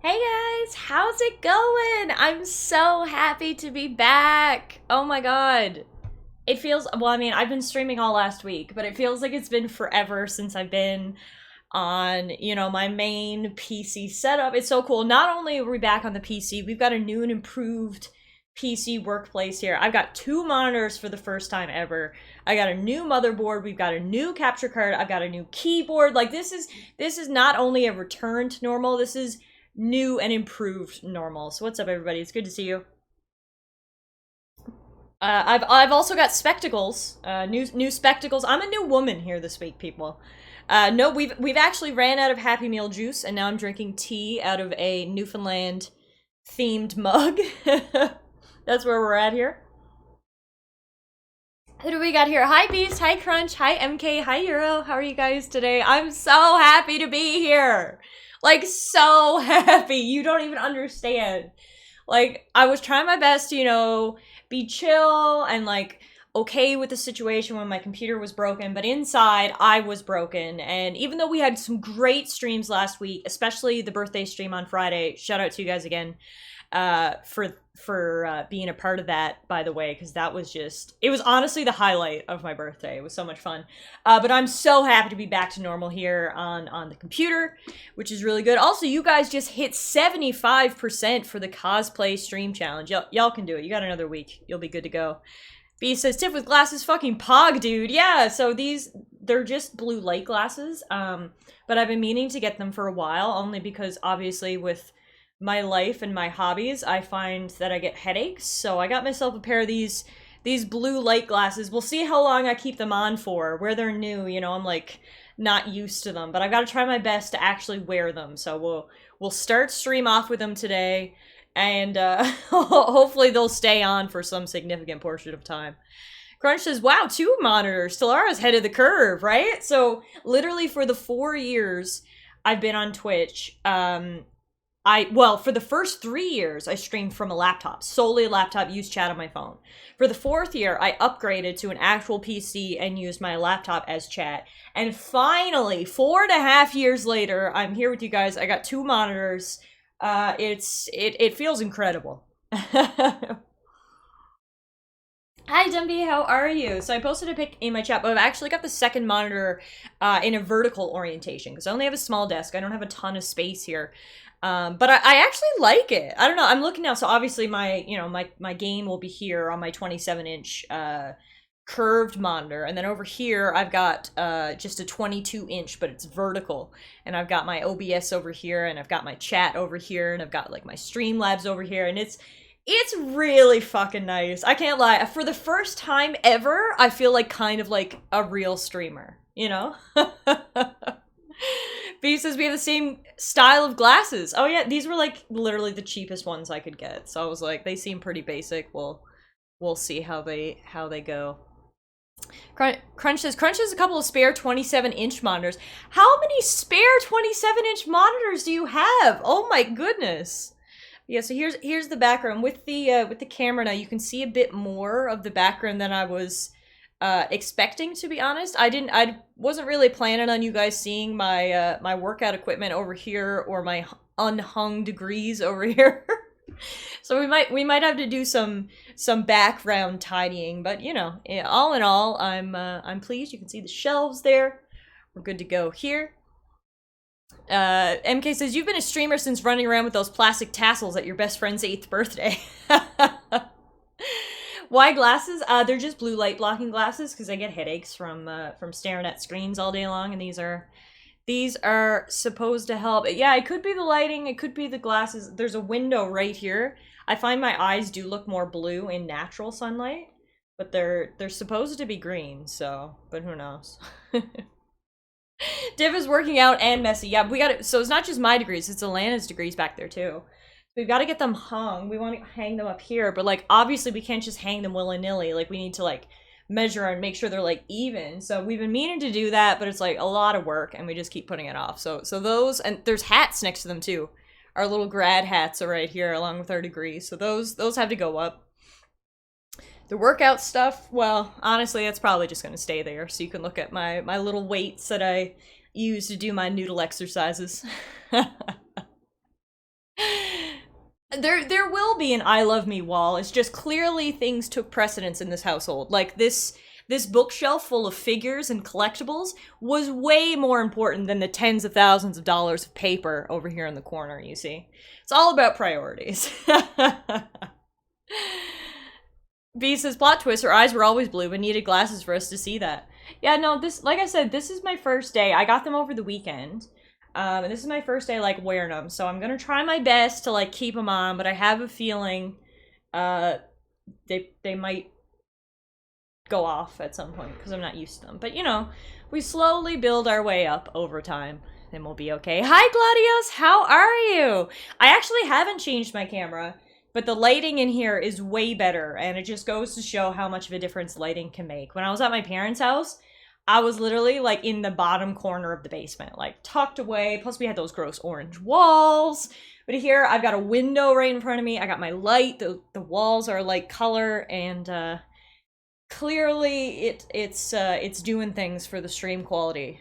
Hey guys, how's it going? I'm so happy to be back. Oh my god. It feels, well, I mean, I've been streaming all last week, but it feels like it's been forever since I've been on, my main PC setup. It's so cool. Not only are we back on the PC, we've got a new and improved PC workplace here. I've got two monitors for the first time ever. I got a new motherboard, we've got a new capture card, I've got a new keyboard. Like this is not only a return to normal, this is new and improved normal. So what's up, everybody? It's good to see you. I've also got spectacles, new spectacles. I'm a new woman here this week, people. No, we've actually ran out of Happy Meal juice, and now I'm drinking tea out of a Newfoundland themed mug. That's where we're at here. Who do we got here? Hi Beast, hi Crunch, hi MK, hi Euro. How are you guys today? I'm so happy to be here. Like, so happy. You don't even understand. Like, I was trying my best to, be chill and, like, okay with the situation when my computer was broken, but inside, I was broken. And even though we had some great streams last week, especially the birthday stream on Friday, shout out to you guys again for being a part of that, by the way, because that was just, it was honestly the highlight of my birthday. It was so much fun. But I'm so happy to be back to normal here on the computer, which is really good. Also, you guys just hit 75% for the cosplay stream challenge. Y'all can do it. You got another week. You'll be good to go. B says, Tiff with glasses, fucking pog, dude. Yeah, so they're just blue light glasses. But I've been meaning to get them for a while, only because obviously with my life and my hobbies, I find that I get headaches. So I got myself a pair of these blue light glasses. We'll see how long I keep them on for. Where they're new, I'm like not used to them, but I've got to try my best to actually wear them. So we'll start stream off with them today, and hopefully they'll stay on for some significant portion of time. Crunch says, wow, two monitors. Talara's head of the curve, right? So literally for the 4 years I've been on Twitch, for the first 3 years, I streamed from a laptop, solely a laptop, used chat on my phone. For the 4th year, I upgraded to an actual PC and used my laptop as chat. And finally, 4.5 years later, I'm here with you guys. I got two monitors. It feels incredible. Hi, Dumby, how are you? So I posted a pic in my chat, but I've actually got the second monitor in a vertical orientation, because I only have a small desk. I don't have a ton of space here. But I actually like it. I don't know. I'm looking now. So obviously my game will be here on my 27-inch curved monitor. And then over here, I've got just a 22-inch, but it's vertical. And I've got my OBS over here, and I've got my chat over here, and I've got like my Streamlabs over here. And it's really fucking nice. I can't lie. For the first time ever, I feel like kind of like a real streamer, B says we have the same style of glasses. Oh yeah, these were like literally the cheapest ones I could get. So I was like, they seem pretty basic. We'll see how they go. Crunch says a couple of spare 27-inch monitors. How many spare 27-inch monitors do you have? Oh my goodness. Yeah, so here's the background with the camera now. You can see a bit more of the background than I was expecting, to be honest. I wasn't really planning on you guys seeing my my workout equipment over here or my unhung degrees over here. So we might have to do some background tidying, but all in all, I'm pleased. You can see the shelves there. We're good to go here. MK says, you've been a streamer since running around with those plastic tassels at your best friend's 8th birthday. Why glasses? They're just blue light blocking glasses because I get headaches from staring at screens all day long, and these are supposed to help. Yeah, it could be the lighting, it could be the glasses. There's a window right here. I find my eyes do look more blue in natural sunlight, but they're supposed to be green, so, but who knows. Div is working out and messy. Yeah, we got it. So it's not just my degrees, it's Alana's degrees back there too. We've got to get them hung. We want to hang them up here, but like obviously we can't just hang them willy-nilly. Like we need to like measure and make sure they're like even. So we've been meaning to do that, but it's like a lot of work and we just keep putting it off. So those, and there's hats next to them too. Our little grad hats are right here along with our degrees. So those have to go up. The workout stuff, well, honestly, that's probably just going to stay there. So you can look at my little weights that I use to do my noodle exercises. there will be an I love me wall. It's just clearly things took precedence in this household. Like this bookshelf full of figures and collectibles was way more important than the tens of thousands of dollars of paper over here in the corner, you see. It's all about priorities. B says, plot twist, her eyes were always blue but needed glasses for us to see that. Yeah, no, this, like I said, this is my first day. I got them over the weekend. And this is my first day, like, wearing them. So I'm gonna try my best to, like, keep them on, but I have a feeling, they might go off at some point because I'm not used to them. But, you know, we slowly build our way up over time. Then we'll be okay. Hi, Gladios! How are you? I actually haven't changed my camera, but the lighting in here is way better, and it just goes to show how much of a difference lighting can make. When I was at my parents' house, I was literally, like, in the bottom corner of the basement, like, tucked away. Plus, we had those gross orange walls. But here, I've got a window right in front of me. I got my light. The walls are light color, and clearly it's doing things for the stream quality.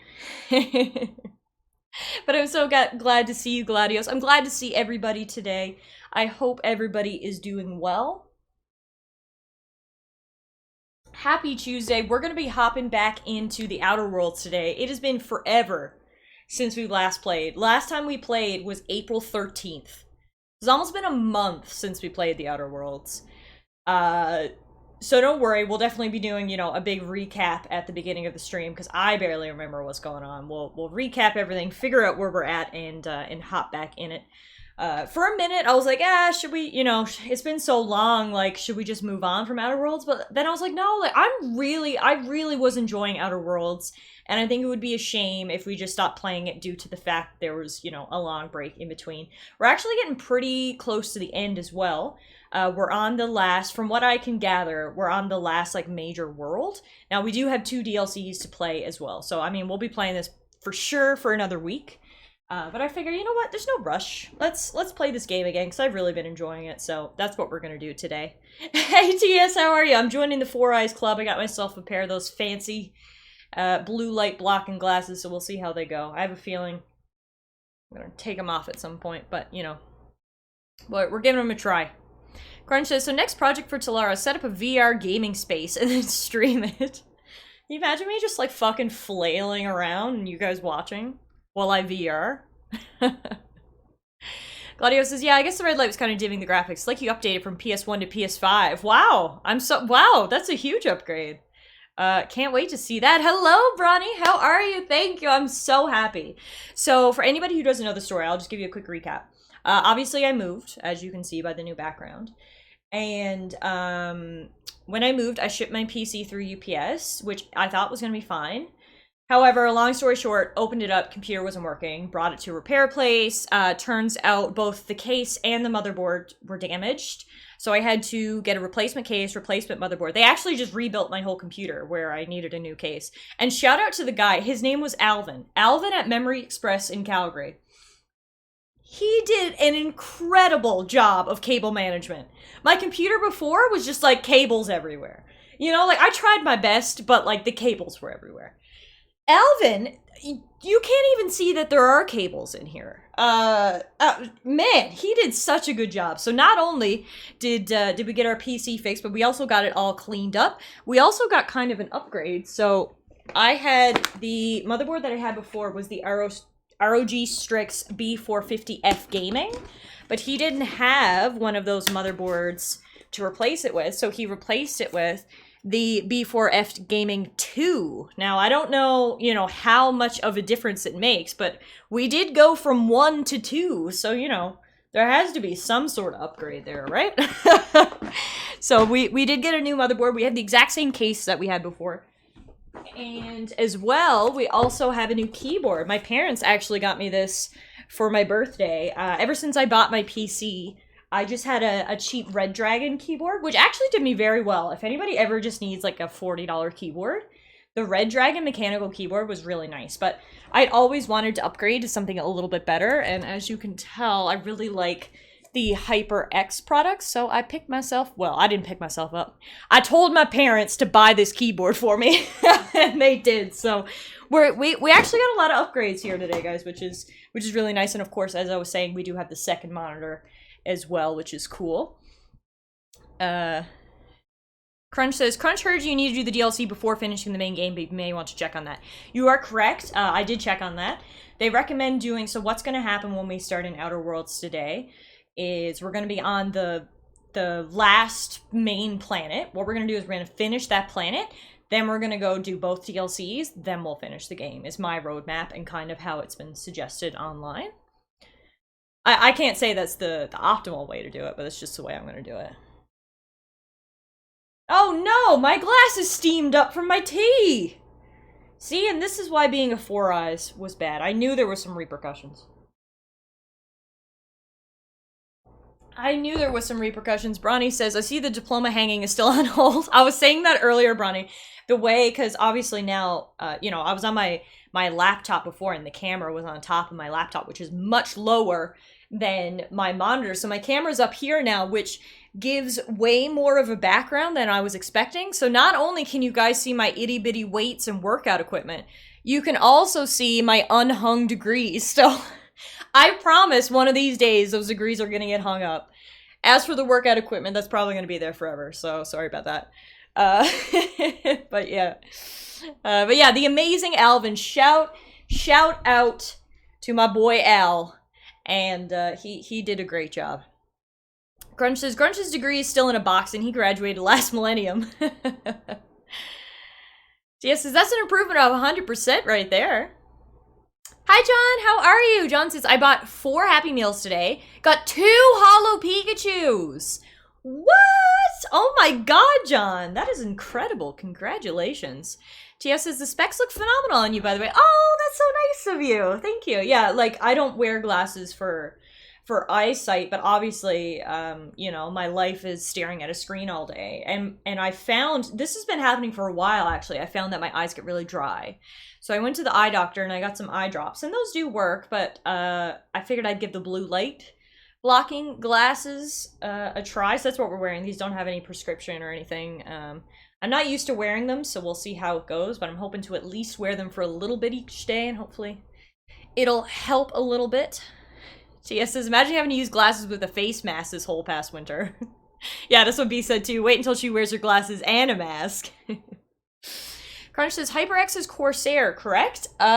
But I'm so glad to see you, Gladios. I'm glad to see everybody today. I hope everybody is doing well. Happy Tuesday. We're going to be hopping back into the Outer Worlds today. It has been forever since we last played. Last time we played was April 13th. It's almost been a month since we played the Outer Worlds. So don't worry, we'll definitely be doing, you know, a big recap at the beginning of the stream, because I barely remember what's going on. We'll recap everything, figure out where we're at, and hop back in it. For a minute, I was like, should we, you know, it's been so long, like, should we just move on from Outer Worlds? But then I was like, no, like, I really was enjoying Outer Worlds, and I think it would be a shame if we just stopped playing it due to the fact there was, you know, a long break in between. We're actually getting pretty close to the end as well. We're on the last, from what I can gather, we're on the last, like, major world. Now, we do have 2 DLCs to play as well, so, I mean, we'll be playing this for sure for another week. But I figure, you know what, there's no rush. Let's play this game again, because I've really been enjoying it, so that's what we're gonna do today. Hey, TS, how are you? I'm joining the Four Eyes Club. I got myself a pair of those fancy blue light blocking glasses, so we'll see how they go. I have a feeling I'm gonna take them off at some point, but, you know, we're giving them a try. Crunch says, so next project for Talara, set up a VR gaming space and then stream it. Can you imagine me just, like, fucking flailing around and you guys watching while I VR? Gladio says, yeah, I guess the red light was kind of dimming the graphics. Like you updated from PS1 to PS5. Wow, wow, that's a huge upgrade. Can't wait to see that. Hello, Bronny, how are you? Thank you, I'm so happy. So, for anybody who doesn't know the story, I'll just give you a quick recap. Obviously, I moved, as you can see by the new background. And when I moved, I shipped my PC through UPS, which I thought was going to be fine. However, long story short, opened it up, computer wasn't working, brought it to a repair place. Turns out both the case and the motherboard were damaged. So I had to get a replacement case, replacement motherboard. They actually just rebuilt my whole computer where I needed a new case. And shout out to the guy, his name was Alvin. Alvin at Memory Express in Calgary. He did an incredible job of cable management. My computer before was just like cables everywhere. You know, like I tried my best, but like the cables were everywhere. Alvin, you can't even see that there are cables in here. Man, he did such a good job. So not only did we get our PC fixed, but we also got it all cleaned up. We also got kind of an upgrade. So I had the motherboard that I had before was the ROG Strix B450F Gaming, but he didn't have one of those motherboards to replace it with, so he replaced it with the B4F Gaming 2. Now, I don't know, you know, how much of a difference it makes, but we did go from 1 to 2, so, you know, there has to be some sort of upgrade there, right? So we did get a new motherboard. We had the exact same case that we had before. And as well, we also have a new keyboard. My parents actually got me this for my birthday. Ever since I bought my PC, I just had a cheap Red Dragon keyboard, which actually did me very well. If anybody ever just needs like a $40 keyboard, the Red Dragon mechanical keyboard was really nice. But I'd always wanted to upgrade to something a little bit better. And as you can tell, I really like the HyperX products, so I picked myself, well, I didn't pick myself up. I told my parents to buy this keyboard for me, and they did. So we actually got a lot of upgrades here today, guys, which is really nice. And of course, as I was saying, we do have the second monitor as well, which is cool. Crunch says, Crunch heard you need to do the DLC before finishing the main game, but you may want to check on that. You are correct. I did check on that. They recommend doing, so what's going to happen when we start in Outer Worlds today is we're going to be on the last main planet. What we're going to do is we're going to finish that planet, then we're going to go do both DLCs, then we'll finish the game, is my roadmap and kind of how it's been suggested online. I can't say that's the optimal way to do it, but that's just the way I'm going to do it. Oh no, my glass is steamed up from my tea! See, and this is why being a Four Eyes was bad. I knew there were some repercussions. Bronny says, I see the diploma hanging is still on hold. I was saying that earlier, Bronny. The way, because obviously now, you know, I was on my laptop before and the camera was on top of my laptop, which is much lower than my monitor. So my camera's up here now, which gives way more of a background than I was expecting. So not only can you guys see my itty bitty weights and workout equipment, you can also see my unhung degrees. So I promise one of these days those degrees are going to get hung up. As for the workout equipment, that's probably going to be there forever. So sorry about that. But yeah, the amazing Alvin. Shout out to my boy Al. And he did a great job. Grunch says, Grunch's degree is still in a box and he graduated last millennium. Yes, says, that's an improvement of 100% right there. Hi, John. How are you? John says, I bought 4 Happy Meals today. Got 2 Holo Pikachus. What? Oh my god, John. That is incredible. Congratulations. TS says, the specs look phenomenal on you, by the way. Oh, that's so nice of you. Thank you. Yeah, like, I don't wear glasses for eyesight, but obviously, you know, my life is staring at a screen all day. And I found, this has been happening for a while, actually. I found that my eyes get really dry. So I went to the eye doctor and I got some eye drops, and those do work, but I figured I'd give the blue light blocking glasses a try. So that's what we're wearing. These don't have any prescription or anything. I'm not used to wearing them, so we'll see how it goes, but I'm hoping to at least wear them for a little bit each day, and hopefully it'll help a little bit. TS says, imagine having to use glasses with a face mask this whole past winter. Yeah, that's what B said too. Wait until she wears her glasses and a mask. Crunch says, HyperX is Corsair, correct? I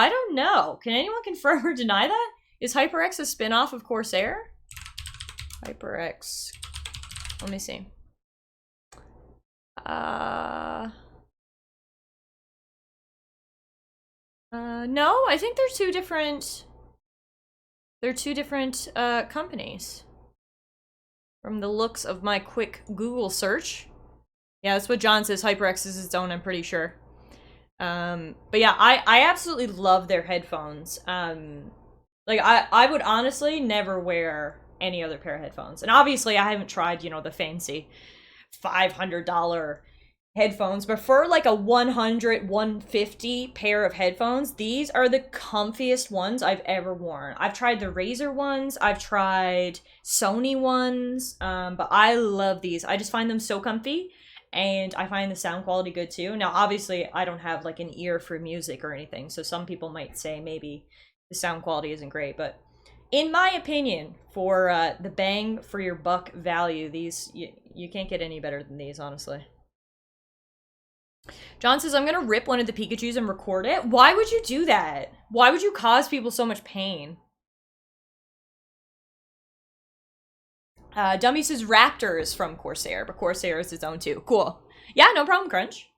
don't know. Can anyone confirm or deny that? Is HyperX a spin-off of Corsair? HyperX. Let me see. No, I think they're two different companies. From the looks of my quick Google search. Yeah, that's what John says. HyperX is its own, I'm pretty sure. But yeah, I absolutely love their headphones. Like, I would honestly never wear any other pair of headphones. And obviously, I haven't tried, you know, the fancy $500 headphones, but for like a $100-$150 pair of headphones, these are the comfiest ones I've ever worn. I've tried the Razer ones, I've tried Sony ones, but I love these. I just find them so comfy, and I find the sound quality good too. Now, obviously, I don't have like an ear for music or anything, so some people might say maybe the sound quality isn't great, but in my opinion, for the bang for your buck value, these, you can't get any better than these, honestly. John says, I'm gonna rip one of the Pikachus and record it. Why would you do that? Why would you cause people so much pain? Dummy says Raptor is from Corsair, but Corsair is its own too. Cool. Yeah, no problem, Crunch.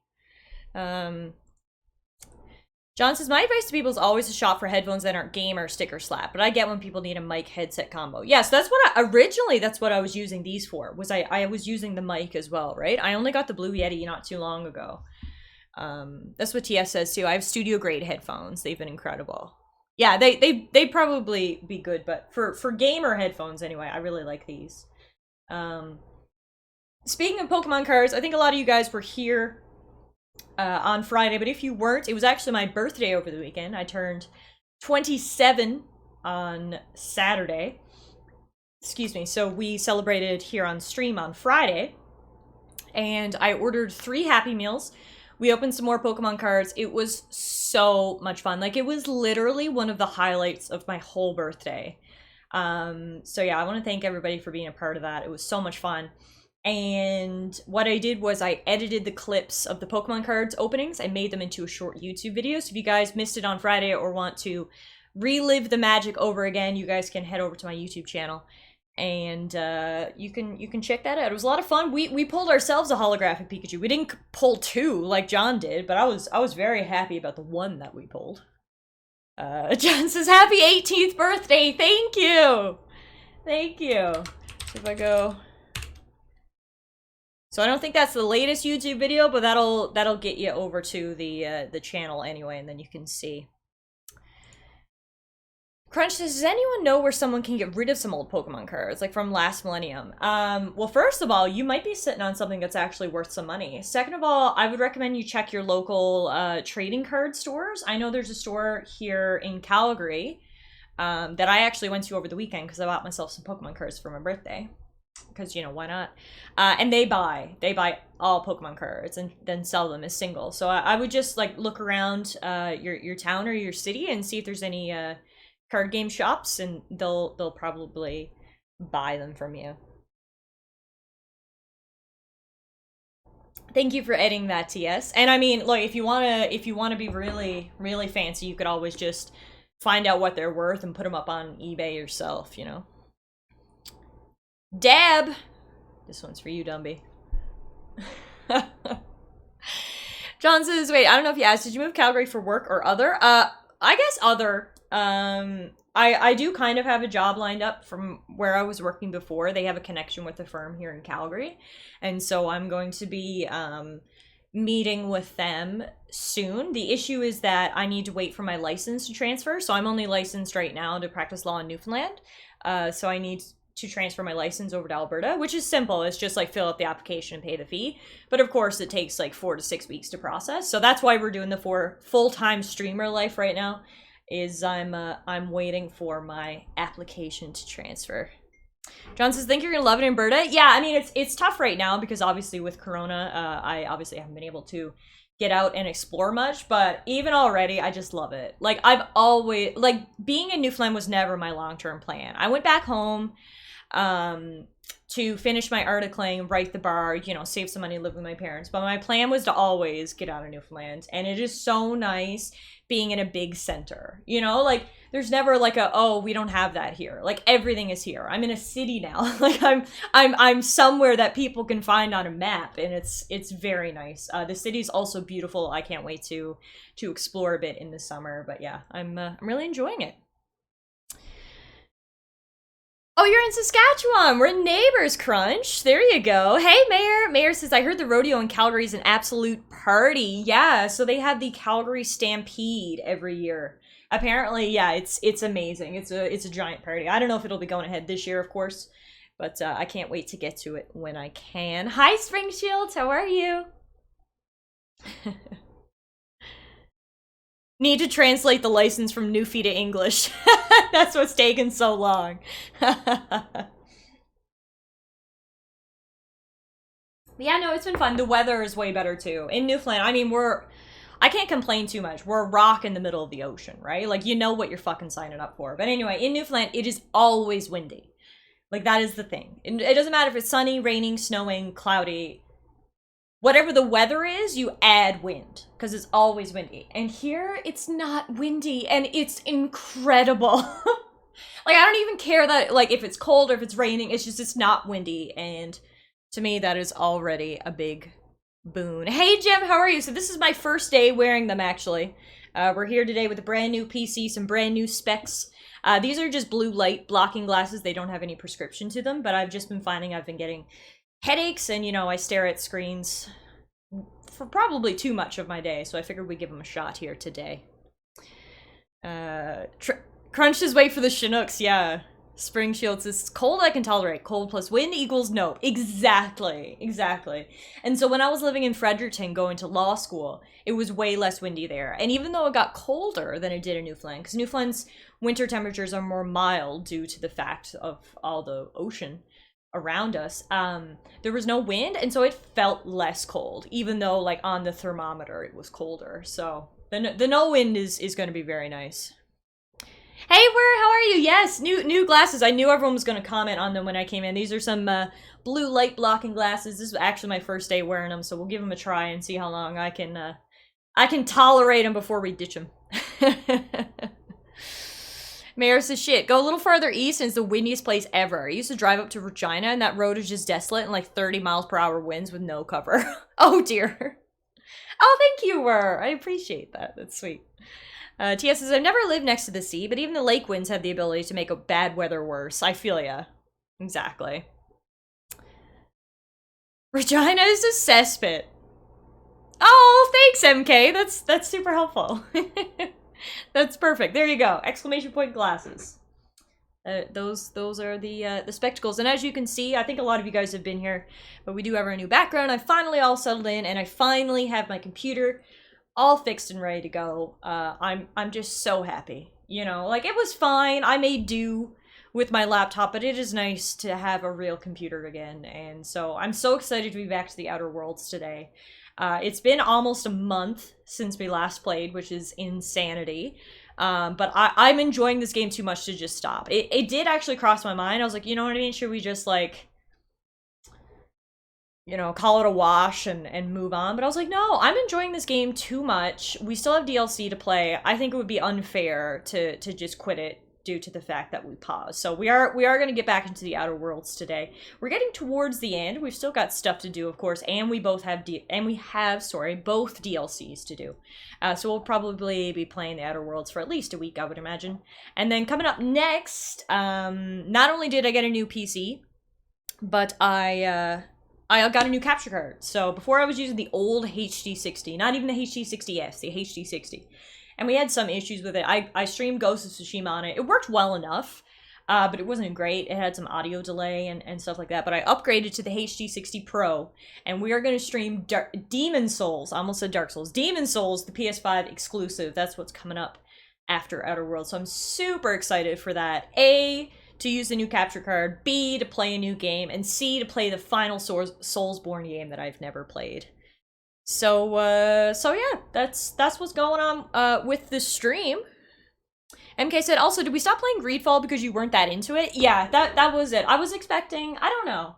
John says, my advice to people is always to shop for headphones that aren't game or sticker slap, but I get when people need a mic headset combo. Yes, that's what originally that's what I was using these for, was I was using the mic as well, right? I only got the Blue Yeti not too long ago. That's what TS says too. I have studio grade headphones. They've been incredible. Yeah, they'd probably be good, but for gamer headphones anyway, I really like these. Speaking of Pokemon cards, I think a lot of you guys were here on Friday, but if you weren't, it was actually my birthday over the weekend. I turned 27 on Saturday. Excuse me. So we celebrated here on stream on Friday, and I ordered 3 Happy Meals We opened some more Pokemon cards. It was so much fun. Like, it was literally one of the highlights of my whole birthday. So yeah, I want to thank everybody for being a part of that. It was so much fun. And what I did was I edited the clips of the Pokemon cards openings. I made them into a short YouTube video. So if you guys missed it on Friday or want to relive the magic over again, you guys can head over to my YouTube channel and you can check that out. It was a lot of fun. We pulled ourselves a holographic Pikachu. We didn't pull two like John did, but I was very happy about the one that we pulled. John says, happy 18th birthday. Thank you. Thank you. So if I go... So I don't think that's the latest YouTube video, but that'll get you over to the channel anyway, and then you can see. Crunch says, does anyone know where someone can get rid of some old Pokemon cards, like from last millennium? Well, first of all, you might be sitting on something that's actually worth some money. Second of all, I would recommend you check your local trading card stores. I know there's a store here in Calgary that I actually went to over the weekend because I bought myself some Pokemon cards for my birthday. Because, you know, why not? And they buy all Pokemon cards and then sell them as singles. So I would just, like, look around your town or your city and see if there's any card game shops, and they'll probably buy them from you. Thank you for editing that, TS. And I mean, like, if you wanna be really, really fancy, you could always just find out what they're worth and put them up on eBay yourself, you know? Dab! This one's for you, Dumby. John says, wait, I don't know if you asked, did you move Calgary for work or other? I guess other. I do kind of have a job lined up from where I was working before. They have a connection with a firm here in Calgary. And so I'm going to be meeting with them soon. The issue is that I need to wait for my license to transfer. So I'm only licensed right now to practice law in Newfoundland. So I need to transfer my license over to Alberta, which is simple. It's just like fill out the application and pay the fee. But of course it takes like 4 to 6 weeks to process. So that's why we're doing the full-time streamer life right now, is I'm waiting for my application to transfer. John says, think you're gonna love it in Alberta? Yeah, I mean, it's tough right now because obviously with Corona, I obviously haven't been able to get out and explore much, but even already, I just love it. Like, I've always, like, being in Newfoundland was never my long-term plan. I went back home to finish my articling, write the bar, you know, save some money, live with my parents. But my plan was to always get out of Newfoundland. And it is so nice being in a big center, you know, like there's never like oh, we don't have that here. Like everything is here. I'm in a city now. Like I'm somewhere that people can find on a map, and it's very nice. The city's also beautiful. I can't wait to explore a bit in the summer, but yeah, I'm really enjoying it. Oh, you're in Saskatchewan. We're neighbors, Crunch. There you go. Hey, Mayor. Mayor says, I heard the rodeo in Calgary is an absolute party. Yeah, so they have the Calgary Stampede every year. Apparently, yeah, it's amazing. It's a giant party. I don't know if it'll be going ahead this year, of course, but I can't wait to get to it when I can. Hi, Spring Shields. How are you? Need to translate the license from Newfie to English. That's what's taken so long. Yeah, no, it's been fun. The weather is way better too. In Newfoundland, I mean, I can't complain too much. We're a rock in the middle of the ocean, right? Like, you know what you're fucking signing up for. But anyway, in Newfoundland, it is always windy. Like, that is the thing. It doesn't matter if it's sunny, raining, snowing, cloudy. Whatever the weather is, you add wind, because it's always windy. And here, it's not windy, and it's incredible. Like, I don't even care that, like, if it's cold or if it's raining, it's not windy, and to me, that is already a big boon. Hey, Jim, how are you? So this is my first day wearing them, actually. We're here today with a brand new PC, some brand new specs. These are just blue light blocking glasses. They don't have any prescription to them, but I've just been finding I've been getting headaches, and you know, I stare at screens for probably too much of my day, so I figured we'd give them a shot here today. Crunch is wait for the Chinooks, yeah. Spring Shields is cold I can tolerate. Cold plus wind equals nope. Exactly. And so when I was living in Fredericton going to law school, it was way less windy there. And even though it got colder than it did in Newfoundland, because Newfoundland's winter temperatures are more mild due to the fact of all the ocean, around us, there was no wind, and so it felt less cold, even though like on the thermometer it was colder. So the no wind is going to be very nice. Hey, how are you? Yes, new glasses. I knew everyone was going to comment on them when I came in. These are some blue light blocking glasses. This is actually my first day wearing them, so we'll give them a try and see how long I can tolerate them before we ditch them. Mayor says, shit, go a little further east and it's the windiest place ever. I used to drive up to Regina and that road is just desolate and like 30 miles per hour winds with no cover. Oh dear. Oh, thank you, I appreciate that. That's sweet. TS says, I've never lived next to the sea, but even the lake winds have the ability to make a bad weather worse. I feel ya. Exactly. Regina is a cesspit. Oh, thanks, MK. That's super helpful. That's perfect. There you go. Exclamation point glasses. Those are the spectacles. And as you can see, I think a lot of you guys have been here, but we do have our new background. I finally all settled in, and I finally have my computer all fixed and ready to go. I'm just so happy. You know, like it was fine. I made do with my laptop, but it is nice to have a real computer again. And so I'm so excited to be back to the Outer Worlds today. It's been almost a month since we last played, which is insanity. But I'm enjoying this game too much to just stop. It did actually cross my mind. I was like, you know what I mean? Should we just like, you know, call it a wash and move on? But I was like, no, I'm enjoying this game too much. We still have DLC to play. I think it would be unfair to just quit it due to the fact that we paused. So we are going to get back into the Outer Worlds today. We're getting towards the end. We've still got stuff to do, of course, and we both have both DLCs to do. So we'll probably be playing the Outer Worlds for at least a week, I would imagine. And then coming up next, not only did I get a new PC, but I got a new capture card. So before I was using the old HD60, not even the HD60S, the HD60. And we had some issues with it. I streamed Ghost of Tsushima on it. It worked well enough, but it wasn't great. It had some audio delay and stuff like that. But I upgraded to the HD60 Pro, and we are going to stream Demon Souls. I almost said Dark Souls. Demon Souls, the PS5 exclusive. That's what's coming up after Outer Worlds. So I'm super excited for that. A, to use the new capture card. B, to play a new game. And C, to play the final Soulsborne game that I've never played. So yeah, that's what's going on with the stream. MK said, also, did we stop playing Greedfall because you weren't that into it? Yeah, that was it. I was expecting, I don't know.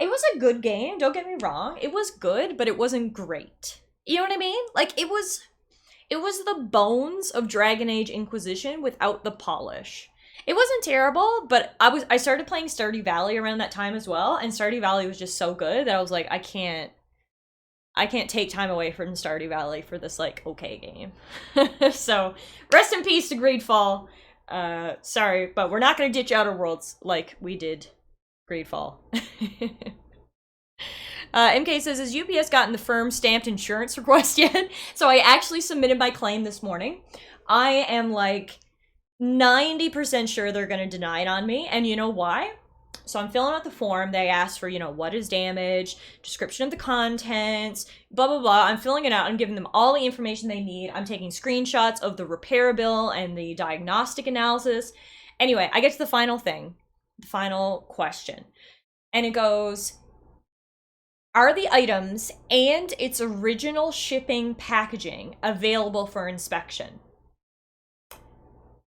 It was a good game, don't get me wrong. It was good, but it wasn't great. You know what I mean? Like, it was the bones of Dragon Age Inquisition without the polish. It wasn't terrible, but I started playing Stardew Valley around that time as well, and Stardew Valley was just so good that I was like, I can't take time away from Stardew Valley for this, like, okay game. So, rest in peace to Greedfall. Sorry, but we're not going to ditch Outer Worlds like we did Greedfall. MK says, has UPS gotten the firm stamped insurance request yet? So I actually submitted my claim this morning. I am, like, 90% sure they're going to deny it on me, and you know why? So I'm filling out the form. They ask for, you know, what is damage, description of the contents, blah, blah, blah. I'm filling it out. I'm giving them all the information they need. I'm taking screenshots of the repair bill and the diagnostic analysis. Anyway, I get to the final thing, the final question. And it goes, are the items and its original shipping packaging available for inspection?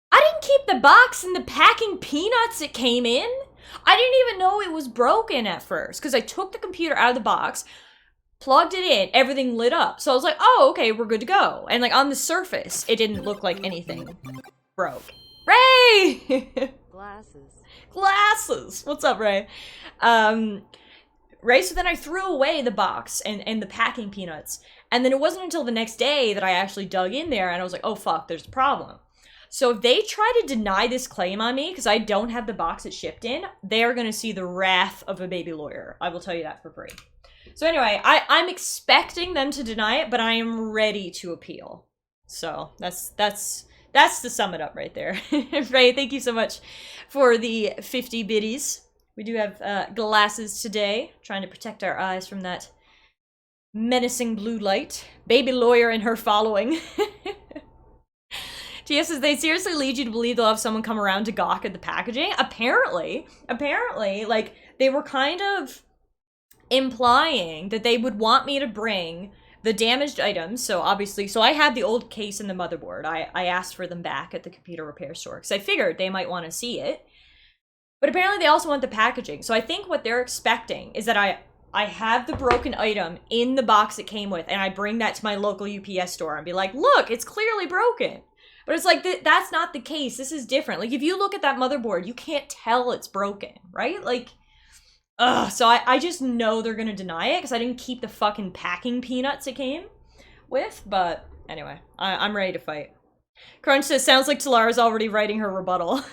I didn't keep the box and the packing peanuts it came in. I didn't even know it was broken at first because I took the computer out of the box, plugged it in, everything lit up. So I was like, oh, okay, we're good to go. And like on the surface, it didn't look like anything broke. Ray! Glasses! What's up, Ray? Ray, so then I threw away the box and the packing peanuts. And then it wasn't until the next day that I actually dug in there and I was like, oh fuck, there's a problem. So if they try to deny this claim on me, because I don't have the box it shipped in, they are going to see the wrath of a baby lawyer. I will tell you that for free. So anyway, I'm expecting them to deny it, but I am ready to appeal. So that's to sum it up right there. Ray, thank you so much for the 50 biddies. We do have glasses today, trying to protect our eyes from that menacing blue light. Baby lawyer and her following. TS says, they seriously lead you to believe they'll have someone come around to gawk at the packaging? Apparently, like, they were kind of implying that they would want me to bring the damaged items. So obviously, so I had the old case and the motherboard. I asked for them back at the computer repair store because I figured they might want to see it. But apparently they also want the packaging. So I think what they're expecting is that I have the broken item in the box it came with, and I bring that to my local UPS store and be like, look, it's clearly broken. But it's like, that's not the case. This is different. Like, if you look at that motherboard, you can't tell it's broken, right? Like, ugh. So I just know they're going to deny it because I didn't keep the fucking packing peanuts it came with. But anyway, I'm ready to fight. Crunch says, sounds like Talara's already writing her rebuttal.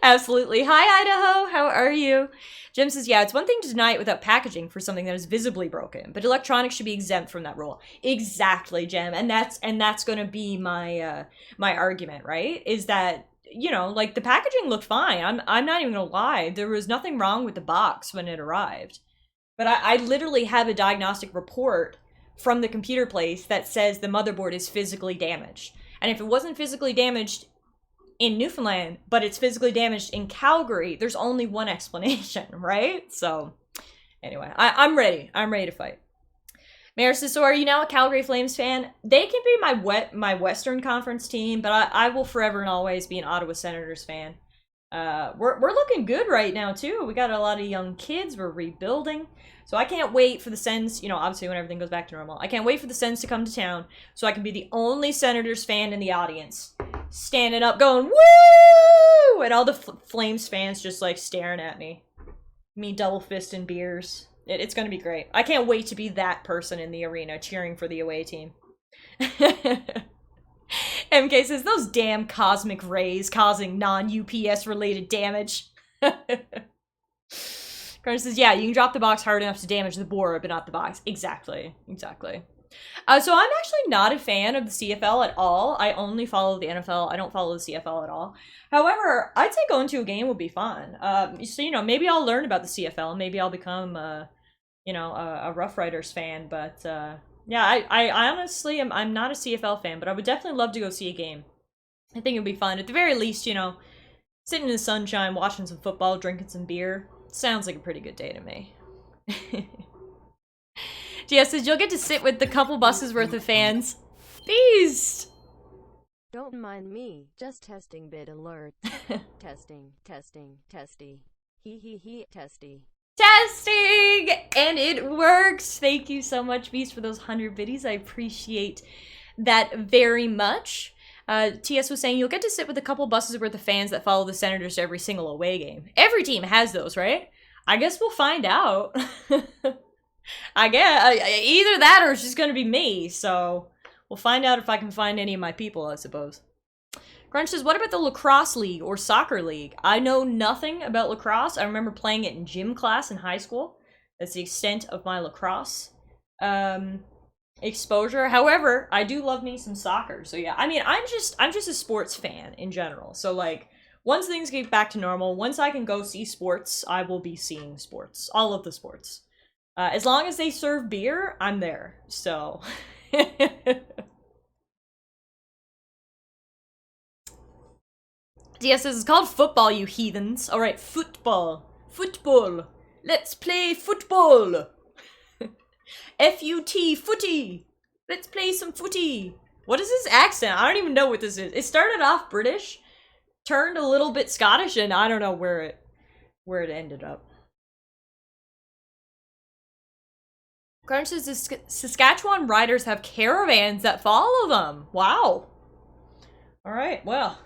Absolutely. Hi, Idaho. How are you? Jim says, yeah, it's one thing to deny it without packaging for something that is visibly broken, but electronics should be exempt from that rule. Exactly, Jim. And that's going to be my my argument, right? Is that, you know, like, the packaging looked fine. I'm not even going to lie. There was nothing wrong with the box when it arrived. But I literally have a diagnostic report from the computer place that says the motherboard is physically damaged. And if it wasn't physically damaged in Newfoundland, but it's physically damaged in Calgary, there's only one explanation, right? So, anyway, I'm ready. I'm ready to fight. Mayor says, so are you now a Calgary Flames fan? They can be my Western Conference team, but I will forever and always be an Ottawa Senators fan. We're looking good right now, too. We got a lot of young kids. We're rebuilding. So I can't wait for the Sens, you know, obviously when everything goes back to normal. I can't wait for the Sens to come to town so I can be the only Senators fan in the audience. Standing up, going, woo! And all the Flames fans just, like, staring at me. Me double fisting beers. It's going to be great. I can't wait to be that person in the arena cheering for the away team. MK says, those damn cosmic rays causing non-UPS related damage. Carter says, yeah, you can drop the box hard enough to damage the board, but not the box. Exactly. Exactly. So I'm actually not a fan of the CFL at all. I only follow the NFL. I don't follow the CFL at all. However, I'd say going to a game would be fun. So, you know, maybe I'll learn about the CFL. Maybe I'll become, you know, a Rough Riders fan. But, yeah, I honestly I'm not a CFL fan, but I would definitely love to go see a game. I think it would be fun. At the very least, you know, sitting in the sunshine, watching some football, drinking some beer. Sounds like a pretty good day to me. Gia says, you'll get to sit with the couple buses worth of fans. Beast! Don't mind me, just testing bit alert. Testing, testy. He, testy. Testing! And it works! Thank you so much, Beast, for those 100 biddies. I appreciate that very much. TS was saying, you'll get to sit with a couple buses worth of fans that follow the Senators to every single away game. Every team has those, right? I guess we'll find out. I guess. Either that or it's just going to be me, so we'll find out if I can find any of my people, I suppose. Crunch says, what about the lacrosse league or soccer league? I know nothing about lacrosse. I remember playing it in gym class in high school. That's the extent of my lacrosse exposure. However, I do love me some soccer. So yeah, I mean, I'm just a sports fan in general. So like, once things get back to normal, once I can go see sports, I will be seeing sports. All of the sports. As long as they serve beer, I'm there. So. DS says, it's called football, you heathens. Alright, football. Football. Let's play football. F-U-T, footy. Let's play some footy. What is this accent? I don't even know what this is. It started off British, turned a little bit Scottish, and I don't know where it ended up. Crunch says, the Saskatchewan Riders have caravans that follow them. Wow. Alright, well.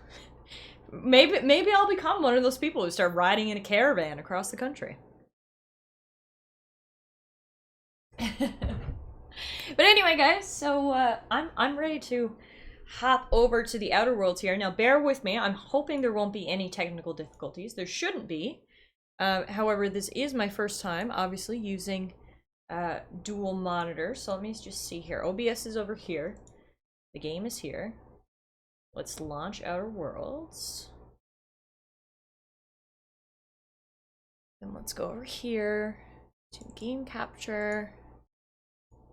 Maybe I'll become one of those people who start riding in a caravan across the country. But anyway, guys, so I'm ready to hop over to the Outer Worlds here. Now, bear with me. I'm hoping there won't be any technical difficulties. There shouldn't be. However, this is my first time, obviously, using dual monitors. So let me just see here. OBS is over here. The game is here. Let's launch Outer Worlds. Then let's go over here to game capture.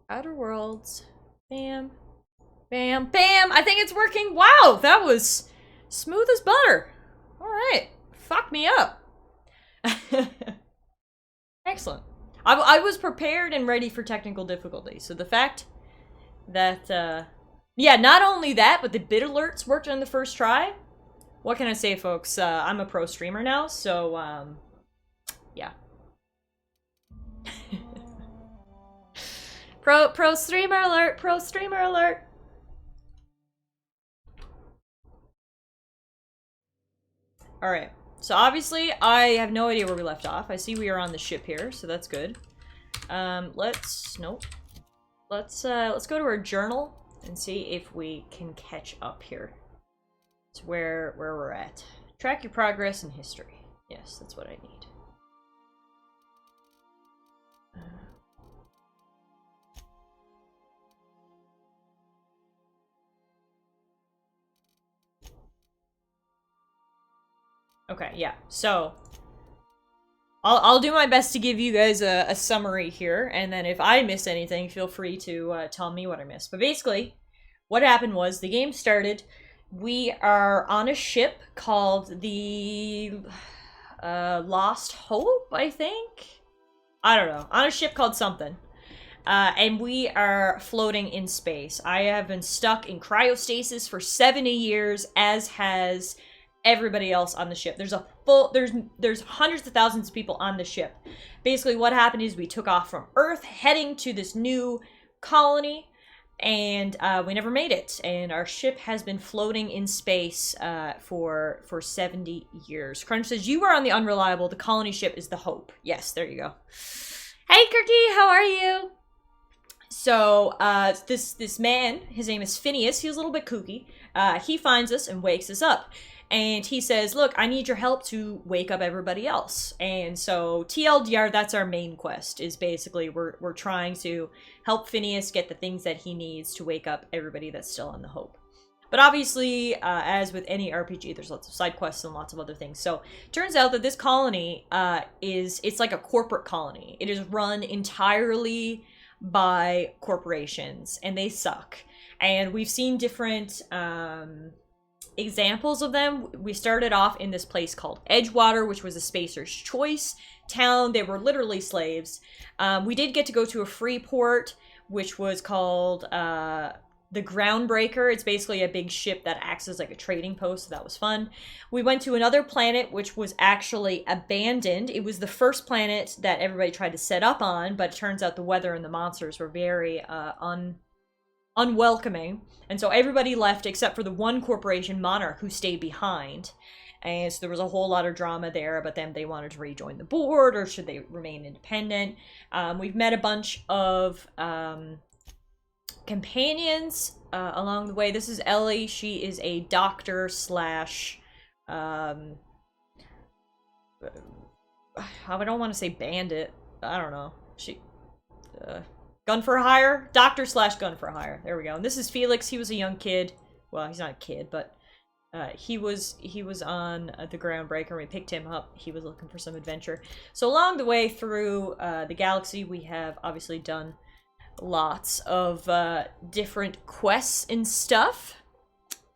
Outer Worlds. Bam. Bam. Bam! I think it's working. Wow, that was smooth as butter. Alright. Fuck me up. Excellent. I was prepared and ready for technical difficulty, so the fact that, yeah, not only that, but the bit alerts worked on the first try. What can I say, folks? I'm a pro streamer now, so, yeah. Pro streamer alert! Pro streamer alert! Alright, so obviously I have no idea where we left off. I see we are on the ship here, so that's good. Nope. Let's go to our journal and see if we can catch up here. It's where we're at. Track your progress in history. Yes, that's what I need. Okay, yeah, so I'll do my best to give you guys a summary here, and then if I miss anything, feel free to tell me what I missed. But basically, what happened was the game started. We are on a ship called the Lost Hope, I think? I don't know. On a ship called something. And we are floating in space. I have been stuck in cryostasis for 70 years, as has everybody else on the ship. There's hundreds of thousands of people on the ship. Basically, what happened is we took off from Earth, heading to this new colony, and we never made it. And our ship has been floating in space for 70 years. Crunch says, you are on the Unreliable. The colony ship is the Hope. Yes, there you go. Hey, Kirky, how are you? So, this man, his name is Phineas. He was a little bit kooky. He finds us and wakes us up. And he says, look, I need your help to wake up everybody else. And so TLDR, that's our main quest, is basically we're trying to help Phineas get the things that he needs to wake up everybody that's still on the Hope. But obviously, as with any RPG, there's lots of side quests and lots of other things. So it turns out that this colony it's like a corporate colony. It is run entirely by corporations, and they suck. And we've seen different examples of them. We started off in this place called Edgewater, which was a spacer's choice town. They were literally slaves. We did get to go to a free port, which was called the Groundbreaker. It's basically a big ship that acts as like a trading post, so that was fun. We went to another planet, which was actually abandoned. It was the first planet that everybody tried to set up on, but it turns out the weather and the monsters were very unwelcoming, and so everybody left except for the one corporation, Monarch, who stayed behind. And so there was a whole lot of drama there, but then they wanted to rejoin the board, or should they remain independent? We've met a bunch of companions along the way. This is Ellie. She is a doctor slash I don't want to say bandit. I don't know. She gun for hire? Doctor slash gun for hire. There we go. And this is Felix. He was a young kid. Well, he's not a kid, but he was on the Groundbreaker. We picked him up. He was looking for some adventure. So along the way through the galaxy, we have obviously done lots of different quests and stuff.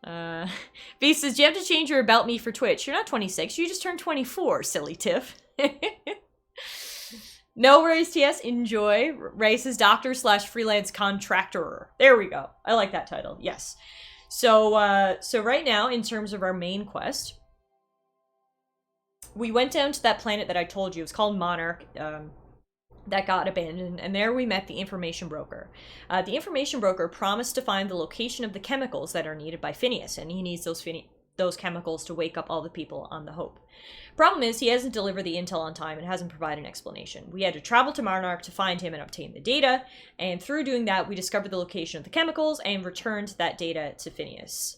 V says, do you have to change your About Me for Twitch? You're not 26. You just turned 24, silly Tiff. No worries, TS. Enjoy. Races doctor slash freelance contractor. There we go. I like that title. Yes. So, so right now, in terms of our main quest, we went down to that planet that I told you. It's called Monarch. That got abandoned, and there we met the information broker. The information broker promised to find the location of the chemicals that are needed by Phineas, and he needs those chemicals to wake up all the people on the Hope. Problem is, he hasn't delivered the intel on time and hasn't provided an explanation. We had to travel to Monarch to find him and obtain the data, and through doing that, we discovered the location of the chemicals and returned that data to Phineas.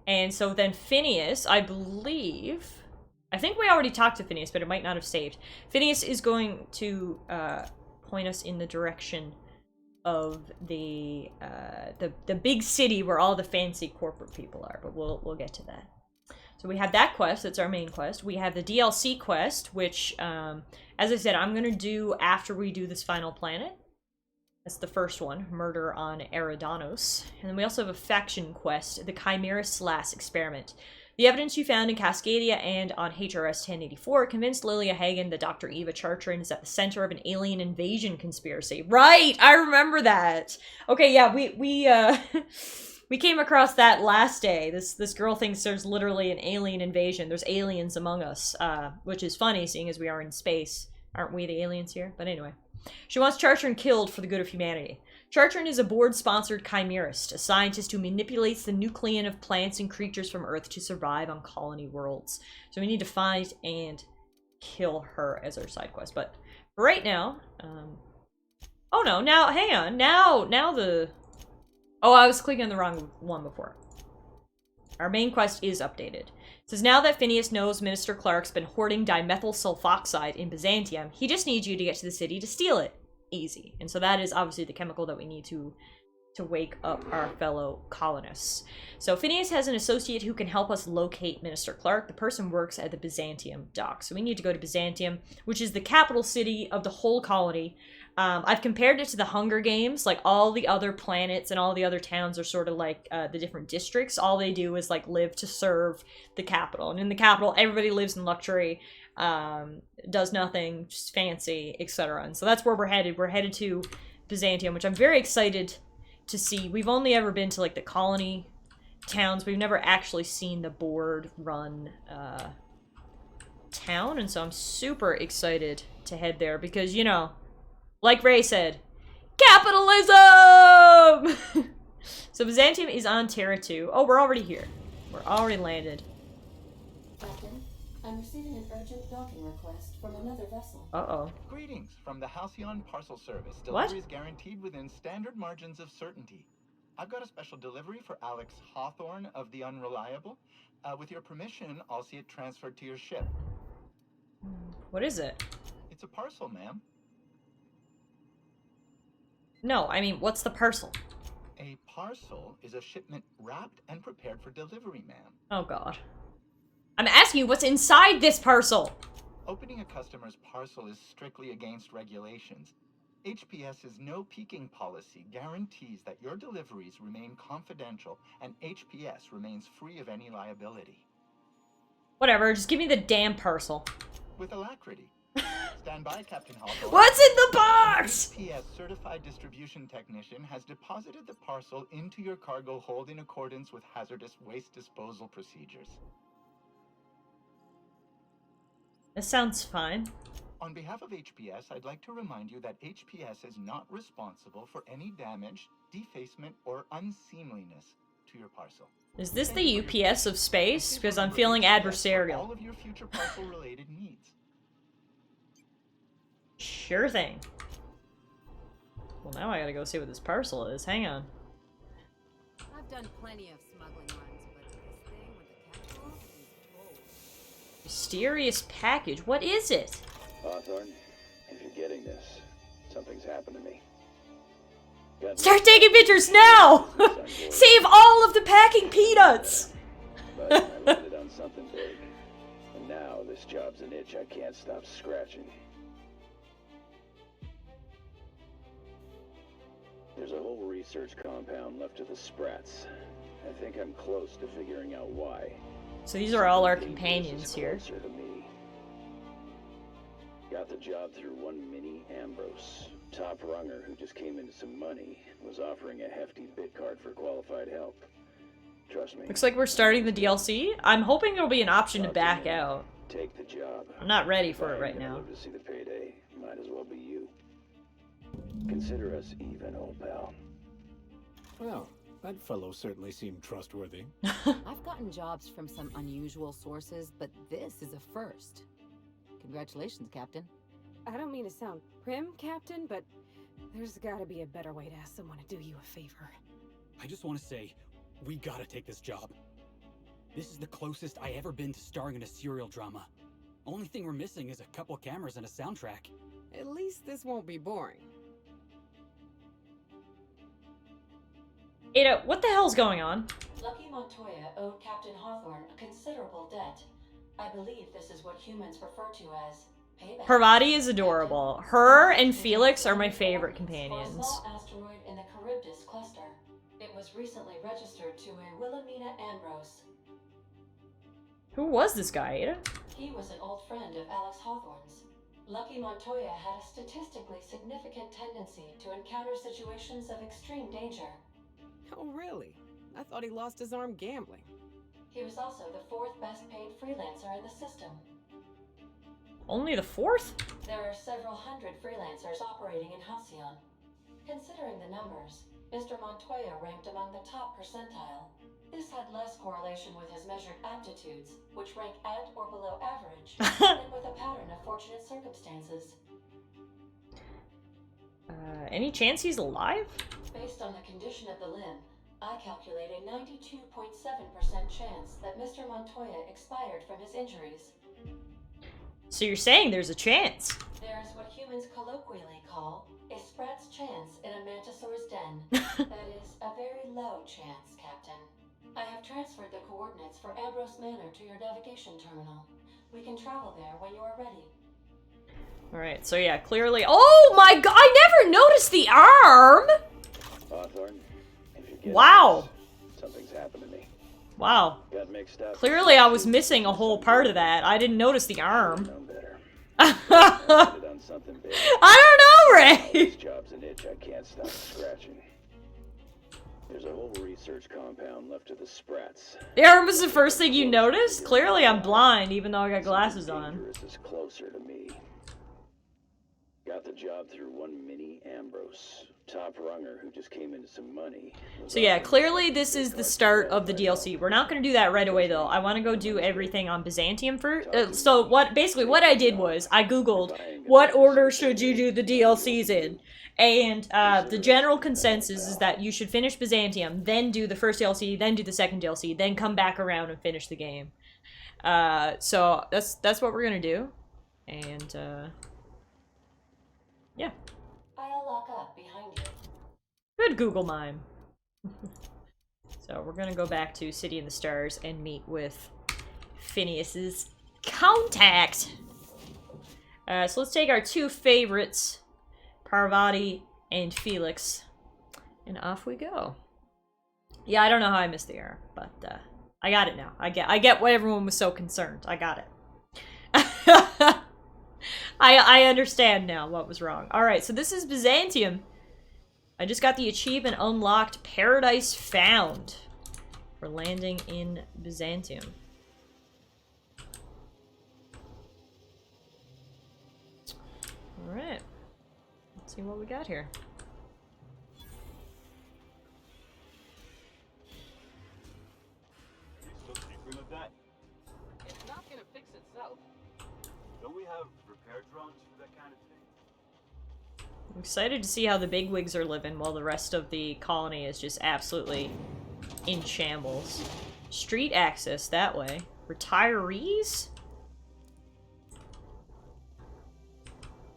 And so then Phineas, I think we already talked to Phineas, but it might not have saved. Phineas is going to point us in the direction of the big city where all the fancy corporate people are, but we'll get to that. So we have that quest, that's our main quest. We have the DLC quest, which, as I said, I'm going to do after we do this final planet. That's the first one, Murder on Eridanos. And then we also have a faction quest, the Chimeras Last Experiment. The evidence you found in Cascadia and on HRS 1084 convinced Lilia Hagen that Dr. Eva Chartrand is at the center of an alien invasion conspiracy. Right! I remember that! Okay, yeah, we we came across that last day. This girl thinks there's literally an alien invasion. There's aliens among us, which is funny, seeing as we are in space. Aren't we the aliens here? But anyway. She wants Chartrand killed for the good of humanity. Chartrand is a board-sponsored chimerist, a scientist who manipulates the nuclein of plants and creatures from Earth to survive on colony worlds. So we need to find and kill her as our side quest. But for right now, oh no, now, hang on, now the... Oh, I was clicking on the wrong one before. Our main quest is updated. It says, now that Phineas knows Minister Clark's been hoarding dimethyl sulfoxide in Byzantium, he just needs you to get to the city to steal it. Easy. And so that is obviously the chemical that we need to wake up our fellow colonists. So Phineas has an associate who can help us locate Minister Clark. The person works at the Byzantium dock. So we need to go to Byzantium, which is the capital city of the whole colony. I've compared it to the Hunger Games. Like, all the other planets and all the other towns are sort of like the different districts. All they do is like live to serve the capital. And in the capital, everybody lives in luxury, does nothing, just fancy, etc. And so that's where we're headed. We're headed to Byzantium, which I'm very excited to see. We've only ever been to like the colony towns. We've never actually seen the board-run town. And so I'm super excited to head there because, you know, like Ray said, capitalism! So Byzantium is on Terra 2. Oh, we're already here. We're already landed. Captain, I'm receiving an urgent docking request from another vessel. Uh-oh. Greetings from the Halcyon Parcel Service. What? Delivery is guaranteed within standard margins of certainty. I've got a special delivery for Alex Hawthorne of the Unreliable. With your permission, I'll see it transferred to your ship. What is it? It's a parcel, ma'am. No, I mean, what's the parcel? A parcel is a shipment wrapped and prepared for delivery, ma'am. Oh, God. I'm asking you what's inside this parcel! Opening a customer's parcel is strictly against regulations. HPS's no peeking policy guarantees that your deliveries remain confidential and HPS remains free of any liability. Whatever, just give me the damn parcel. With alacrity. Stand by, Captain Hawthorne. What's in the box?! HPS certified distribution technician has deposited the parcel into your cargo hold in accordance with hazardous waste disposal procedures. This sounds fine. On behalf of HPS, I'd like to remind you that HPS is not responsible for any damage, defacement, or unseemliness to your parcel. Is this the UPS of space? Because I'm feeling adversarial. All of your future parcel-related needs. Sure thing. Well, now I gotta go see what this parcel is. Hang on. I've done plenty of smuggling runs, but this thing with the capital is bold. Mysterious package. What is it? Hawthorne, if you're getting this, something's happened to me. Start taking pictures now! Save all of the packing peanuts! But I landed on something big. And now this job's an itch I can't stop scratching. There's a whole research compound left of the Sprats. I think I'm close to figuring out why. So these are all our Something companions is here. closer to me. Got the job through one Minnie Ambrose. Top runger who just came into some money. Was offering a hefty bid card for qualified help. Trust me. Looks like we're starting the DLC. I'm hoping there'll be an option to back out. Take the job. I'm not ready for it If I right ain't gonna now. live to see the payday. Might as well be you. Consider us even, old pal. Well, that fellow certainly seemed trustworthy. I've gotten jobs from some unusual sources, but this is a first. Congratulations, Captain. I don't mean to sound prim, Captain, but there's gotta be a better way to ask someone to do you a favor. I just want to say, we gotta take this job. This is the closest I ever been to starring in a serial drama. Only thing we're missing is a couple cameras and a soundtrack. At least this won't be boring. Ada, what the hell's going on? Lucky Montoya owed Captain Hawthorne a considerable debt. I believe this is what humans refer to as payback. Parvati is adorable. Her and Felix are my favorite companions. For as asteroid in the Charybdis cluster. It was recently registered to a Wilhelmina Ambrose. Who was this guy, Ada? He was an old friend of Alex Hawthorne's. Lucky Montoya had a statistically significant tendency to encounter situations of extreme danger. Oh, really? I thought he lost his arm gambling. He was also the 4th best paid freelancer in the system. Only the 4th? There are several hundred freelancers operating in Halcyon. Considering the numbers, Mr. Montoya ranked among the top percentile. This had less correlation with his measured aptitudes, which rank at or below average, than with a pattern of fortunate circumstances. Any chance he's alive? Based on the condition of the limb, I calculate a 92.7% chance that Mr. Montoya expired from his injuries. So you're saying there's a chance? There is what humans colloquially call a Sprat's chance in a Mantisaur's den. That is a very low chance, Captain. I have transferred the coordinates for Ambrose Manor to your navigation terminal. We can travel there when you are ready. Alright, so yeah, clearly— oh my god, I never noticed the arm! Hawthorne, if you get Wow. this, something's happened to me. Wow. Got mixed up. Clearly I was missing a whole part of that. I didn't notice the arm. Known better. I Landed on something big. don't know, Ray! This job's an itch I can't stop scratching. There's a whole research compound left of the Sprats. The arm was the first thing you noticed? Clearly I'm blind, even though I got glasses on. Dangerous is closer to me. Got the job through one Minnie Ambrose, top runger who just came into some money. So yeah, clearly this is the start of the DLC. We're not going to do that right away though. I want to go do everything on Byzantium first. So basically what I did was I googled what order should you do the DLCs in. And the general consensus is that you should finish Byzantium, then do the first DLC, then do the second DLC, then come back around and finish the game. So that's what we're going to do. And yeah. I'll lock up behind you. Good Google Mime. So we're gonna go back to City in the Stars and meet with Phineas's contact. So let's take our two favorites, Parvati and Felix, and off we go. Yeah, I don't know how I missed the error, but I got it now. I get why everyone was so concerned. I got it. I understand now what was wrong. Alright, so this is Byzantium. I just got the achievement unlocked, Paradise Found. We're landing in Byzantium. Alright. Let's see what we got here. It's not gonna fix itself. Don't we have repair drones for that kind of thing? I'm excited to see how the bigwigs are living while the rest of the colony is just absolutely in shambles. Street access that way. Retirees?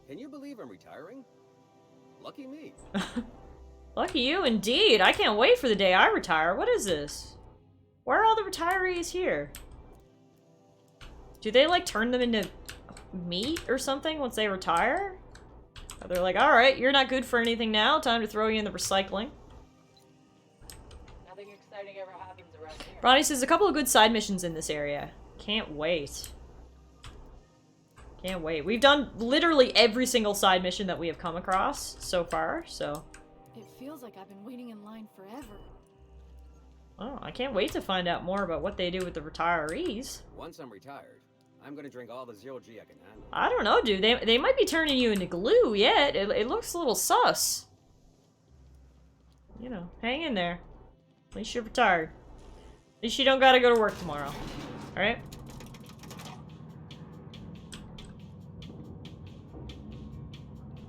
Can you believe I'm retiring? Lucky me. Lucky you indeed. I can't wait for the day I retire. What is this? Why are all the retirees here? Do they like turn them into meat or something once they retire? Or they're like, alright, you're not good for anything now, time to throw you in the recycling. Nothing exciting ever happens around here. Ronnie says, a couple of good side missions in this area. Can't wait. Can't wait. We've done literally every single side mission that we have come across so far, so... It feels like I've been waiting in line forever. Oh, I can't wait to find out more about what they do with the retirees. Once I'm retired, I'm gonna drink all the zero G I can handle. I don't know, dude. They might be turning you into glue yet. It looks a little sus. You know, hang in there. At least you're retired. At least you don't gotta go to work tomorrow. Alright?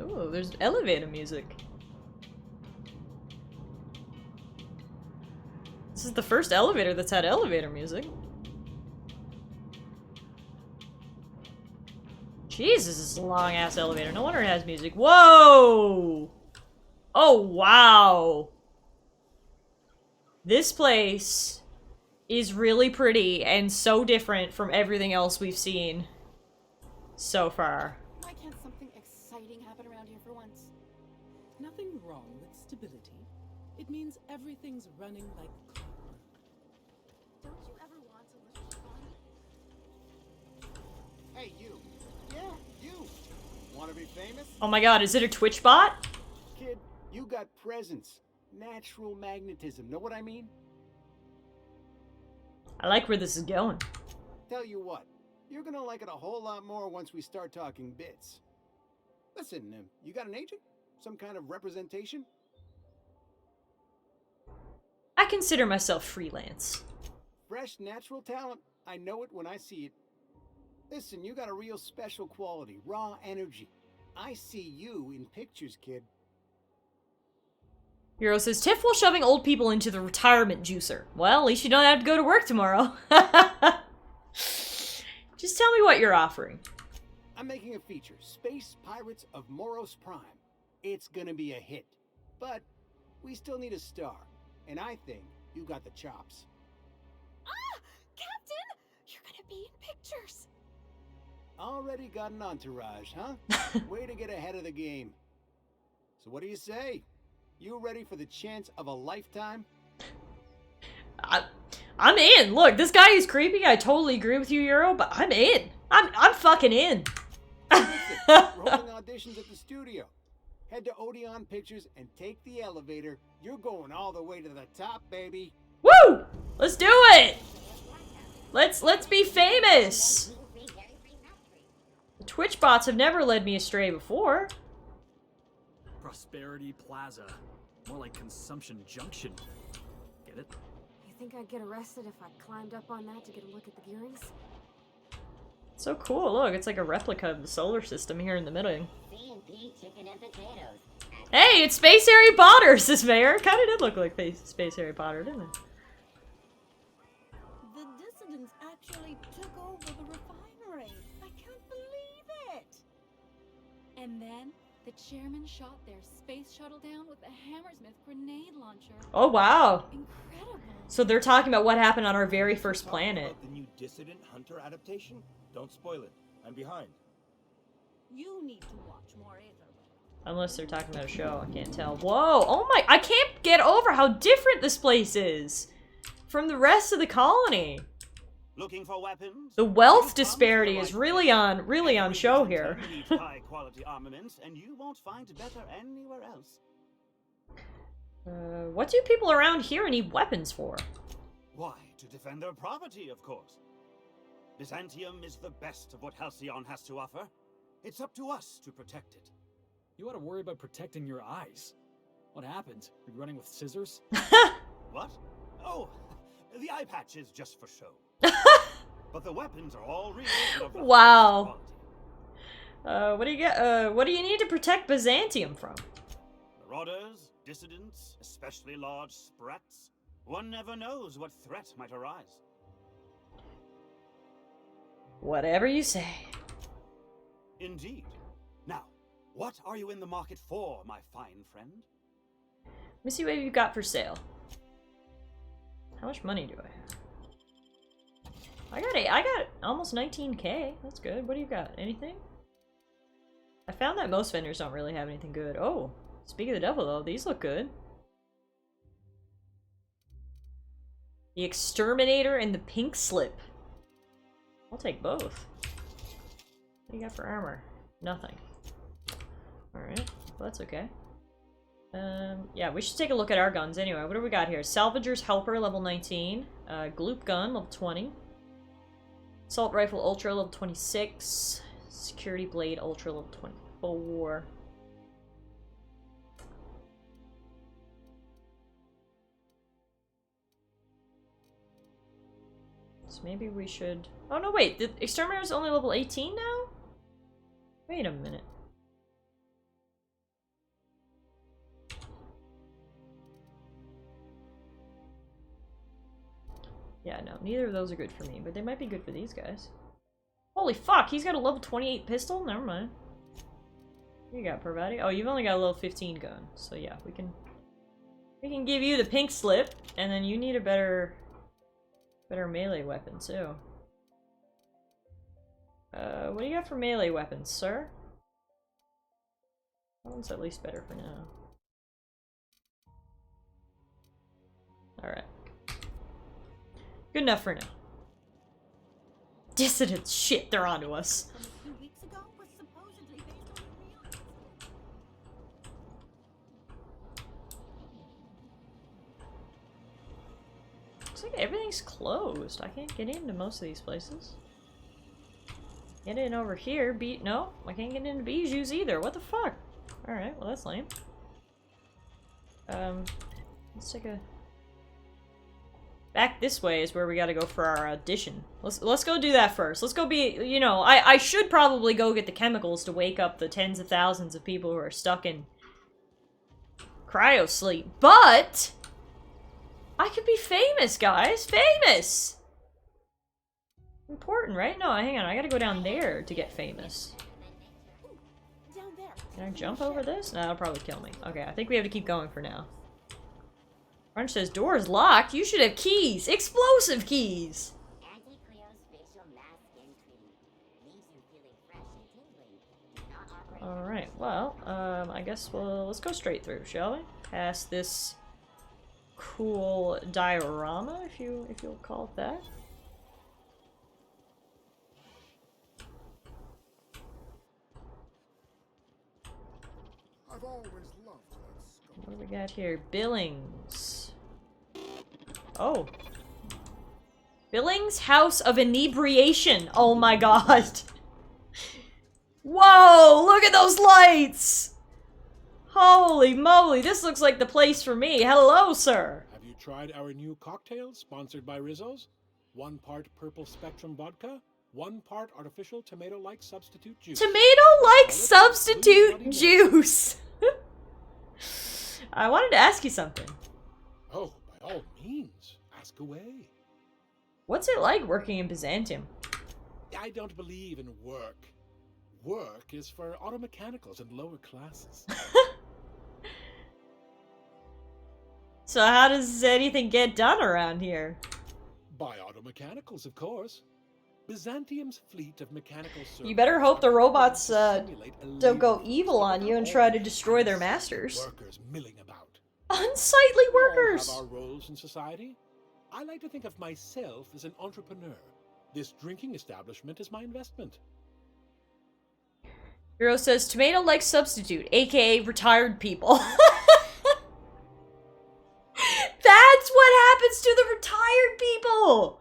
Ooh, there's elevator music. This is the first elevator that's had elevator music. Jesus, this is a long-ass elevator. No wonder it has music. Whoa! Oh, wow. This place is really pretty and so different from everything else we've seen so far. Why can't something exciting happen around here for once? nothing wrong with stability. It means everything's running like clockwork. Don't you ever want a little fun? Hey, you. Yeah, you. Want to be famous? Oh my god, is it a Twitch bot? Kid, you got presence. Natural magnetism. Know what I mean? I like where this is going. Tell you what, you're gonna like it a whole lot more once we start talking bits. Listen, you got an agent? Some kind of representation? I consider myself freelance. Fresh, natural talent. I know it when I see it. Listen, you got a real special quality, raw energy. I see you in pictures, kid. Hero says, Tiff shoving old people into the retirement juicer. Well, at least you don't have to go to work tomorrow. Just tell me what you're offering. I'm making a feature, Space Pirates of Moros Prime. It's gonna be a hit. But we still need a star. And I think you got the chops. Ah! Captain! You're gonna be in pictures! Already got an entourage, huh? Way to get ahead of the game. So what do you say? You ready for the chance of a lifetime? I'm in. Look, this guy is creepy. I totally agree with you, Euro, but I'm in. I'm fucking in. Listen, we're holding auditions at the studio. Head to Odeon Pictures and take the elevator. You're going all the way to the top, baby. Woo! Let's do it. Let's be famous. The Twitch bots have never led me astray before. Prosperity Plaza. More like Consumption Junction. Get it? You think I'd get arrested if I climbed up on that to get a look at the gearings? So cool. Look, it's like a replica of the solar system here in the middle. C&P chicken and potatoes. Hey, it's Space Harry Potter, says Mayor. Kinda did look like Space Harry Potter, didn't it? The dissidents actually took over the refinery. I can't believe it! And then the chairman shot their space shuttle down with a Hammersmith grenade launcher. Oh, wow. Incredible. So they're talking about what happened on our very first planet. The new Dissident Hunter adaptation? Don't spoil it. I'm behind. You need to watch more Aether. Unless they're talking about a show, I can't tell. Whoa, oh my, I can't get over how different this place is from the rest of the colony. Looking for weapons? The wealth disparity is really on show here. High quality armaments, and you won't find better anywhere else. What do people around here need weapons for? Why, to defend their property, of course. Byzantium is the best of what Halcyon has to offer. It's up to us to protect it. You ought to worry about protecting your eyes. What happened? You running with scissors? What? Oh, the eye patch is just for show. But the weapons are all real. And of the Wow. What do you get? What do you need to protect Byzantium from? Marauders, dissidents, especially large sprats. One never knows what threat might arise. Whatever you say. Indeed. Now, what are you in the market for, my fine friend? Let me see what you've got for sale. How much money do I have? I got almost 19k. That's good. What do you got? Anything? I found that most vendors don't really have anything good. Oh, speak of the devil though, these look good. The Exterminator and the Pink Slip. I'll take both. What do you got for armor? Nothing. Alright, well that's okay. Yeah, we should take a look at our guns anyway. What do we got here? Salvager's Helper, level 19. Gloop Gun, level 20. Assault Rifle Ultra, level 26. Security Blade Ultra, level 24. So maybe we should... Oh no, wait, the Exterminator's only level 18 now? Wait a minute. Yeah, no, neither of those are good for me, but they might be good for these guys. Holy fuck, he's got a level 28 pistol? Never mind. What you got, Parvati? Oh, you've only got a level 15 gun, so yeah, we can give you the Pink Slip, and then you need a better melee weapon, too. What do you got for melee weapons, sir? That one's at least better for now. Alright. Good enough for now. Dissidents, shit, they're onto us. Looks like everything's closed. I can't get into most of these places. Get in over here. No, I can't get into Bijou's either. What the fuck? Alright, well that's lame. Let's take a... Back this way is where we gotta go for our audition. Let's go do that first. Let's go be, you know, I should probably go get the chemicals to wake up the tens of thousands of people who are stuck in cryo sleep. But I could be famous, guys. Famous! Important, right? No, hang on. I gotta go down there to get famous. Can I jump over this? No, that'll probably kill me. Okay, I think we have to keep going for now. Crunch says, door is locked. You should have keys. Explosive keys. Alright, well, I guess let's go straight through, shall we? Past this cool diorama, if you'll call it that. I've always loved that sculpture. What do we got here? Billings. Oh. Billings House of Inebriation. Oh my god. Whoa, look at those lights. Holy moly, this looks like the place for me. Hello, sir. Have you tried our new cocktail sponsored by Rizzo's? 1 part purple spectrum vodka, 1 part artificial tomato-like substitute juice. Tomato-like substitute juice. I wanted to ask you something. Oh, by all means, ask away. What's it like working in Byzantium? I don't believe in work. Work is for auto mechanicals and lower classes. So how does anything get done around here? By auto mechanicals, of course. Byzantium's fleet of mechanical servants. You better hope the robots don't go evil on you and try to destroy their masters. Workers milling about. Unsightly workers! We all have our roles in society. I like to think of myself as an entrepreneur. This drinking establishment is my investment. Hero says tomato-like substitute, aka retired people. That's what happens to the retired people!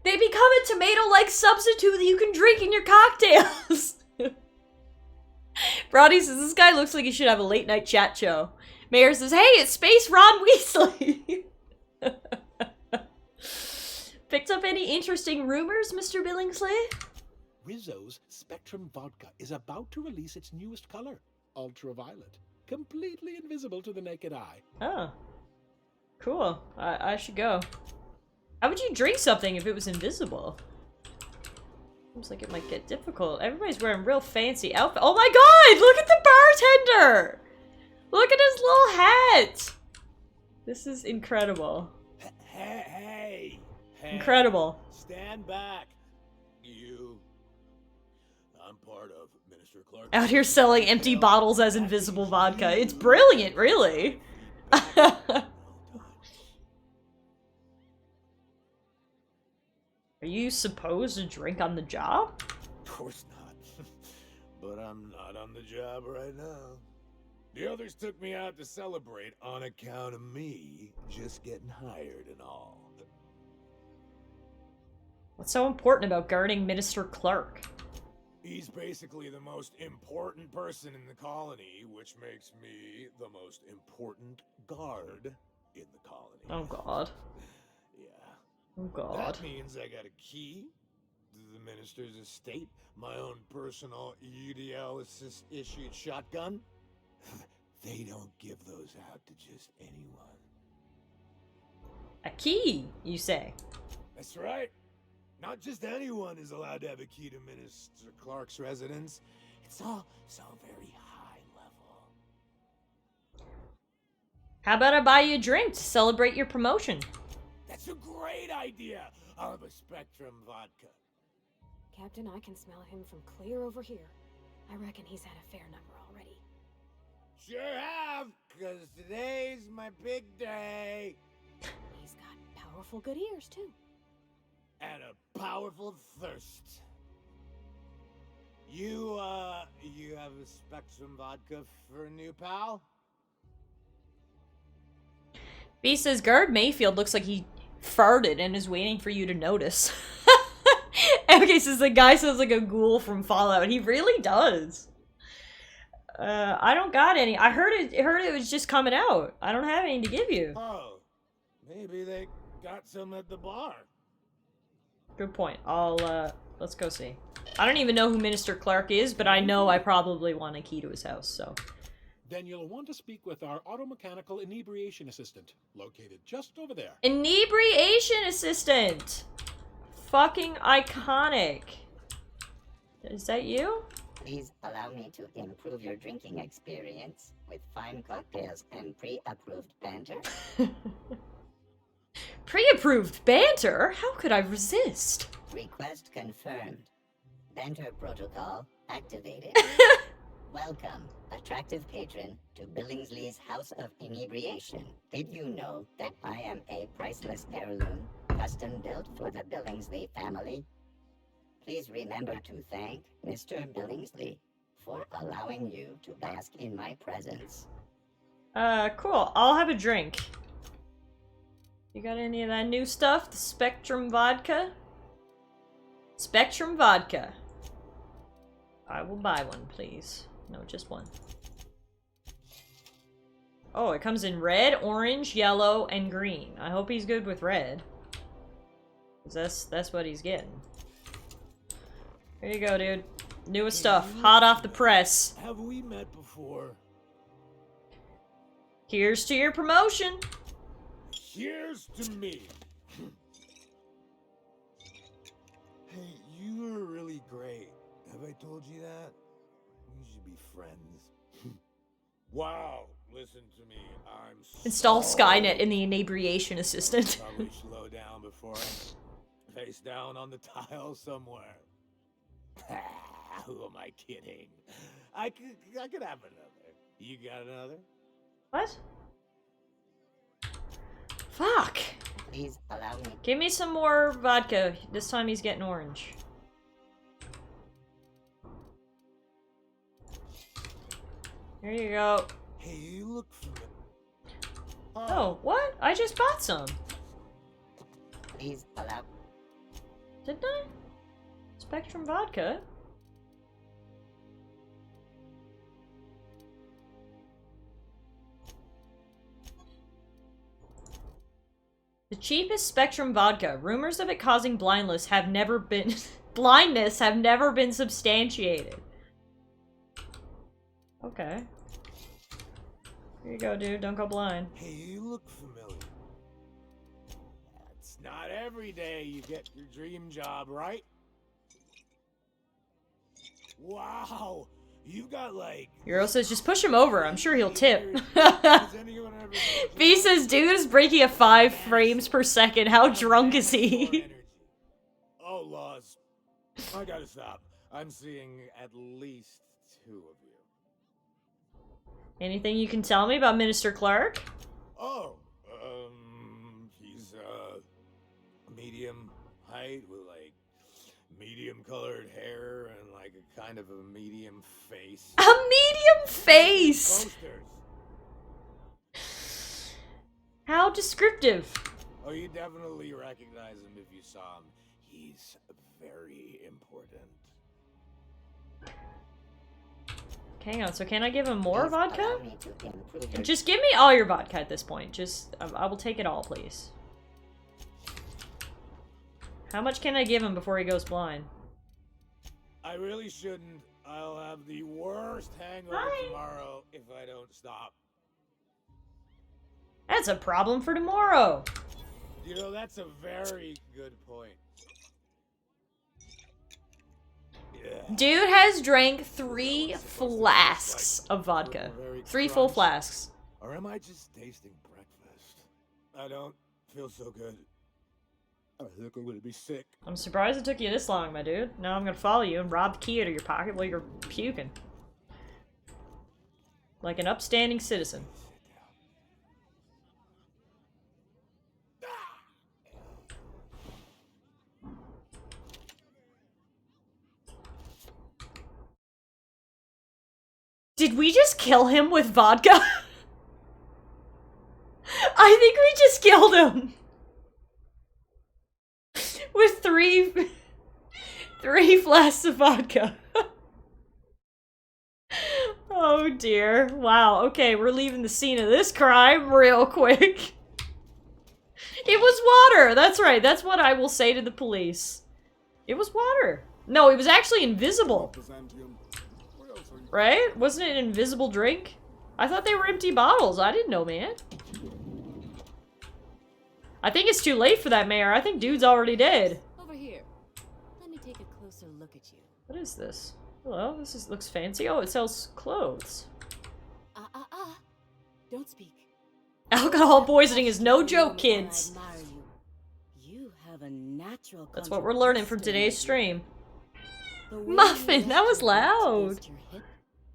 They become a tomato-like substitute that you can drink in your cocktails! Brody says, this guy looks like he should have a late-night chat show. Mayor says, hey, it's Space Ron Weasley! Picked up any interesting rumors, Mr. Billingsley? Rizzo's Spectrum Vodka is about to release its newest color, ultraviolet. Completely invisible to the naked eye. Oh. Cool. I should go. How would you drink something if it was invisible? Seems like it might get difficult. Everybody's wearing real fancy outfits. Oh my god! Look at the bartender! Look at his little hat! This is incredible. Hey! Incredible. Stand back. I'm part of Minister Clark. Out here selling empty bottles as invisible vodka. It's brilliant, really. Are you supposed to drink on the job? Of course not. But I'm not on the job right now. The others took me out to celebrate on account of me just getting hired and all. What's so important about guarding Minister Clark? He's basically the most important person in the colony, which makes me the most important guard in the colony. Oh god. Yeah. Oh god. That means I got a key to the minister's estate, my own personal UDL issued shotgun. They don't give those out to just anyone. A key, you say? That's right. Not just anyone is allowed to have a key to Minister Clark's residence. It's all so very high level. How about I buy you a drink to celebrate your promotion? That's a great idea. I'll have a Spectrum vodka. Captain, I can smell him from clear over here. I reckon he's had a fair number already. Sure have, because today's my big day. He's powerful good ears, too. And a powerful thirst. You have a Spectrum vodka for a new pal? B says, Guard Mayfield looks like he farted and is waiting for you to notice. Okay, says the guy sounds like a ghoul from Fallout. He really does. I don't got any. I heard it was just coming out. I don't have any to give you. Oh, maybe they got some at the bar. Good point. Let's go see. I don't even know who Minister Clark is, but I know I probably want a key to his house, so. Then you'll want to speak with our automechanical inebriation assistant, located just over there. Inebriation assistant! Fucking iconic. Is that you? Please allow me to improve your drinking experience with fine cocktails and pre-approved banter. Pre-approved banter? How could I resist? Request confirmed. Banter protocol activated. Welcome, attractive patron, to Billingsley's House of Inebriation. Did you know that I am a priceless heirloom, custom built for the Billingsley family? Please remember to thank Mr. Billingsley for allowing you to bask in my presence. Cool. I'll have a drink. You got any of that new stuff? The Spectrum vodka? Spectrum vodka. I will buy one, please. No, just one. Oh, it comes in red, orange, yellow, and green. I hope he's good with red. 'Cause that's what he's getting. Here you go, dude. Newest stuff. Hot off the press. Have we met before? Here's to your promotion. Here's to me. Hey, you are really great. Have I told you that? We should be friends. Wow, listen to me. I'm Install so Skynet in the inebriation assistant. Probably slow down before I face down on the tile somewhere. Who am I kidding? I could have another. You got another? What? Fuck. Please allow me. Give me some more vodka. This time he's getting orange. Here you go. Hey, you look familiar. Oh, what? I just bought some. Please allow. Didn't I? Spectrum vodka? The cheapest Spectrum vodka. Rumors of it causing blindness have never been substantiated. Okay. Here you go, dude. Don't go blind. Hey, you look familiar. It's not every day you get your dream job, right? Wow, you got like... Euro says, just push him over. I'm sure he'll tip. Has anyone ever... B says, dude is breaking at 5 frames per second. How drunk is he? Oh, laws. I gotta stop. I'm seeing at least 2 of you. Anything you can tell me about Minister Clark? Oh, he's, medium height with, like, medium colored hair and, like, a kind of a medium face. A medium face! Posters. How descriptive. Oh, you definitely recognize him if you saw him. He's very important. Hang on, so can I give him more Please vodka? allow me to improve your Just give me all your vodka at this point. Just, I will take it all, please. How much can I give him before he goes blind? I really shouldn't. I'll have the worst hangover tomorrow if I don't stop. That's a problem for tomorrow. You know, that's a very good point. Yeah. Dude has drank 3 flasks of vodka. 3 full flasks. Or am I just tasting breakfast? I don't feel so good. I think I'm gonna be sick. I'm surprised it took you this long, my dude. Now I'm gonna follow you and rob the key out of your pocket while you're puking. Like an upstanding citizen. we just kill him with vodka? I think we just killed him. With three flasks of vodka. Oh dear. Wow, okay, we're leaving the scene of this crime real quick. It was water! That's right, that's what I will say to the police. It was water. No, it was actually invisible. Right? Wasn't it an invisible drink? I thought they were empty bottles. I didn't know, man. I think it's too late for that, Mayor. I think dude's already dead. Over here. Let me take a closer look at you. What is this? Hello, looks fancy. Oh, it sells clothes. Don't speak. Alcohol poisoning is no joke, kids. I admire you. You have a natural. That's what we're learning from today's stream. The way Muffin, you that was loud. against your hip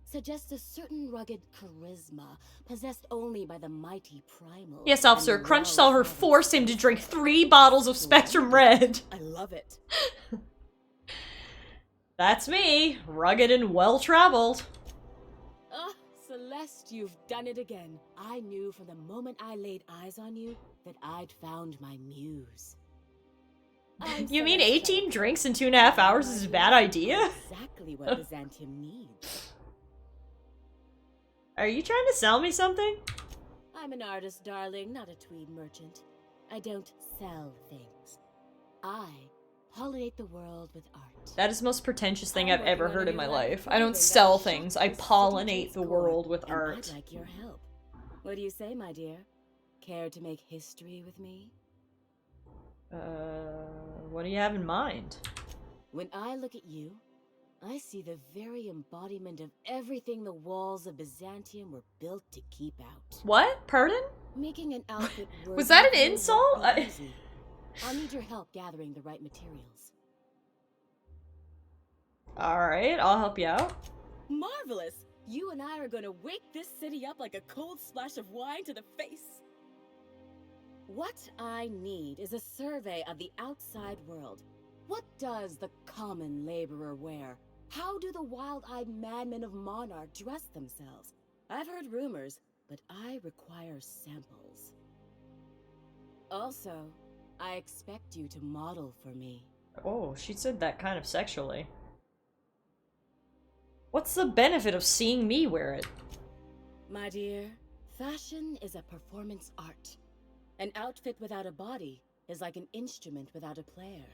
suggests a certain rugged charisma possessed only by the mighty primal. Yes, officer. Crunch saw her force him to drink 3 bottles of Spectrum Red. I love it. That's me, rugged and well-traveled. Ah, Celeste, you've done it again. I knew from the moment I laid eyes on you that I'd found my muse. You mean 18 drinks in 2.5 hours is a bad idea? Exactly what Byzantium needs. Are you trying to sell me something? I'm an artist, darling, not a tweed merchant. I don't sell things. I pollinate the world with art. That is the most pretentious thing I've ever heard in my life. I don't sell things, I pollinate the world with art. I'd like your help. What do you say, my dear? Care to make history with me? What do you have in mind? When I look at you, I see the very embodiment of everything the walls of Byzantium were built to keep out. What? Pardon? Making an outfit Was that an worthy of you insult? won't be easy. I'll need your help gathering the right materials. Alright, I'll help you out. Marvelous! You and I are gonna wake this city up like a cold splash of wine to the face. What I need is a survey of the outside world. What does the common laborer wear? How do the wild-eyed madmen of Monarch dress themselves? I've heard rumors, but I require samples. Also, I expect you to model for me. Oh, she said that kind of sexually. What's the benefit of seeing me wear it? My dear, fashion is a performance art. An outfit without a body is like an instrument without a player.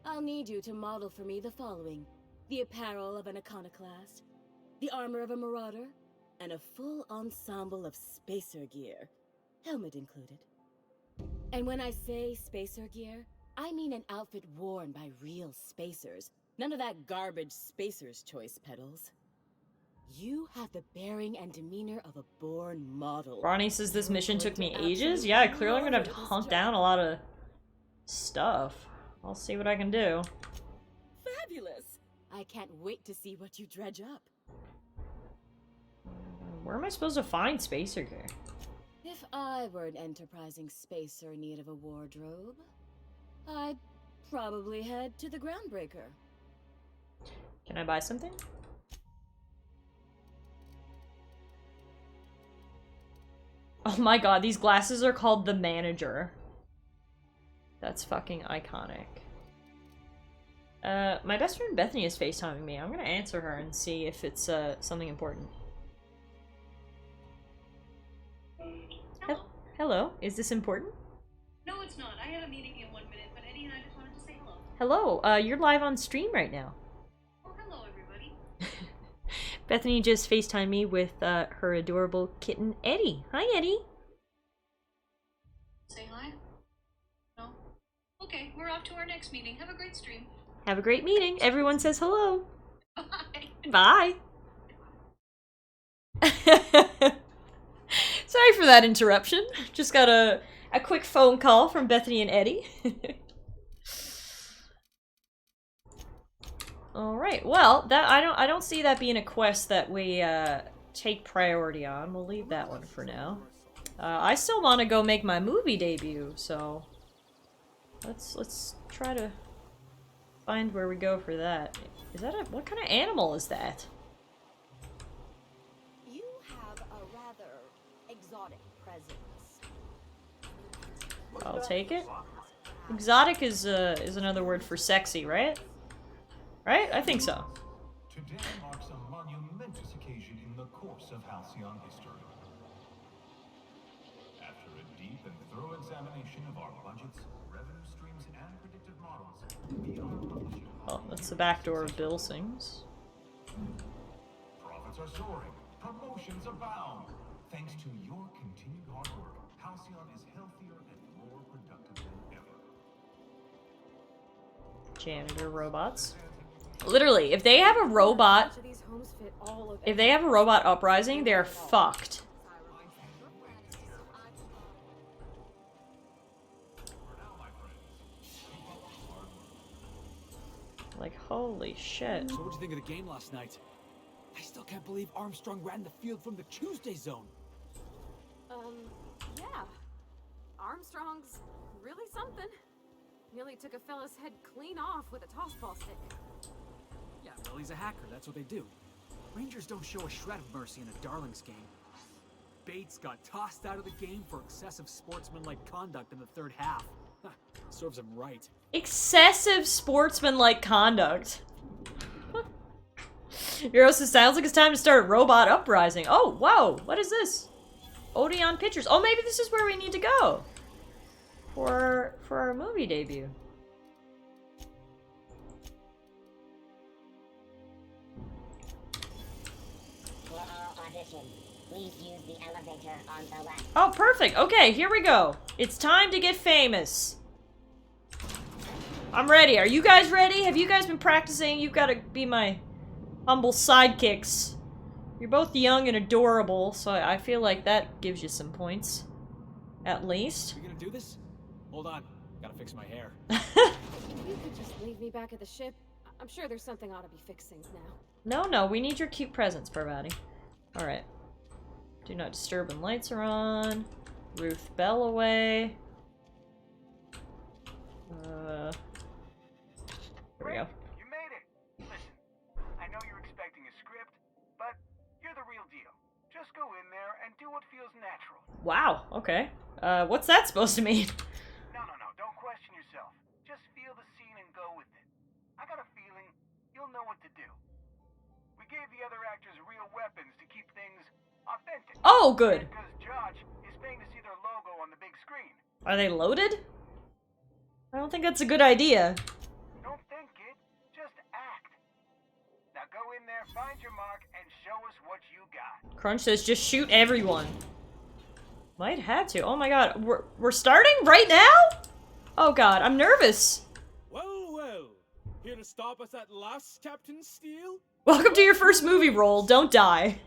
I'll need you to model for me the following: the apparel of an iconoclast, the armor of a marauder, and a full ensemble of spacer gear, helmet included. And when I say spacer gear, I mean an outfit worn by real spacers. None of that garbage spacer's choice pedals. You have the bearing and demeanor of a born model. Ronnie says this mission took me ages? Yeah, clearly I'm gonna have to hunt down a lot of stuff. I'll see what I can do. Fabulous! I can't wait to see what you dredge up. Where am I supposed to find spacer gear? If I were an enterprising spacer in need of a wardrobe, I'd probably head to the Groundbreaker. Can I buy something? Oh my god, these glasses are called the Manager. That's fucking iconic. My best friend Bethany is FaceTiming me. I'm gonna answer her and see if it's something important. Hello, is this important? No, it's not. I have a meeting in 1 minute, but Eddie and I just wanted to say hello. Hello, you're live on stream right now. Oh, hello, everybody. Bethany just FaceTimed me with her adorable kitten, Eddie. Hi, Eddie. Say hi? No? Okay, we're off to our next meeting. Have a great stream. Have a great meeting. Everyone says hello. Bye. Sorry for that interruption. Just got a quick phone call from Bethany and Eddie. All right. Well, that I don't see that being a quest that we take priority on. We'll leave that one for now. I still want to go make my movie debut, so let's try to find where we go for that. Is that what kind of animal is that? exotic presents. I'll take it. Exotic is another word for sexy, right? Right? I think so. Today marks a monumentous occasion in the course of Halcyon history. After a deep and thorough examination of our budgets, revenue streams, and predictive models, we are publishing. Oh, that's the back door of Bill Sings. Profits are soaring. Promotions abound. Thanks to your continued hard work, Halcyon is healthier and more productive than ever. Janitor robots. Literally, if they have a robot, if they have a robot uprising, they're fucked. Like, holy shit. So what'd you think of the game last night? I still can't believe Armstrong ran the field from the Tuesday zone. Yeah. Armstrong's really something. Nearly took a fella's head clean off with a tossball stick. Yeah, well, he's a hacker. That's what they do. Rangers don't show a shred of mercy in a Darlings game. Bates got tossed out of the game for excessive sportsmanlike conduct in the third half. Serves him right. Excessive sportsmanlike conduct. Heroes, it sounds like it's time to start a robot uprising. Oh, whoa, what is this? Odeon Pictures. Oh, maybe this is where we need to go for our movie debut. For our audition, please use the elevator on the left. Oh, perfect. Okay, here we go. It's time to get famous. I'm ready. Are you guys ready? Have you guys been practicing? You've got to be my humble sidekicks. You're both young and adorable, so I feel like that gives you some points. At least. You gonna do this? Hold on. Gotta fix my hair. If you could just leave me back at the ship, I'm sure there's something ought to be fixing now. No, we need your cute presents, Parvati. Alright. Do not disturb when lights are on. Ruth Bell away. Here we go. You made it! Listen, I know you're expecting a script, but you're the real deal. Just go in there and do what feels natural. Wow, okay. What's that supposed to mean? No, don't question yourself. Just feel the scene and go with it. I got a feeling you'll know what to do. We gave the other actors real weapons to keep things authentic. Oh, good. Because Josh is paying to see their logo on the big screen. Are they loaded? I don't think that's a good idea. Don't think it, just act. Now go in there, find your mark, and show us what you got. Crunch says just shoot everyone. Might have to. Oh my god. We're starting right now? Oh god, I'm nervous. Well. Here to stop us at last, Captain Steele? Welcome to your first movie role. Don't die.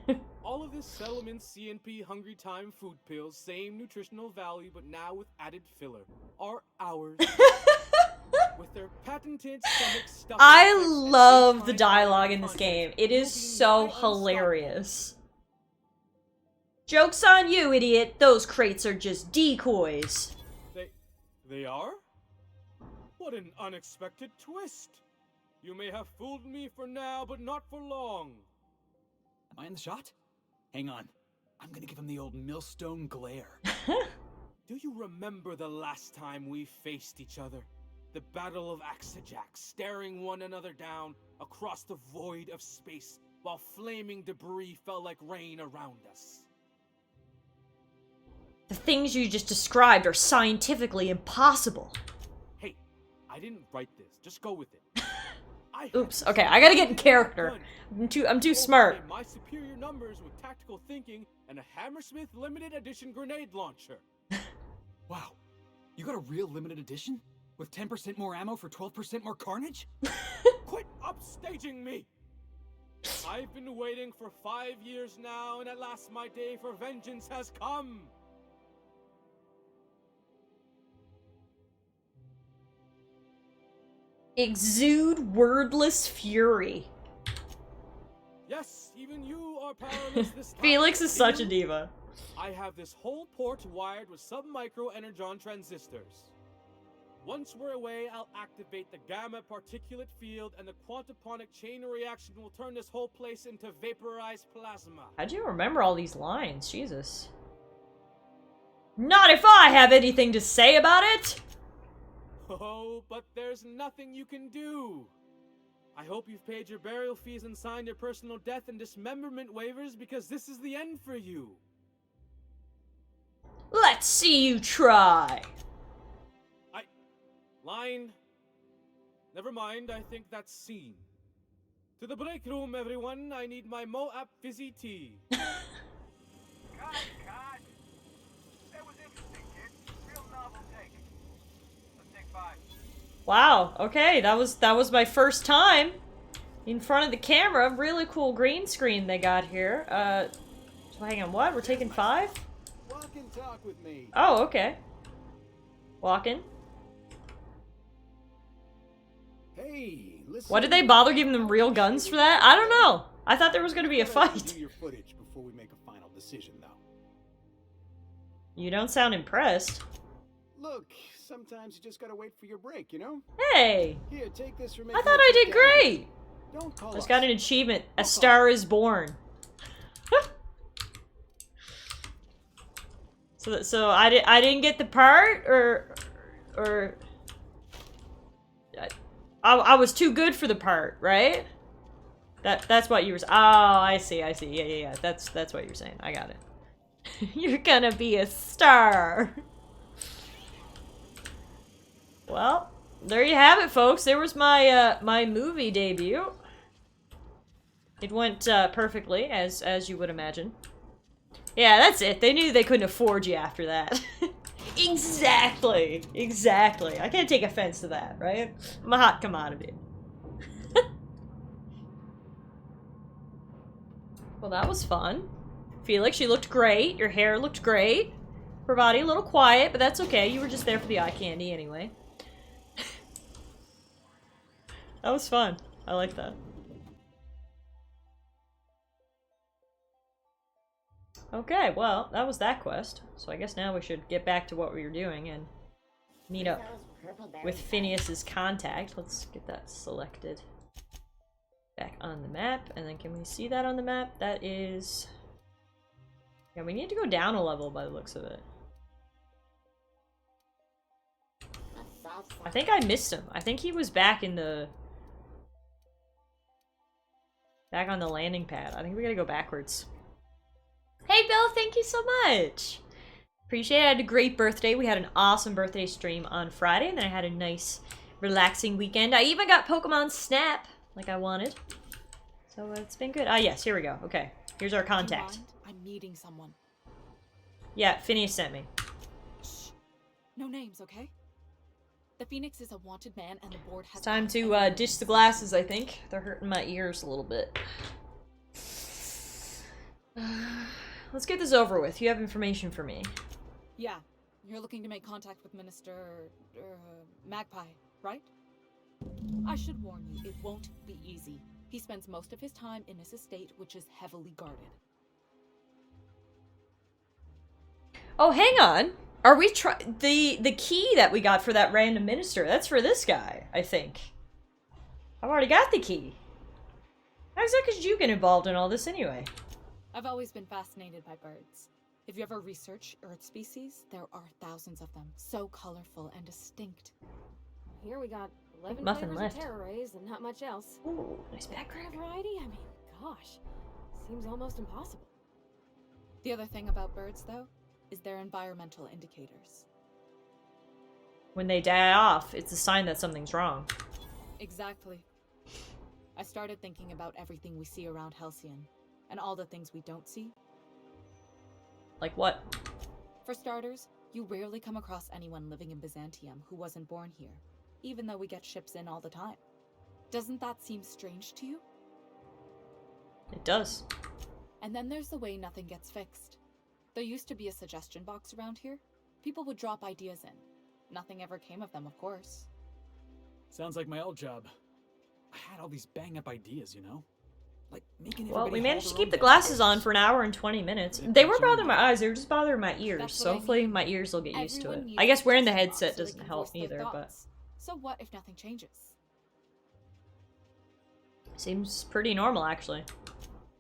All of this Settlement CNP Hungry Time food pills, same nutritional value, but now with added filler, are ours. With their patented stomach stuffing. I love the dialogue in this game. It is so hilarious. Joke's on you, idiot. Those crates are just decoys. They are? What an unexpected twist. You may have fooled me for now, but not for long. Am I in the shot? Hang on. I'm gonna give him the old millstone glare. Do you remember the last time we faced each other? The Battle of Axajack, staring one another down across the void of space while flaming debris fell like rain around us. The things you just described are scientifically impossible. Hey, I didn't write this. Just go with it. Oops. Okay, I gotta get in character. I'm too smart. My superior numbers with tactical thinking and a Hammersmith limited edition grenade launcher. Wow. You got a real limited edition? With 10% more ammo for 12% more carnage? Quit upstaging me! I've been waiting for 5 years now, and at last my day for vengeance has come! Exude wordless fury. Yes, even you are powerless this time. Felix is such a diva. I have this whole port wired with sub-micro energon transistors. Once we're away, I'll activate the gamma particulate field, and the quantaponic chain reaction will turn this whole place into vaporized plasma. How'd you remember all these lines? Jesus. Not if I have anything to say about it! Oh, but there's nothing you can do. I hope you've paid your burial fees and signed your personal death and dismemberment waivers, because this is the end for you. Let's see you try! Line. Never mind, I think that's scene. To the break room, everyone. I need my Moab fizzy tea. Cut. That was interesting, kid. Real novel take. Let's take 5. Wow, okay, that was my first time in front of the camera. Really cool green screen they got here. So hang on, what? We're taking 5? Walk and talk with me. Oh, okay. Walking. Hey, listen. What, did they bother giving them real guns for that? I don't know. I thought there was gonna be a fight. Do your footage before we make a final decision, though. You don't sound impressed. Look, sometimes you just gotta wait for your break, you know? Hey! Here, take this for I thought I did great! Don't call I just us. got an achievement. A Star is Born. So I didn't get the part, or I was too good for the part, right? That's what you were. Oh, I see. Yeah. That's what you're saying. I got it. You're gonna be a star. Well, there you have it, folks. There was my my movie debut. It went perfectly, as you would imagine. Yeah, that's it. They knew they couldn't afford you after that. Exactly. I can't take offense to that, right? I'm a hot commodity. Well, that was fun. Felix, you looked great. Your hair looked great. Her body a little quiet, but that's okay. You were just there for the eye candy anyway. That was fun. I like that. Okay, well, that was that quest. So I guess now we should get back to what we were doing and meet up with Phineas's contact. Let's get that selected back on the map. And then can we see that on the map? That is... Yeah, we need to go down a level by the looks of it. I think I missed him. I think he was back in the... Back on the landing pad. I think we gotta go backwards. Hey Bill, thank you so much! Appreciate it. I had a great birthday. We had an awesome birthday stream on Friday, and then I had a nice, relaxing weekend. I even got Pokemon Snap, like I wanted. So it's been good. Ah, yes, here we go. Okay, here's our contact. I'm meeting someone. Yeah, Phineas sent me. Shh. No names, okay? The Phoenix is a wanted man, and the board has... It's time to ditch the glasses, I think. They're hurting my ears a little bit. Let's get this over with. You have information for me. Yeah, you're looking to make contact with Minister... Magpie, right? I should warn you, it won't be easy. He spends most of his time in his estate, which is heavily guarded. Oh, hang on. Are we the key that we got for that random minister? That's for this guy, I think. I've already got the key. How exactly did you get involved in all this anyway? I've always been fascinated by birds. If you ever research Earth species, there are thousands of them, so colorful and distinct. Here we got 11 Muffin flavors left. of terror rays and not much else. Ooh, nice That background. kind of variety? I mean, gosh, seems almost impossible. The other thing about birds, though, is their environmental indicators. When they die off, it's a sign that something's wrong. Exactly. I started thinking about everything we see around Halcyon, and all the things we don't see. Like what? For starters, you rarely come across anyone living in Byzantium who wasn't born here, even though we get ships in all the time. Doesn't that seem strange to you? It does. And then there's the way nothing gets fixed. There used to be a suggestion box around here. People would drop ideas in. Nothing ever came of them, of course. Sounds like my old job. I had all these bang-up ideas, you know? Like making Well, we everybody managed to hold keep the their own glasses on for an hour and 20 minutes. They weren't bothering my eyes, they were just bothering my ears. That's So what I hopefully mean. my ears will get used to it. Everyone I needs guess a wearing the suggestion box headset so they doesn't can help voice their either, but thoughts. So what if nothing changes? seems pretty normal actually.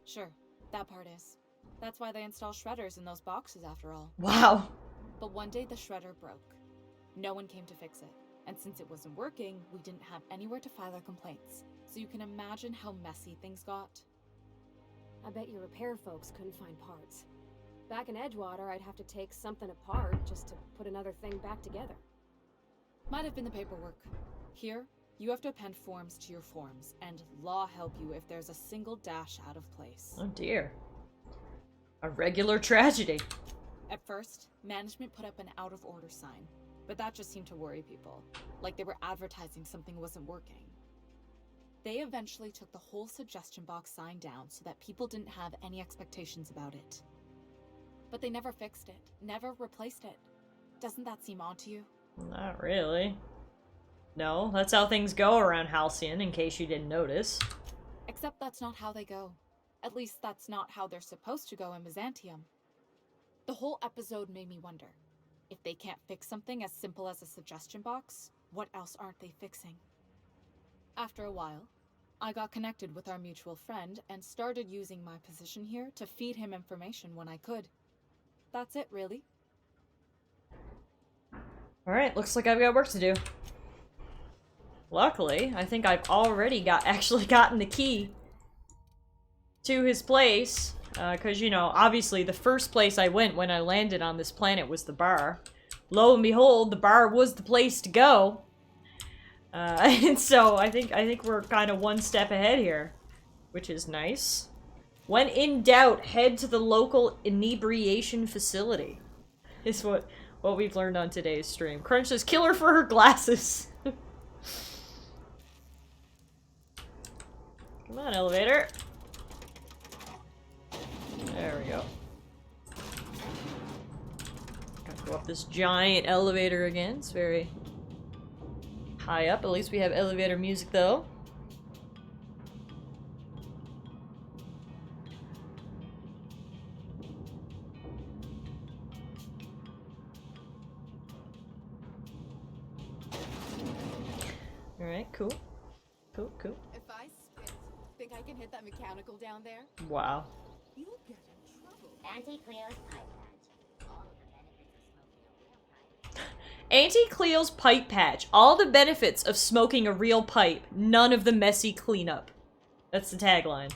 Sure, that part is. That's why they install shredders in those boxes after all. Wow. But one day the shredder broke. No one came to fix it. And since it wasn't working, we didn't have anywhere to file our complaints. So you can imagine how messy things got. I bet your repair folks couldn't find parts. Back in Edgewater, I'd have to take something apart just to put another thing back together. Might have been the paperwork. Here, you have to append forms to your forms, and law help you if there's a single dash out of place. Oh dear. A regular tragedy. At first, management put up an out-of-order sign, but that just seemed to worry people, like they were advertising something wasn't working. They eventually took the whole suggestion box sign down so that people didn't have any expectations about it. But they never fixed it, never replaced it. Doesn't that seem odd to you? Not really. No, that's how things go around Halcyon, in case you didn't notice. Except that's not how they go. At least that's not how they're supposed to go in Byzantium. The whole episode made me wonder, if they can't fix something as simple as a suggestion box, what else aren't they fixing? After a while, I got connected with our mutual friend and started using my position here to feed him information when I could. That's it, really. Alright, looks like I've got work to do. Luckily, I think I've already actually gotten the key to his place. Because, you know, obviously the first place I went when I landed on this planet was the bar. Lo and behold, the bar was the place to go. And so I think we're kind of one step ahead here, which is nice. When in doubt, head to the local inebriation facility. Is what we've learned on today's stream. Crunch says, kill her for her glasses. Come on, elevator. There we go. Gotta go up this giant elevator again. It's very high up. At least we have elevator music, though. Alright, cool. Cool, cool. If I spit, think I can hit that mechanical down there? Wow. You'll get in trouble. Auntie Cleo's pipe patch. Auntie Cleo's pipe patch. All the benefits of smoking a real pipe. None of the messy cleanup. That's the tagline.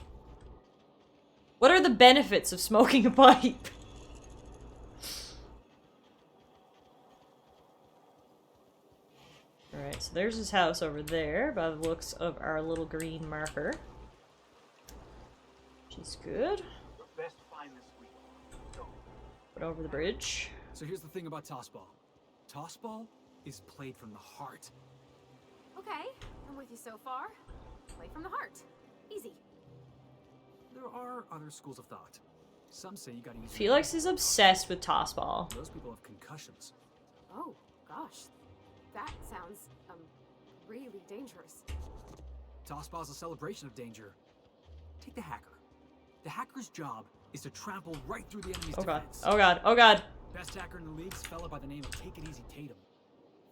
What are the benefits of smoking a pipe? Alright, so there's his house over there by the looks of our little green marker. She's good. Best find this week. Put over the bridge. So here's the thing about Tossball. Tossball is played from the heart. Okay, I'm with you so far. Play from the heart. Easy. There are other schools of thought. Some say you gotta use... Felix is obsessed with Tossball. Those people have concussions. Oh, gosh. That sounds, really dangerous. Tossball's a celebration of danger. Take the hacker. The hacker's job is to trample right through the enemy's defense. Oh god, oh god. Best hacker in the league's a fella by the name of Take It Easy Tatum.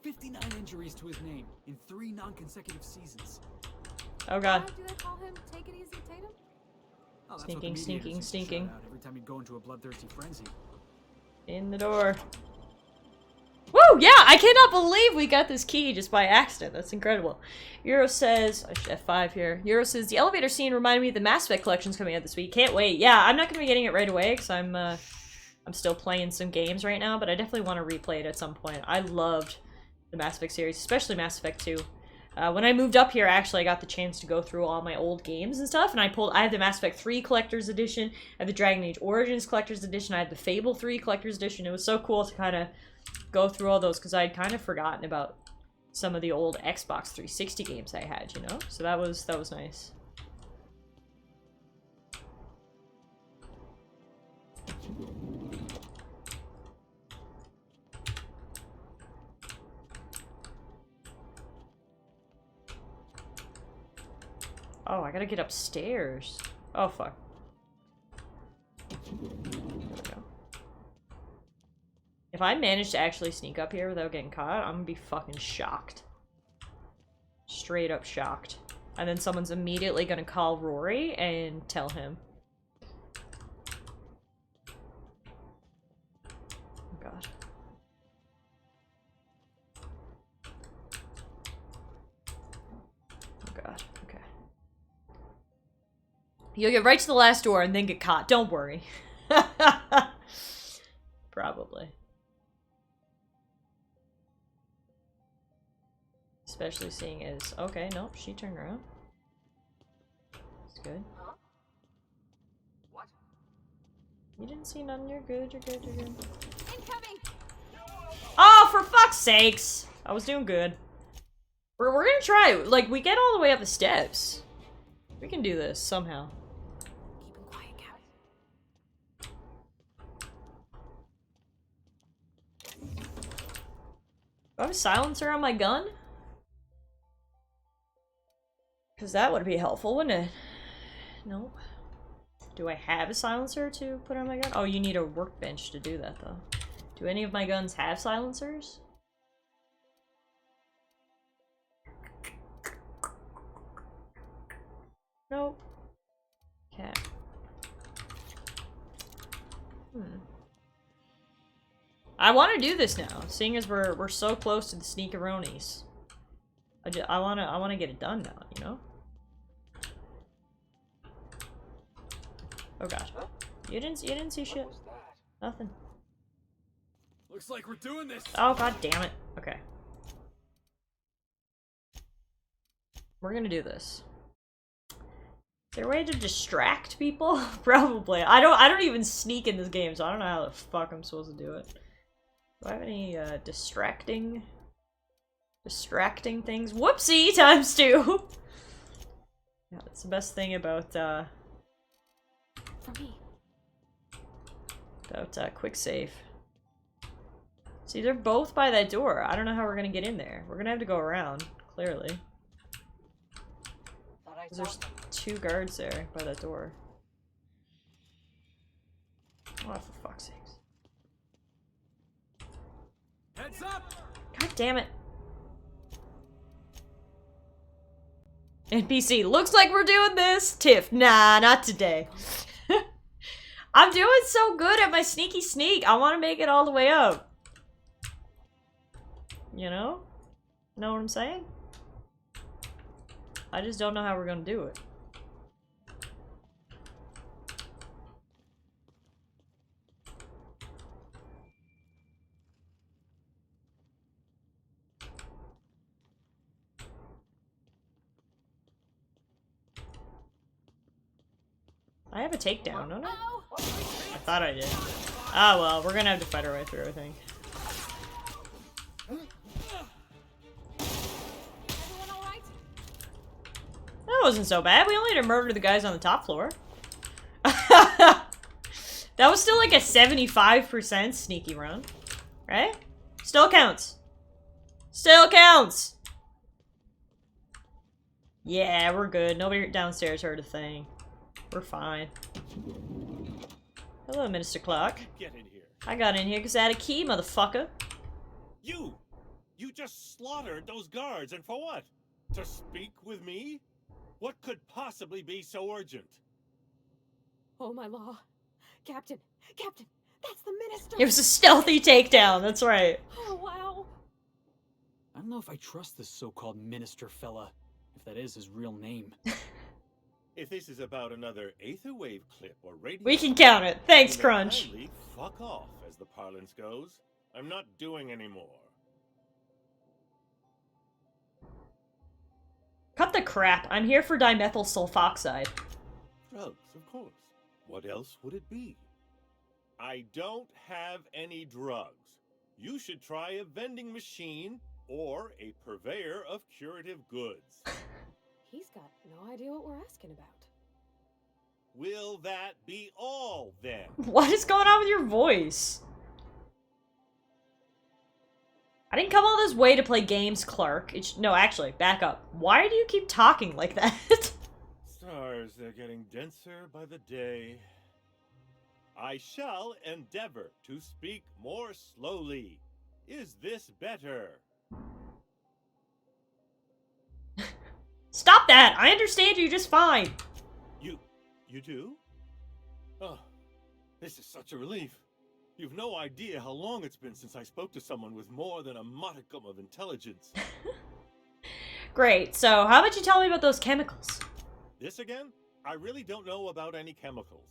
59 injuries to his name in 3 non-consecutive seasons. Oh god. Why do they call him Take It Easy Tatum? Oh, that's Sneaking, what the media sneaking, used to sneaking. shout out every time you go into a bloodthirsty frenzy. In the door. Woo! Yeah, I cannot believe we got this key just by accident. That's incredible. Euro says, I should have 5 here. Euro says, the elevator scene reminded me of the Mass Effect collection's coming out this week. Can't wait. Yeah, I'm not going to be getting it right away because I'm still playing some games right now, but I definitely want to replay it at some point. I loved the Mass Effect series, especially Mass Effect 2. When I moved up here, actually, I got the chance to go through all my old games and stuff, and I had the Mass Effect 3 Collector's Edition, I had the Dragon Age Origins Collector's Edition, I had the Fable 3 Collector's Edition. It was so cool to kind of go through all those, because I had kind of forgotten about some of the old Xbox 360 games I had, you know? So that was nice. Oh, I gotta get upstairs. Oh, fuck. There we go. If I manage to actually sneak up here without getting caught, I'm gonna be fucking shocked. Straight up shocked. And then someone's immediately gonna call Rory and tell him. Oh, God. You'll get right to the last door and then get caught. Don't worry. Probably. Especially seeing as... Okay, nope, she turned around. It's good. What? You didn't see none. You're good, you're good, you're good. Incoming! Oh, for fuck's sakes! I was doing good. We're gonna try. Like, we get all the way up the steps. We can do this somehow. Keep him quiet, Cap. Do I have a silencer on my gun? Because that would be helpful, wouldn't it? Nope. Do I have a silencer to put on my gun? Oh, you need a workbench to do that, though. Do any of my guns have silencers? Nope. Okay. I want to do this now, seeing as we're so close to the sneakeronies. I wanna get it done now, you know? Oh gosh. You didn't see shit. Nothing. Looks like we're doing this. Oh god damn it. Okay. We're gonna do this. Is there a way to distract people? Probably. I don't even sneak in this game, so I don't know how the fuck I'm supposed to do it. Do I have any distracting things? Whoopsie times 2. Yeah, that's the best thing about For me. About quick save. See, they're both by that door. I don't know how we're gonna get in there. We're gonna have to go around, clearly. There's 2 guards there by that door. Oh, for fuck's sakes. Heads up! God damn it. NPC, looks like we're doing this. Tiff, nah, not today. I'm doing so good at my sneaky sneak. I want to make it all the way up. You know? Know what I'm saying? I just don't know how we're gonna do it. I have a takedown, don't I? I thought I did. Ah, well, we're gonna have to fight our way through, I think. Everyone alright? That wasn't so bad. We only had to murder the guys on the top floor. That was still like a 75% sneaky run. Right? Still counts. Still counts! Yeah, we're good. Nobody downstairs heard a thing. We're fine. Hello, Minister Clark. Get in here. I got in here because I had a key, motherfucker. You just slaughtered those guards, and for what? To speak with me? What could possibly be so urgent? Oh my law. Captain, that's the minister! It was a stealthy takedown, that's right. Oh wow. I don't know if I trust this so-called minister fella, if that is his real name. If this is about another Aetherwave clip or radio... We can count it. Thanks, then Crunch. kindly fuck off, as the parlance goes. I'm not doing any more. Cut the crap. I'm here for dimethyl sulfoxide. Drugs, of course. What else would it be? I don't have any drugs. You should try a vending machine or a purveyor of curative goods. He's got no idea what we're asking about. Will that be all, then? What is going on with your voice? I didn't come all this way to play games, Clark. No, actually, back up. Why do you keep talking like that? Stars, they're getting denser by the day. I shall endeavor to speak more slowly. Is this better? Stop that! I understand you just fine. You do? Oh, this is such a relief. You've no idea how long it's been since I spoke to someone with more than a modicum of intelligence. Great, so how about you tell me about those chemicals? This again? I really don't know about any chemicals.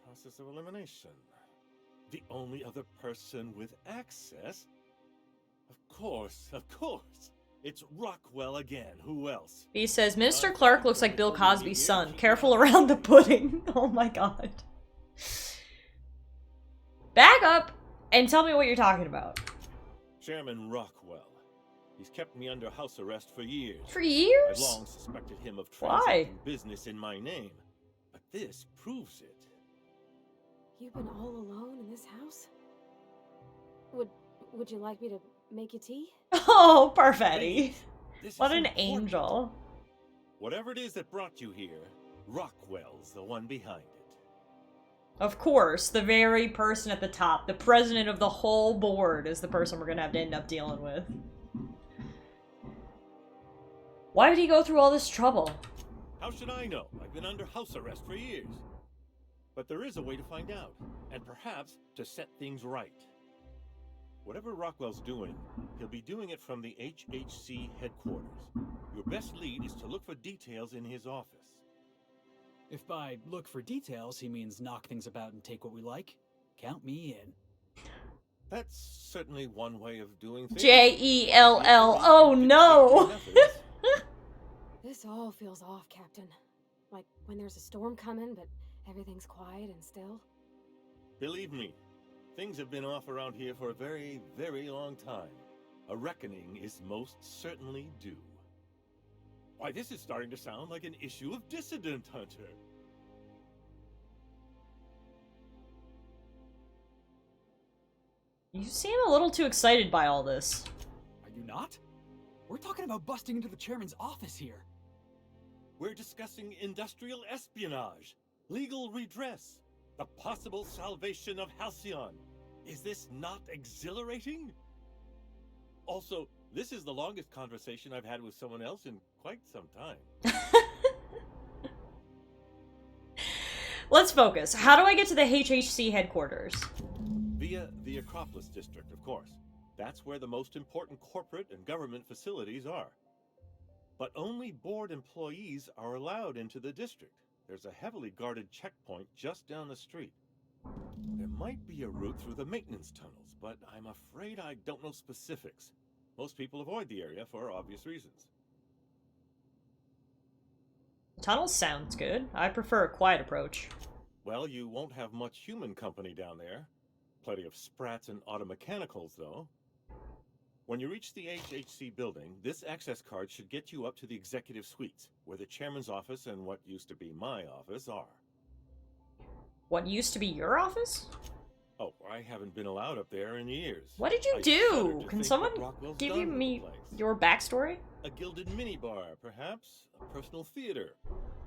Process of elimination. The only other person with access? Of course. It's Rockwell again. Who else? He says, Mr. Clark looks like Bill Cosby's son. Careful around the pudding. Oh my god. Back up and tell me what you're talking about. Chairman Rockwell. He's kept me under house arrest for years. For years? I've long suspected him of Why? transacting business in my name. But this proves it. You've been all alone in this house? Would you like me to make you tea? Oh, Parfetti. This What is an important. angel. Whatever it is that brought you here, Rockwell's the one behind it. Of course, the very person at the top, the president of the whole board, is the person we're gonna have to end up dealing with. Why did he go through all this trouble? How should I know? I've been under house arrest for years. But there is a way to find out, and perhaps to set things right. Whatever Rockwell's doing, he'll be doing it from the HHC headquarters. Your best lead is to look for details in his office. If by look for details he means knock things about and take what we like, count me in. That's certainly one way of doing things. J-E-L-L. Oh no! This all feels off, Captain. Like when there's a storm coming, but everything's quiet and still. Believe me, things have been off around here for a very, very long time. A reckoning is most certainly due. Why, this is starting to sound like an issue of Dissident Hunter. You seem a little too excited by all this. Are you not? We're talking about busting into the chairman's office here. We're discussing industrial espionage, legal redress, the possible salvation of Halcyon. Is this not exhilarating? Also, this is the longest conversation I've had with someone else in quite some time. Let's focus. How do I get to the HHC headquarters? Via the Acropolis District, of course. That's where the most important corporate and government facilities are. But only board employees are allowed into the district. There's a heavily guarded checkpoint just down the street. There might be a route through the maintenance tunnels, but I'm afraid I don't know specifics. Most people avoid the area for obvious reasons. Tunnels sounds good. I prefer a quiet approach. Well, you won't have much human company down there. Plenty of sprats and automechanicals, though. When you reach the HHC building, this access card should get you up to the executive suites, where the chairman's office and what used to be my office are. What used to be your office? Oh, I haven't been allowed up there in years. What did you do? Can someone give me your backstory? A gilded minibar, perhaps? A personal theater.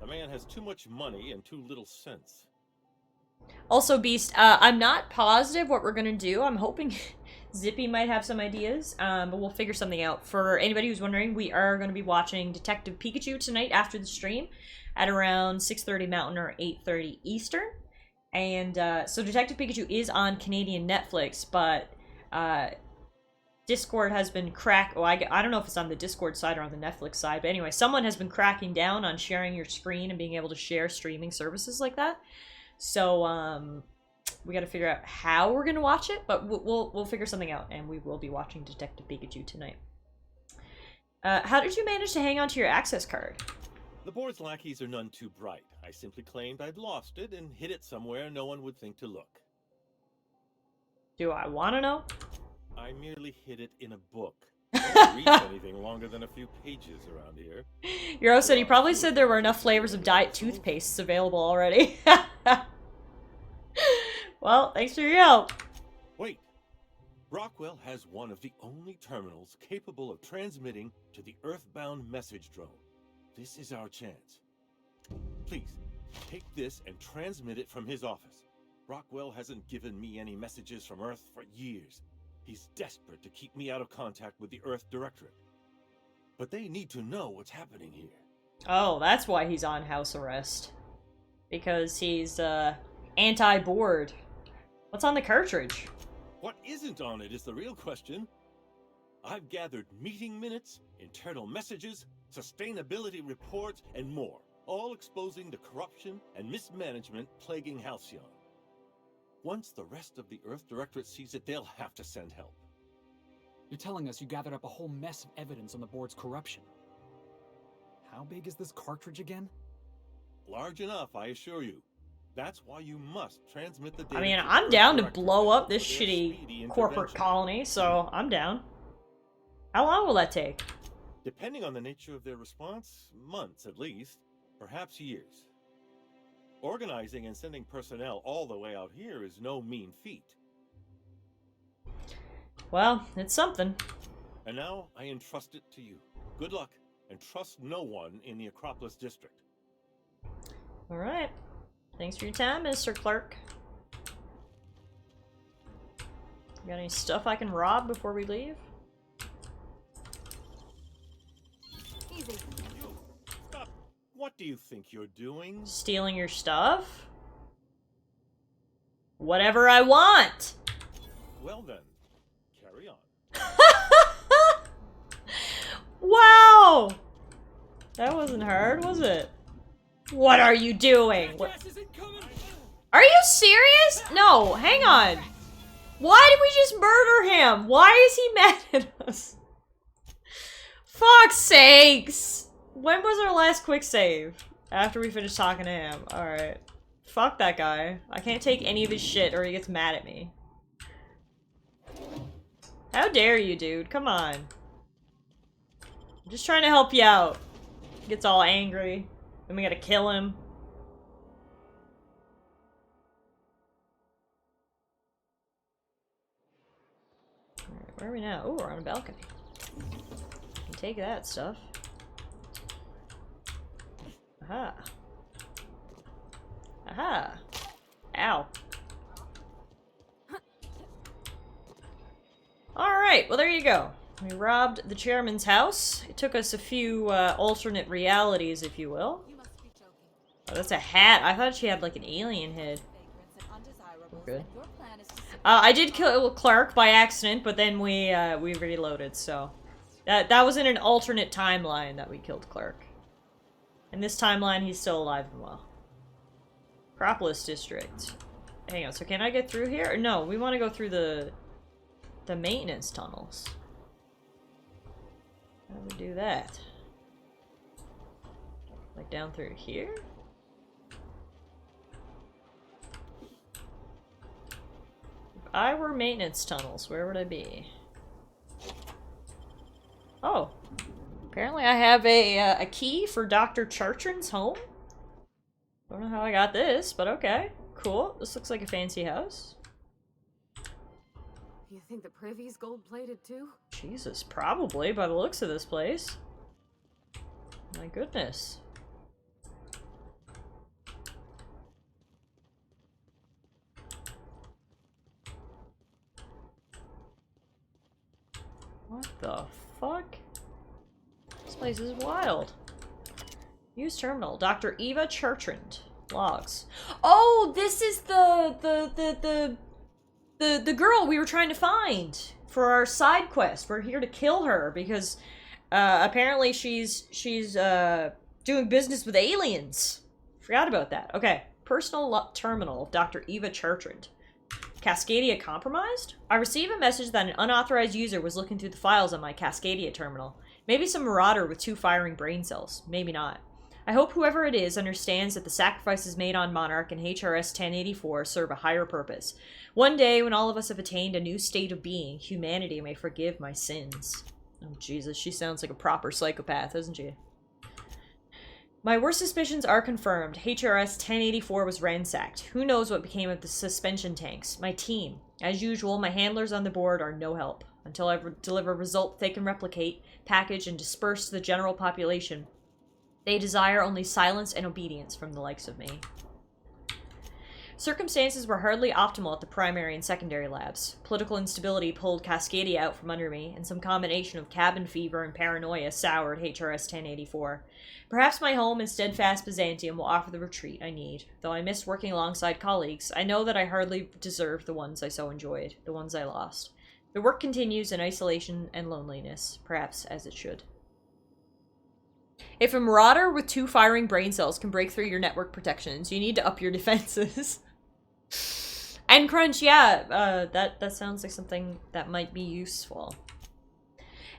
The man has too much money and too little sense. Also, Beast, I'm not positive what we're gonna do. I'm hoping Zippy might have some ideas, but we'll figure something out. For anybody who's wondering, we are going to be watching Detective Pikachu tonight after the stream at around 6:30 Mountain or 8:30 Eastern. And so Detective Pikachu is on Canadian Netflix, but Discord has been I don't know if it's on the Discord side or on the Netflix side, but anyway, someone has been cracking down on sharing your screen and being able to share streaming services like that. So we got to figure out how we're gonna watch it, but we'll figure something out, and we will be watching Detective Pikachu tonight. How did you manage to hang on to your access card? The board's lackeys are none too bright. I simply claimed I'd lost it and hid it somewhere no one would think to look. Do I want to know? I merely hid it in a book. I don't read anything longer than a few pages around here. Euro said he probably said there were enough flavors of Diet toothpastes available already. Well, thanks for your help. Wait. Rockwell has one of the only terminals capable of transmitting to the Earthbound message drone. This is our chance. Please, take this and transmit it from his office. Rockwell hasn't given me any messages from Earth for years. He's desperate to keep me out of contact with the Earth Directorate. But they need to know what's happening here. Oh, that's why he's on house arrest. Because he's, anti-board. What's on the cartridge? What isn't on it is the real question. I've gathered meeting minutes, internal messages, sustainability reports, and more. all exposing the corruption and mismanagement plaguing Halcyon. Once the rest of the Earth Directorate sees it, they'll have to send help. You're telling us you gathered up a whole mess of evidence on the board's corruption. How big is this cartridge again? Large enough, I assure you. That's why you must transmit the data. I mean, to the I'm Earth down to Directorate blow up for this their shitty speedy corporate intervention. colony, so I'm down. How long will that take? Depending on the nature of their response, months at least, perhaps years. Organizing and sending personnel all the way out here is no mean feat. Well, it's something. And now I entrust it to you. Good luck, and trust no one in the Acropolis district. Alright. Thanks for your time, Mr. Clerk. Got any stuff I can rob before we leave? Easy. Stop! What do you think you're doing? Stealing your stuff? Whatever I want! Well then, carry on. Wow! That wasn't hard, was it? What are you doing? Are you serious? No, hang on. Why did we just murder him? Why is he mad at us? Fuck's sakes! When was our last quick save? After we finished talking to him. Alright. Fuck that guy. I can't take any of his shit or he gets mad at me. How dare you, dude? Come on. I'm just trying to help you out. He gets all angry. Then we gotta kill him. Alright, where are we now? Oh, we're on a balcony. Can take that stuff. Aha. Aha. Ow. Alright, well there you go. We robbed the chairman's house. It took us a few alternate realities, if you will. Oh, that's a hat. I thought she had like an alien head. We're good. I did kill Clark by accident, but then we reloaded, so... That was in an alternate timeline that we killed Clark. In this timeline, he's still alive and well. Acropolis District. Hang on, so can I get through here? Or no, we want to go through the maintenance tunnels. How do we do that? Like down through here? If I were maintenance tunnels, where would I be? Oh. Apparently I have a key for Dr. Chartrand's home. Don't know how I got this, but okay. Cool. This looks like a fancy house. You think the privy's gold-plated too? Jesus, probably by the looks of this place. My goodness. What the fuck? This place is wild. Use terminal. Dr. Eva Chartrand. Logs. Oh, this is the girl we were trying to find for our side quest. We're here to kill her because apparently she's doing business with aliens. Forgot about that. Okay. Personal terminal of Dr. Eva Chartrand. Cascadia compromised? I received a message that an unauthorized user was looking through the files on my Cascadia terminal. Maybe some marauder with 2 firing brain cells. Maybe not. I hope whoever it is understands that the sacrifices made on Monarch and HRS 1084 serve a higher purpose. One day, when all of us have attained a new state of being, humanity may forgive my sins. Oh, Jesus, she sounds like a proper psychopath, doesn't she? My worst suspicions are confirmed. HRS 1084 was ransacked. Who knows what became of the suspension tanks? My team. As usual, my handlers on the board are no help. Until I deliver results they can replicate, package, and disperse to the general population, they desire only silence and obedience from the likes of me. Circumstances were hardly optimal at the primary and secondary labs. Political instability pulled Cascadia out from under me, and some combination of cabin fever and paranoia soured HRS 1084. Perhaps my home in steadfast Byzantium will offer the retreat I need. Though I miss working alongside colleagues, I know that I hardly deserve the ones I so enjoyed, the ones I lost. The work continues in isolation and loneliness, perhaps as it should. If a marauder with 2 firing brain cells can break through your network protections, you need to up your defenses. And Crunch, yeah, that sounds like something that might be useful.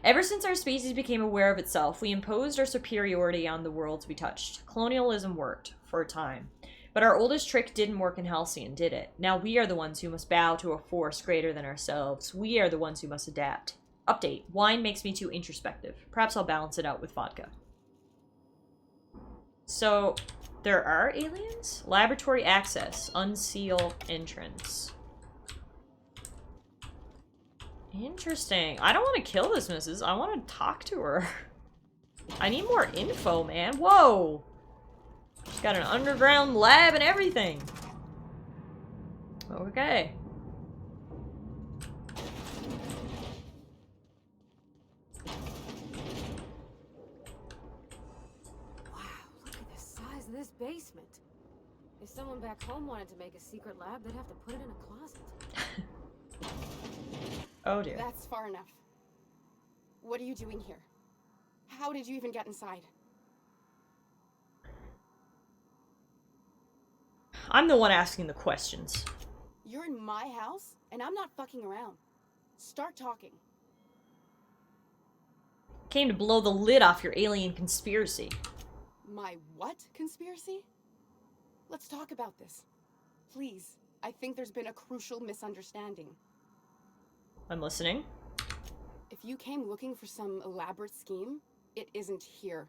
Ever since our species became aware of itself, we imposed our superiority on the worlds we touched. Colonialism worked, for a time. But our oldest trick didn't work in Halcyon, did it? Now we are the ones who must bow to a force greater than ourselves. We are the ones who must adapt. Update. Wine makes me too introspective. Perhaps I'll balance it out with vodka. So, there are aliens? Laboratory access. Unseal entrance. Interesting. I don't want to kill this missus. I want to talk to her. I need more info, man. Whoa! She's got an underground lab and everything. Okay. This basement. If someone back home wanted to make a secret lab, they'd have to put it in a closet. Oh dear. That's far enough. What are you doing here? How did you even get inside? I'm the one asking the questions. You're in my house, and I'm not fucking around. Start talking. Came to blow the lid off your alien conspiracy. My what conspiracy? Let's talk about this. Please, I think there's been a crucial misunderstanding. I'm listening. If you came looking for some elaborate scheme, it isn't here.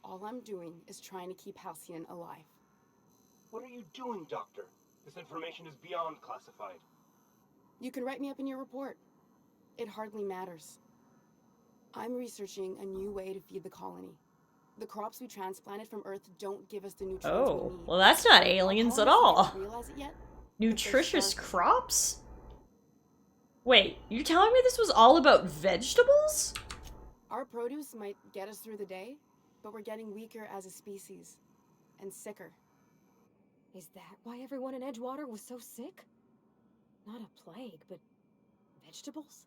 All I'm doing is trying to keep Halcyon alive. What are you doing, Doctor? This information is beyond classified. You can write me up in your report. It hardly matters. I'm researching a new way to feed the colony. The crops we transplanted from Earth don't give us the nutrients we need. Well that's not aliens at all. Realize it yet? Nutritious crops? Wait, you're telling me this was all about vegetables? Our produce might get us through the day, but we're getting weaker as a species. And sicker. Is that why everyone in Edgewater was so sick? Not a plague, but vegetables?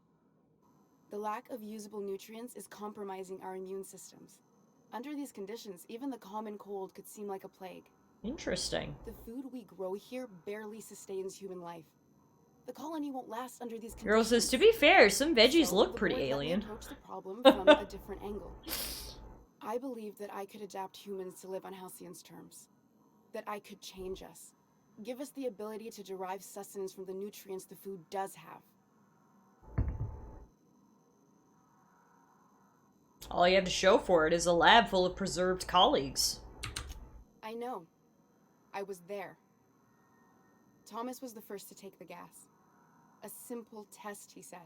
The lack of usable nutrients is compromising our immune systems. Under these conditions, even the common cold could seem like a plague. Interesting. The food we grow here barely sustains human life. The colony won't last under these conditions. Girl says, to be fair, some veggies look pretty alien. Approach the problem from a different angle. I believe that I could adapt humans to live on Halcyon's terms. That I could change us. Give us the ability to derive sustenance from the nutrients the food does have. All you have to show for it is a lab full of preserved colleagues. I know. I was there. Thomas was the first to take the gas. A simple test, he said.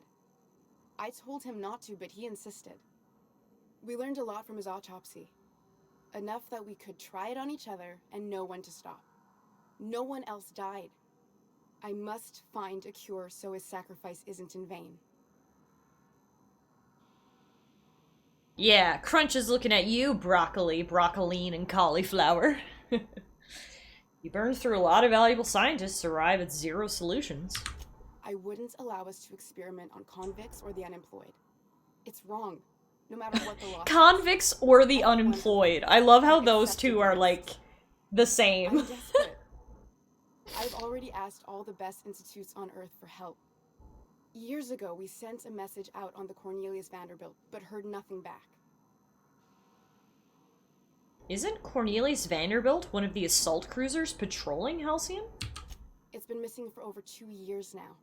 I told him not to, but he insisted. We learned a lot from his autopsy. Enough that we could try it on each other and know when to stop. No one else died. I must find a cure so his sacrifice isn't in vain. Yeah, Crunch is looking at you, broccoli, broccoline, and cauliflower. You burned through a lot of valuable scientists to arrive at 0 solutions. I wouldn't allow us to experiment on convicts or the unemployed. It's wrong, no matter what the law says. Convicts or the unemployed. I love how those two are, like, the same. I'm desperate. I've already asked all the best institutes on Earth for help. Years ago, we sent a message out on the Cornelius Vanderbilt, but heard nothing back. Isn't Cornelius Vanderbilt one of the assault cruisers patrolling Halcyon? It's been missing for over 2 years now.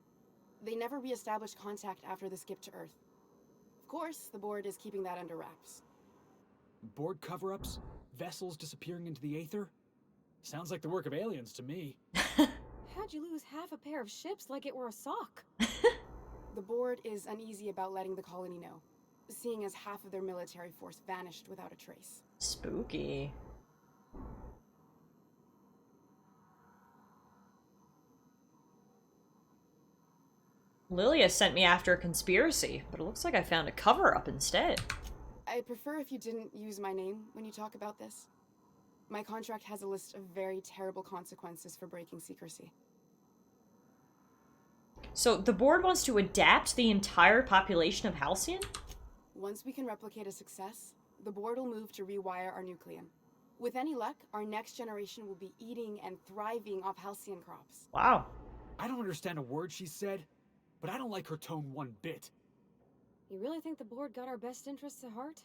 They never re-established contact after the skip to Earth. Of course, the board is keeping that under wraps. Board cover-ups? Vessels disappearing into the aether? Sounds like the work of aliens to me. How'd you lose half a pair of ships like it were a sock? The board is uneasy about letting the colony know, seeing as half of their military force vanished without a trace. Spooky. Lilia sent me after a conspiracy, but it looks like I found a cover-up instead. I'd prefer if you didn't use my name when you talk about this. My contract has a list of very terrible consequences for breaking secrecy. So, the board wants to adapt the entire population of Halcyon? Once we can replicate a success, The board will move to rewire our nucleum. With any luck, our next generation will be eating and thriving off halcyon crops. Wow. I don't understand a word she said, but I don't like her tone one bit. You really think the board got our best interests at heart?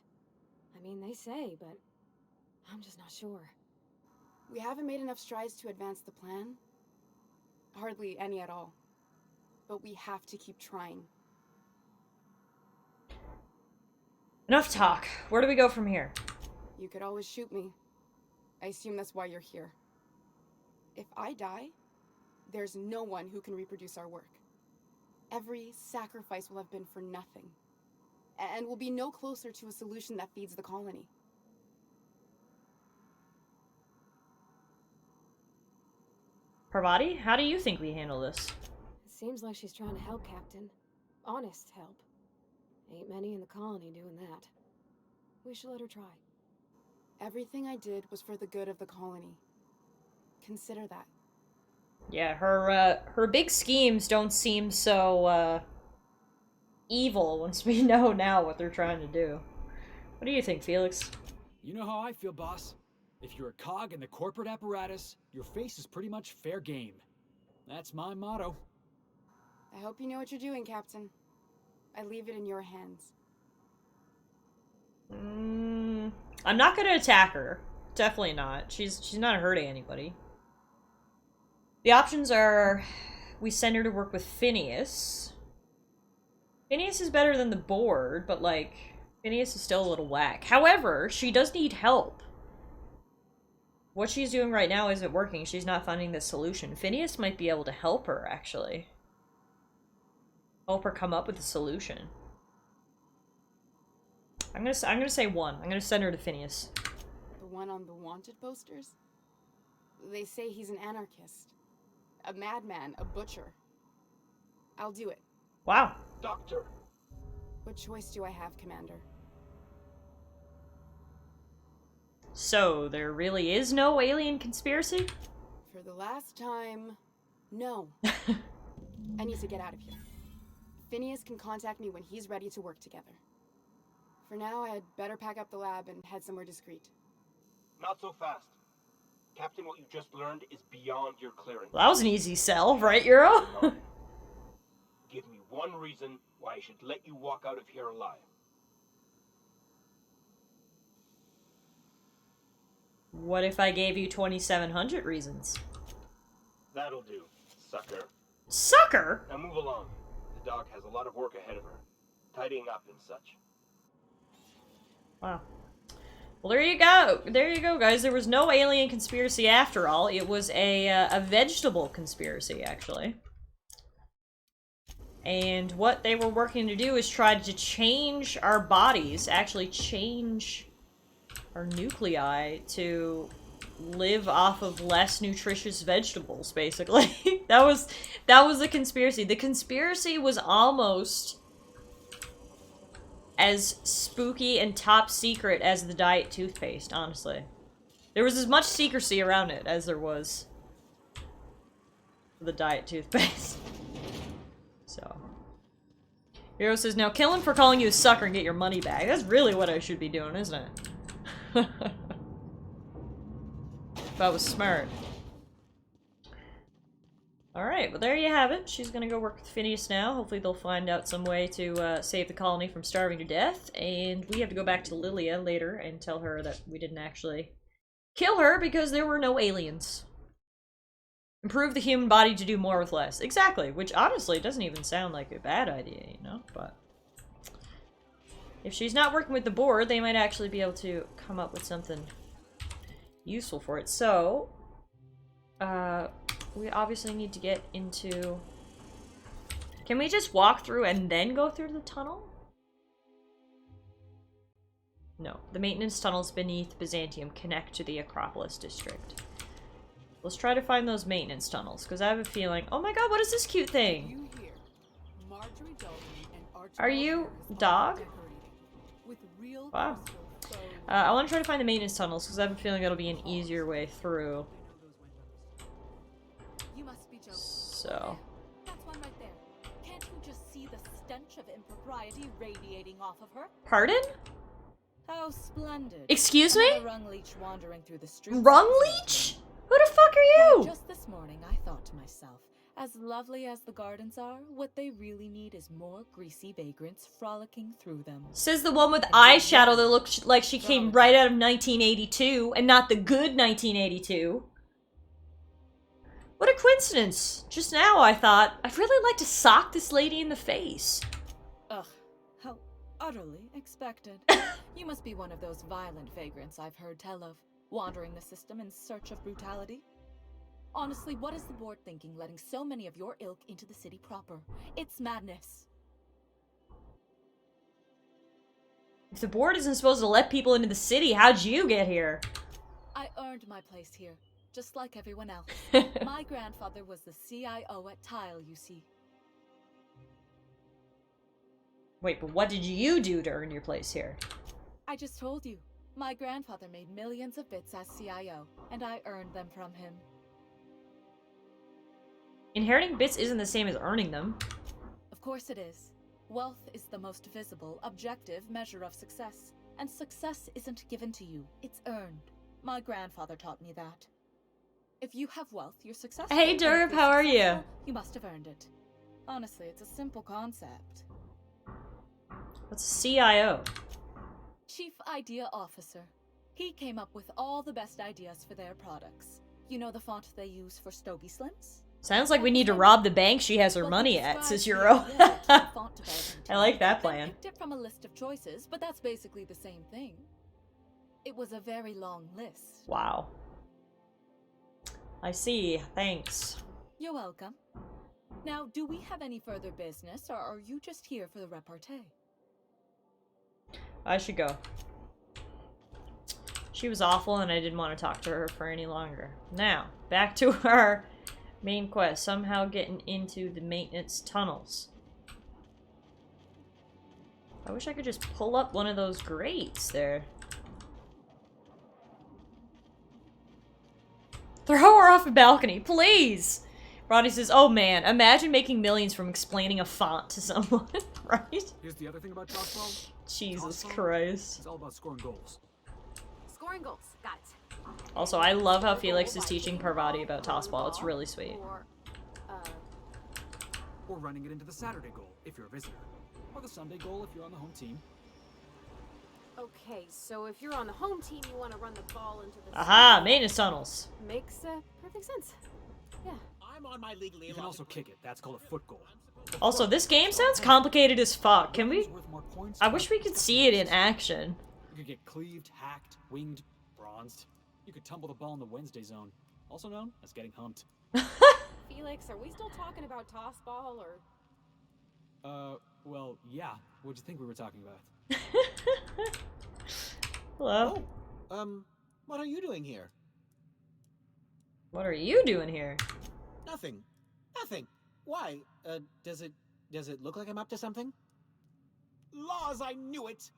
I mean, they say, but I'm just not sure. We haven't made enough strides to advance the plan. Hardly any at all. But we have to keep trying. Enough talk. Where do we go from here? You could always shoot me. I assume that's why you're here. If I die, there's no one who can reproduce our work. Every sacrifice will have been for nothing. And we'll be no closer to a solution that feeds the colony. Parvati, how do you think we handle this? It seems like she's trying to help, Captain. Honest help. Ain't many in the colony doing that. We should let her try. Everything I did was for the good of the colony. Consider that. Yeah, her big schemes don't seem so, evil once we know now what they're trying to do. What do you think, Felix? You know how I feel, boss. If you're a cog in the corporate apparatus, your face is pretty much fair game. That's my motto. I hope you know what you're doing, Captain. I leave it in your hands. I'm not gonna attack her. Definitely not. She's not hurting anybody. The options are we send her to work with Phineas. Phineas is better than the board, but like Phineas is still a little whack. However, she does need help. What she's doing right now isn't working. She's not finding the solution. Phineas might be able to help her, actually. Help her come up with a solution. I'm gonna say one. I'm gonna send her to Phineas. The one on the wanted posters? They say he's an anarchist. A madman, a butcher. I'll do it. Wow. Doctor! What choice do I have, Commander? So, there really is no alien conspiracy? For the last time, no. I need to get out of here. Phineas can contact me when he's ready to work together. For now, I'd better pack up the lab and head somewhere discreet. Not so fast. Captain, what you just learned is beyond your clearance. Well, that was an easy sell, right, Euro? Give me one reason why I should let you walk out of here alive. What if I gave you 2,700 reasons? That'll do, sucker. Sucker? Now move along. The doc has a lot of work ahead of her. Tidying up and such. Wow. Well, there you go. There you go, guys. There was no alien conspiracy after all. It was a vegetable conspiracy, actually. And what they were working to do is try to change our bodies, actually change our nuclei to live off of less nutritious vegetables, basically. that was the conspiracy. The conspiracy was almost as spooky and top secret as the diet toothpaste, honestly. There was as much secrecy around it as there was for the diet toothpaste. So. Hero says, now kill him for calling you a sucker and get your money back. That's really what I should be doing, isn't it? If I was smart. Alright, well there you have it. She's gonna go work with Phineas now. Hopefully they'll find out some way to save the colony from starving to death. And we have to go back to Lilia later and tell her that we didn't actually kill her because there were no aliens. Improve the human body to do more with less. Exactly, which honestly doesn't even sound like a bad idea, you know, but if she's not working with the board, they might actually be able to come up with something useful for it. So, we obviously need to get into... Can we just walk through and then go through the tunnel? No. The maintenance tunnels beneath Byzantium connect to the Acropolis district. Let's try to find those maintenance tunnels, because I have a feeling... Oh my god, what is this cute thing? Are you dog? Wow. I want to try to find the maintenance tunnels, because I have a feeling it'll be an easier way through. So... That's one right there. Can't you just see the stench of impropriety radiating off of her? Pardon? How splendid. Excuse me? Another Rung Leech wandering through the streets. Rung Leech? Who the fuck are you? Just this morning, I thought to myself, as lovely as the gardens are, what they really need is more greasy vagrants frolicking through them. Says the one with eyeshadow that looks like she came right out of 1982, and not the good 1982. What a coincidence. Just now I thought, I'd really like to sock this lady in the face. Ugh, how utterly expected. You must be one of those violent vagrants I've heard tell of, wandering the system in search of brutality. Honestly, what is the board thinking letting so many of your ilk into the city proper? It's madness. If the board isn't supposed to let people into the city, how'd you get here? I earned my place here, just like everyone else. My grandfather was the CIO at Tile, you see. Wait, but what did you do to earn your place here? I just told you. My grandfather made millions of bits as CIO, and I earned them from him. Inheriting bits isn't the same as earning them. Of course it is. Wealth is the most visible, objective measure of success. And success isn't given to you, it's earned. My grandfather taught me that. If you have wealth, you're successful. Hey Derp, how are you? You must have earned it. Honestly, it's a simple concept. What's a CIO? Chief Idea Officer. He came up with all the best ideas for their products. You know the font they use for Stogie Slims? Sounds like we need to rob the bank she has her money at, says Euro. I like that plan. Picked it from a list of choices, but that's basically the same thing. It was a very long list. Wow. I see. Thanks. You're welcome. Now, do we have any further business, or are you just here for the repartee? I should go. She was awful and I didn't want to talk to her for any longer. Now, back to our main quest. Somehow getting into the maintenance tunnels. I wish I could just pull up one of those grates there. Throw her off a balcony, please! Ronnie says, oh man, imagine making millions from explaining a font to someone, right? Here's the other thing about Tossball. Jesus Christ. It's all about scoring goals. Scoring goals. Got it. Also, I love how Felix is teaching Parvati about tossball. It's really sweet. Or running it into the Saturday goal, if you're a visitor. Or the Sunday goal, if you're on the home team. Okay, so if you're on the home team, you want to run the ball into the... Aha! Maintenance tunnels. Makes perfect sense. Yeah. I'm on my legally you can also kick it. That's called a foot goal. Also, this game sounds complicated as fuck. Can we... I wish we could see it in action. You could get cleaved, hacked, winged, bronzed. You could tumble the ball in the Wednesday zone, also known as getting humped. Felix, are we still talking about tossball, or...? Well, yeah. What'd you think we were talking about? Hello? Oh, what are you doing here? What are you doing here? Nothing. Nothing. Why? Does it look like I'm up to something? Laws, I knew it!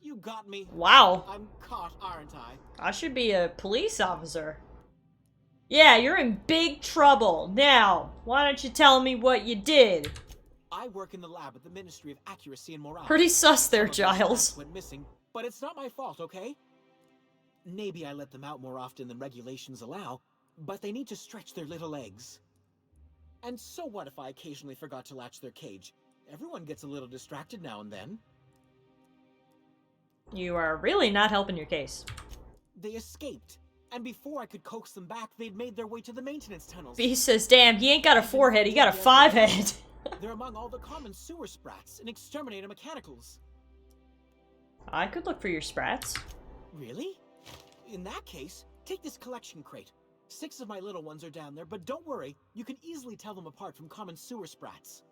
You got me. Wow. I'm caught, aren't I? I should be a police officer. Yeah, you're in big trouble. Now, why don't you tell me what you did? I work in the lab at the Ministry of Accuracy and Morale. Pretty sus there, Giles. Went missing, but it's not my fault, okay? Maybe I let them out more often than regulations allow, but they need to stretch their little legs. And so what if I occasionally forgot to latch their cage? Everyone gets a little distracted now and then. You are really not helping your case. They escaped, and before I could coax them back, they'd made their way to the maintenance tunnels. B says, damn, he ain't got a 4-head, he got a 5-head. They're among all the common sewer sprats and exterminator mechanicals. I could look for your sprats. Really? In that case, take this collection crate. 6 of my little ones are down there, but don't worry, you can easily tell them apart from common sewer sprats.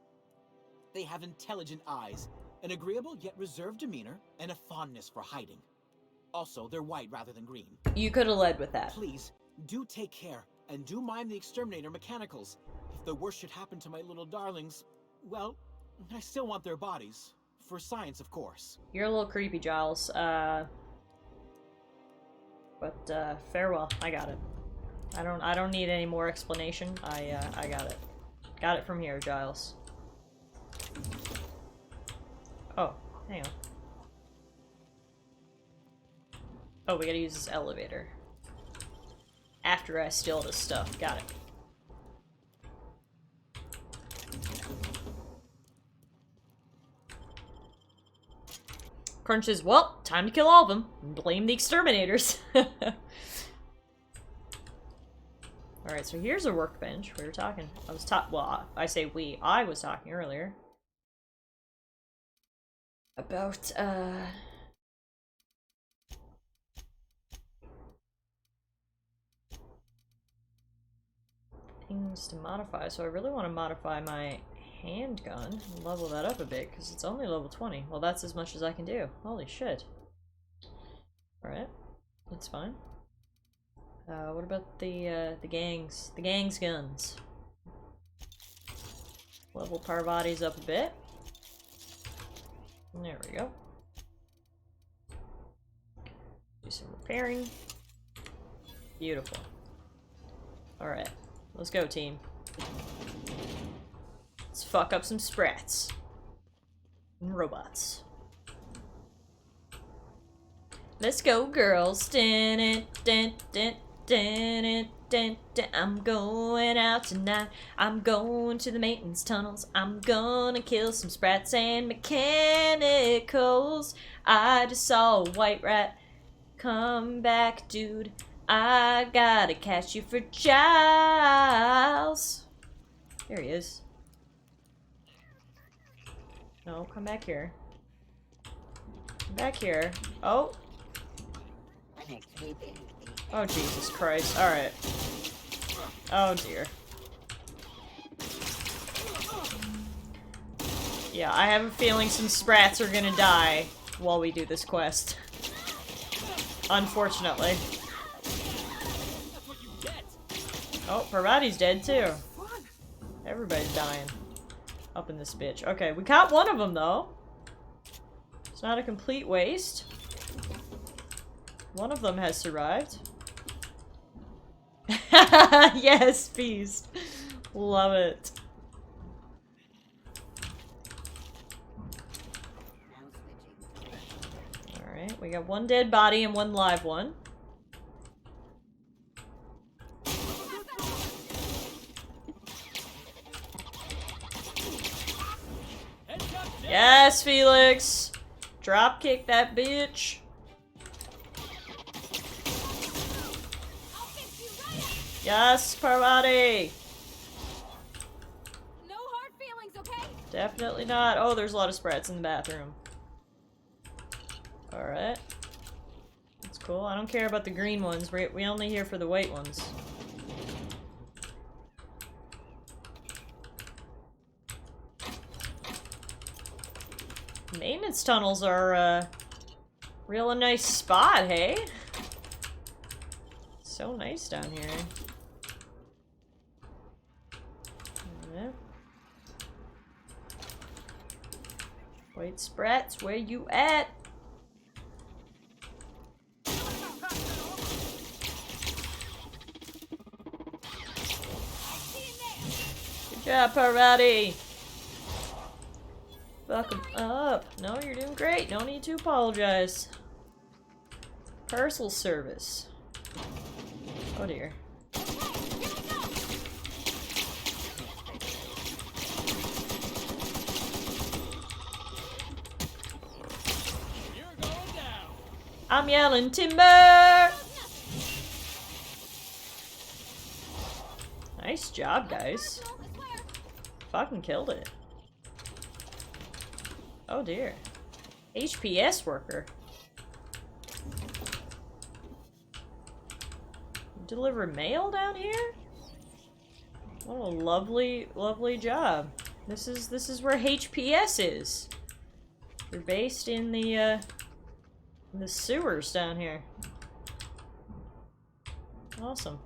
They have intelligent eyes, an agreeable yet reserved demeanor, and a fondness for hiding. Also, they're white rather than green. You could have led with that. Please, do take care, and do mind the exterminator mechanicals. If the worst should happen to my little darlings, well, I still want their bodies. For science, of course. You're a little creepy, Giles. But farewell. I got it. I don't need any more explanation. I got it. Got it from here, Giles. Oh, hang on. Oh, we gotta use this elevator. After I steal this stuff. Got it. Crunch says, well, time to kill all of them. Blame the exterminators. Alright, so here's a workbench. We were talking. Well, I say we. I was talking earlier. About, things to modify. So I really want to modify my handgun and level that up a bit, because it's only level 20. Well, that's as much as I can do. Holy shit. Alright. That's fine. What about the gangs? The gang's guns. Level Parvati's up a bit. There we go. Do some repairing. Beautiful. Alright. Let's go, team. Let's fuck up some sprats. And robots. Let's go, girls. Dun, dun, dun, dun, dun, dun. I'm going out tonight. I'm going to the maintenance tunnels. I'm gonna kill some sprats and mechanicals. I just saw a white rat. Come back, dude. I gotta catch you for Giles. There he is. No, come back here. Come back here. Oh. Oh, Jesus Christ. Alright. Oh, dear. Yeah, I have a feeling some sprats are gonna die while we do this quest. Unfortunately. Oh, Parvati's dead too. Everybody's dying up in this bitch. Okay, we caught one of them though. It's not a complete waste. One of them has survived. Yes, Beast. Love it. Alright, we got one dead body and one live one. Yes, Felix! Drop kick that bitch. Yes, Parvati! No hard feelings, okay? Definitely not. Oh, there's a lot of sprats in the bathroom. Alright. That's cool. I don't care about the green ones. We only here for the white ones. Maintenance tunnels are real a nice spot, hey? So nice down here. Yeah. White sprats, where you at? Good job, Parvati! Fuck him up. No, you're doing great. No need to apologize. Parcel service. Oh dear. I'm yelling timber! Nice job, guys. Fucking killed it. Oh dear. HPS worker. Deliver mail down here? What a lovely, lovely job. This is where HPS is. They're based in the sewers down here. Awesome.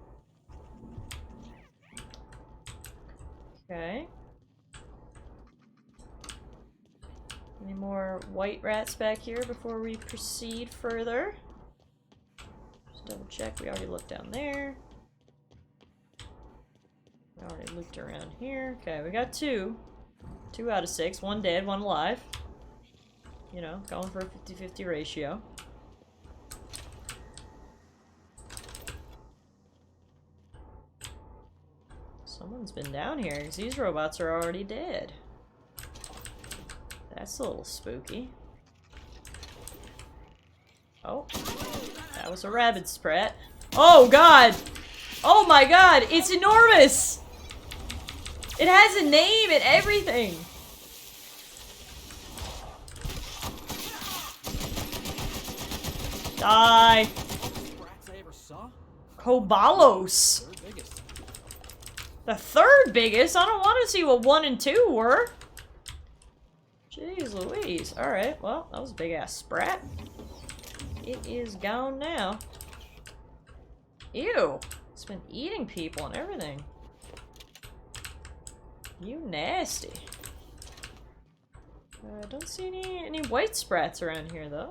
Okay. Any more white rats back here before we proceed further? Just double check. We already looked down there. We already looked around here. Okay, we got two. 2 out of 6. 1 dead, 1 alive. You know, going for a 50-50 ratio. one's been down here because these robots are already dead. That's a little spooky. Oh, that was a rabid sprat. Oh god! Oh my god, it's enormous! It has a name and everything! Die! Sprats I ever saw? Kobalos! Third biggest. The third biggest? I don't want to see what 1 and 2 were. Jeez Louise. Alright, well, that was a big ass sprat. It is gone now. Ew. It's been eating people and everything. You nasty. I don't see any white sprats around here though.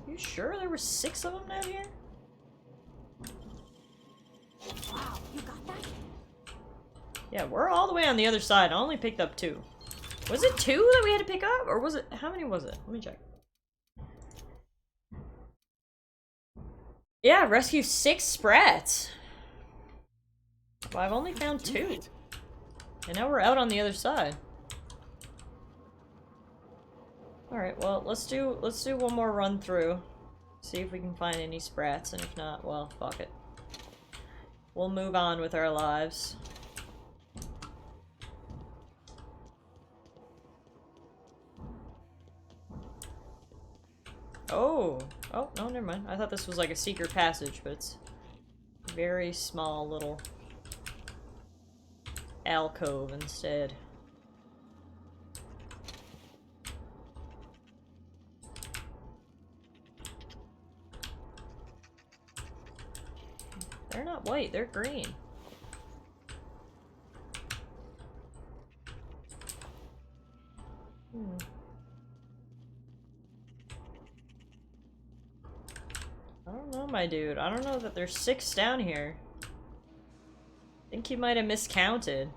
You sure there were 6 of them down here? Wow, you got that? Yeah, we're all the way on the other side. I only picked up 2. Was it 2 that we had to pick up? Or was it... How many was it? Let me check. Yeah, rescue 6 sprats. Well, I've only found 2. And now we're out on the other side. Alright, well, let's do one more run through. See if we can find any sprats, and if not, well, fuck it. We'll move on with our lives. Oh! Oh, no, never mind. I thought this was like a secret passage, but it's a very small little alcove instead. They're not white, they're green. I don't know, my dude. I don't know that there's 6 down here. I think you might have miscounted.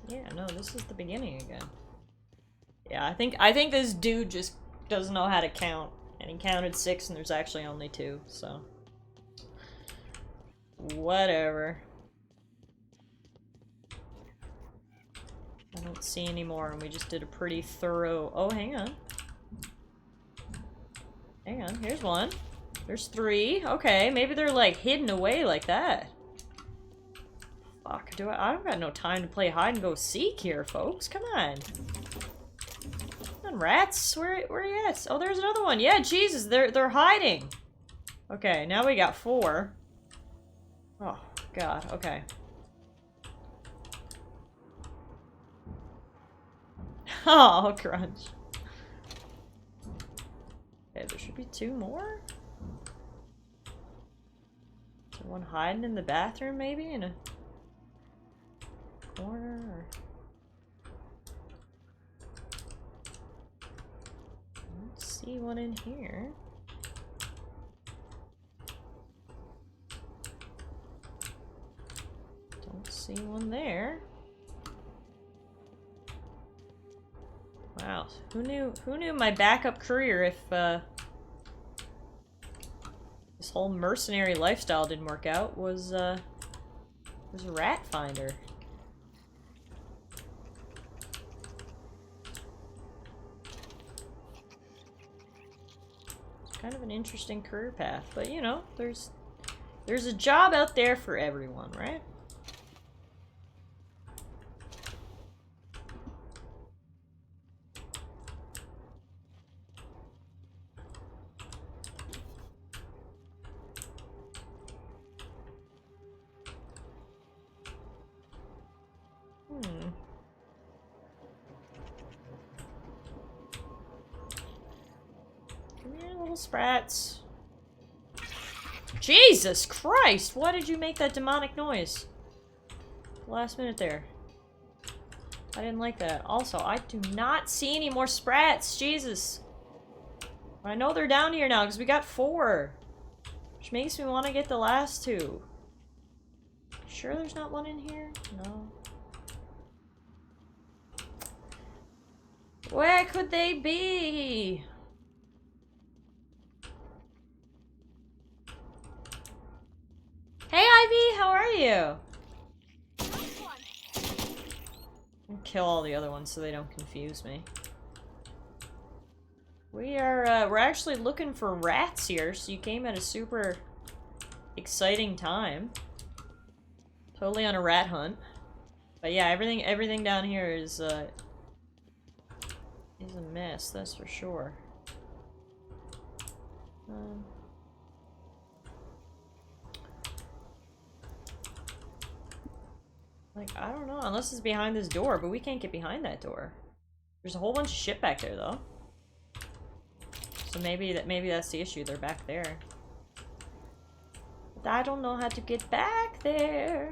Yeah, no, this is the beginning again. Yeah, I think this dude just doesn't know how to count. And he counted 6 and there's actually only 2, so. Whatever. I don't see any more and we just did a pretty thorough... Oh, hang on. Hang on, here's 1. There's 3. Okay, maybe they're like hidden away like that. Fuck, I don't got no time to play hide and go seek here, folks. Come on. Come on, rats. Where are you at? Oh, there's another one. Yeah, Jesus, they're hiding. Okay, now we got 4. Oh, God, okay. Oh, crunch. Okay, there should be 2 more? Is there one hiding in the bathroom, maybe? In a corner? Or... Let's see one in here. Don't see one there. Wow, who knew my backup career if this whole mercenary lifestyle didn't work out was a rat finder. It's kind of an interesting career path, but you know, there's a job out there for everyone, right? Sprats. Jesus Christ! Why did you make that demonic noise? Last minute there. I didn't like that. Also, I do not see any more sprats. Jesus. I know they're down here now because we got 4. Which makes me want to get the last 2. Sure there's not one in here? No. Where could they be? Hey Ivy, how are you? I'll kill all the other ones so they don't confuse me. We're actually looking for rats here, so you came at a super exciting time. Totally on a rat hunt. But yeah, everything down here is a mess, that's for sure. Like, I don't know, unless it's behind this door, but we can't get behind that door. There's a whole bunch of shit back there, though. So maybe that's the issue, they're back there. But I don't know how to get back there.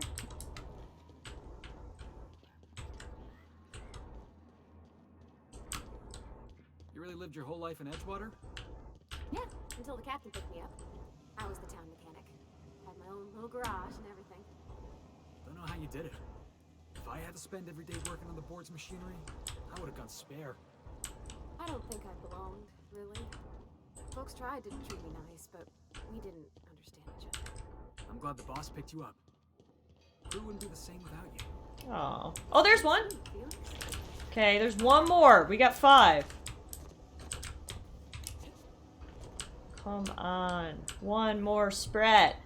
You really lived your whole life in Edgewater? Yeah, until the captain picked me up. I was the town mechanic. Had my own little garage and everything. Don't know how you did it. If I had to spend every day working on the board's machinery, I would have gone spare. I don't think I belonged, really. Folks tried to treat me nice, but we didn't understand each other. I'm glad the boss picked you up. Crew wouldn't be the same without you. Oh. Oh, there's one! Okay, there's one more. We got 5. Come on. One more sprat.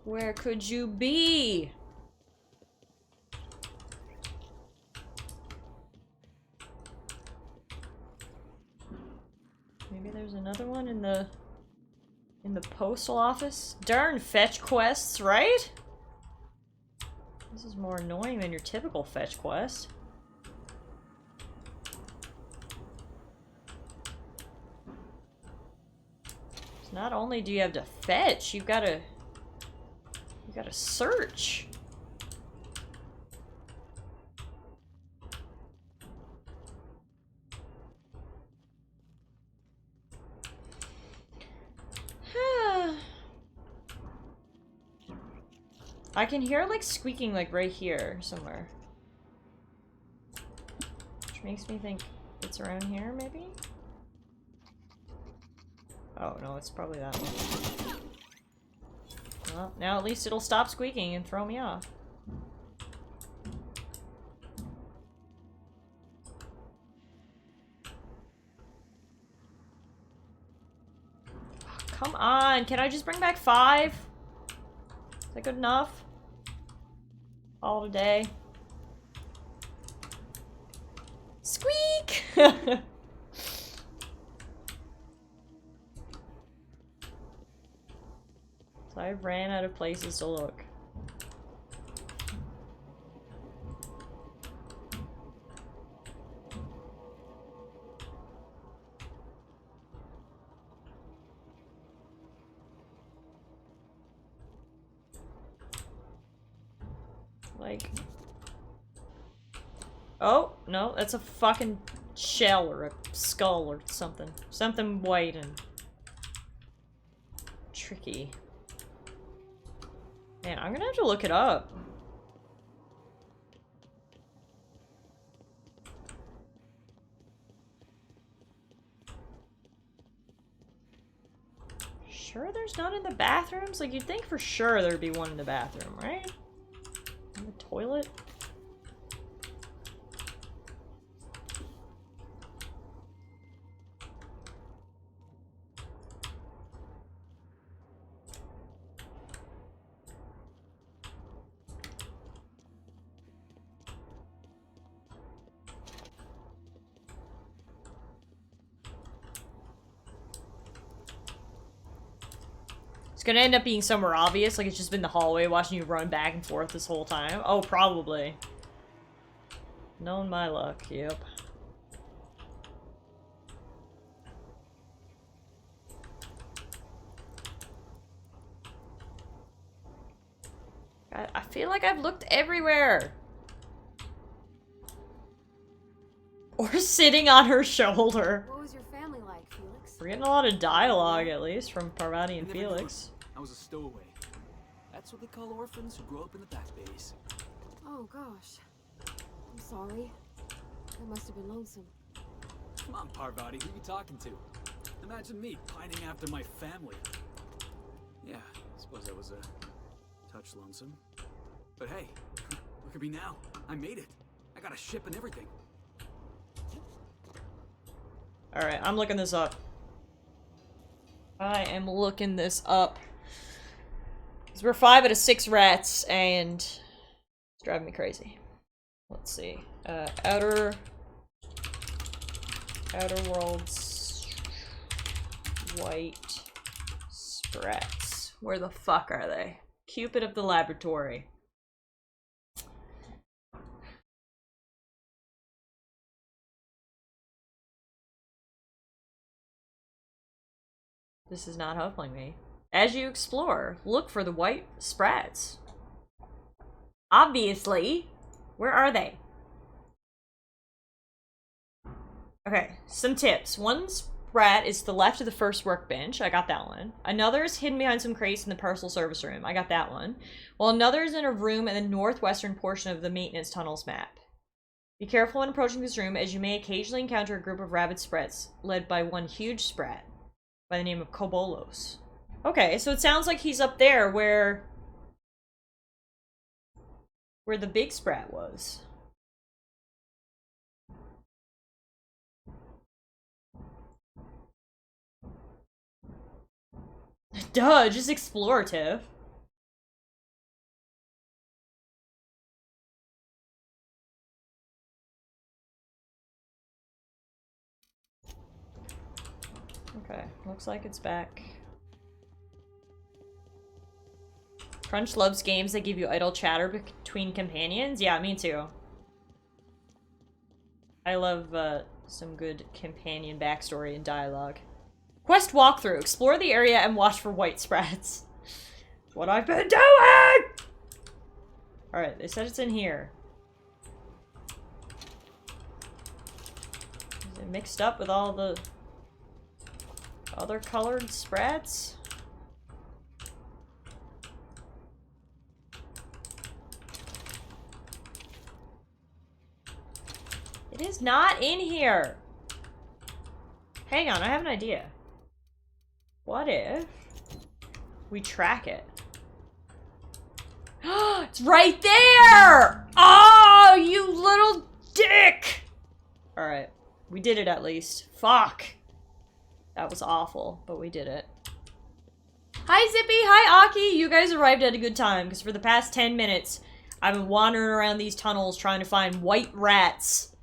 Where could you be? Maybe there's another one in the postal office? Darn fetch quests, right? This is more annoying than your typical fetch quest. So not only do you have to fetch, you gotta search. I can hear like squeaking like right here somewhere. Which makes me think it's around here maybe? Oh no, it's probably that one. Well, now at least it'll stop squeaking and throw me off. Oh, come on, can I just bring back 5? Is that good enough? All today. Squeak! So I ran out of places to look. Like... Oh, no, that's a fucking shell or a skull or something. Something white and tricky. Man, I'm gonna have to look it up. Sure there's none in the bathrooms? Like, you'd think for sure there'd be one in the bathroom, right? In the toilet? It's gonna end up being somewhere obvious, like it's just been the hallway watching you run back and forth this whole time. Oh, probably. Knowing my luck, yep. like I've looked everywhere. Or sitting on her shoulder. What was your family like, Felix? We're getting a lot of dialogue, at least, from Parvati and Felix. I was a stowaway. That's what they call orphans who grow up in the back bays. Oh gosh. I'm sorry. That must have been lonesome. Come on, Parvati, who you talking to? Imagine me pining after my family. Yeah, I suppose I was a touch lonesome. But hey, look at me now. I made it. I got a ship and everything. Alright, I'm looking this up. I am looking this up. Because we're 5 out of 6 rats, and it's driving me crazy. Let's see. Outer Worlds white sprats. Where the fuck are they? Cupid of the laboratory. This is not helping me. As you explore, look for the white sprats. Obviously. Where are they? Okay, some tips. One sprat is to the left of the first workbench. I got that one. Another is hidden behind some crates in the parcel service room. I got that one. While another is in a room in the northwestern portion of the maintenance tunnels map. Be careful when approaching this room, as you may occasionally encounter a group of rabid sprats led by one huge sprat by the name of Kobolos. Okay, so it sounds like he's up there where the big sprat was. Duh, just explorative. Okay, looks like it's back. Crunch loves games that give you idle chatter between companions. Yeah, me too. I love some good companion backstory and dialogue. Quest walkthrough. Explore the area and watch for white sprats. What I've been doing! Alright, they said it's in here. Is it mixed up with all the other colored sprats? It is not in here. Hang on, I have an idea. What if we track it? It's right there! Oh, you little dick! Alright, we did it at least. Fuck. That was awful, but we did it. Hi Zippy, hi Aki! You guys arrived at a good time, because for the past 10 minutes, I've been wandering around these tunnels trying to find white rats.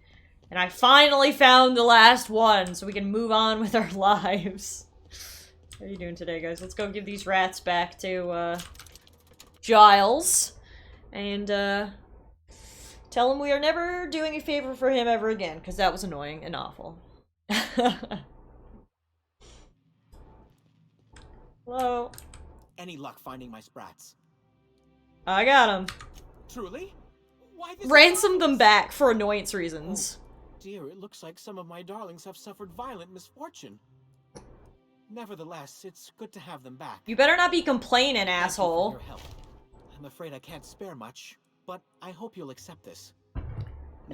And I finally found the last one, so we can move on with our lives. How are you doing today, guys? Let's go give these rats back to, Giles. And, tell him we are never doing a favor for him ever again, because that was annoying and awful. Hello? Any luck finding my sprats? I got him. Truly? Why this Ransom them back for annoyance reasons. Oh, dear, it looks like some of my darlings have suffered violent misfortune. Nevertheless, it's good to have them back. You better not be complaining, asshole. Thank you for your help. I'm afraid I can't spare much, but I hope you'll accept this. You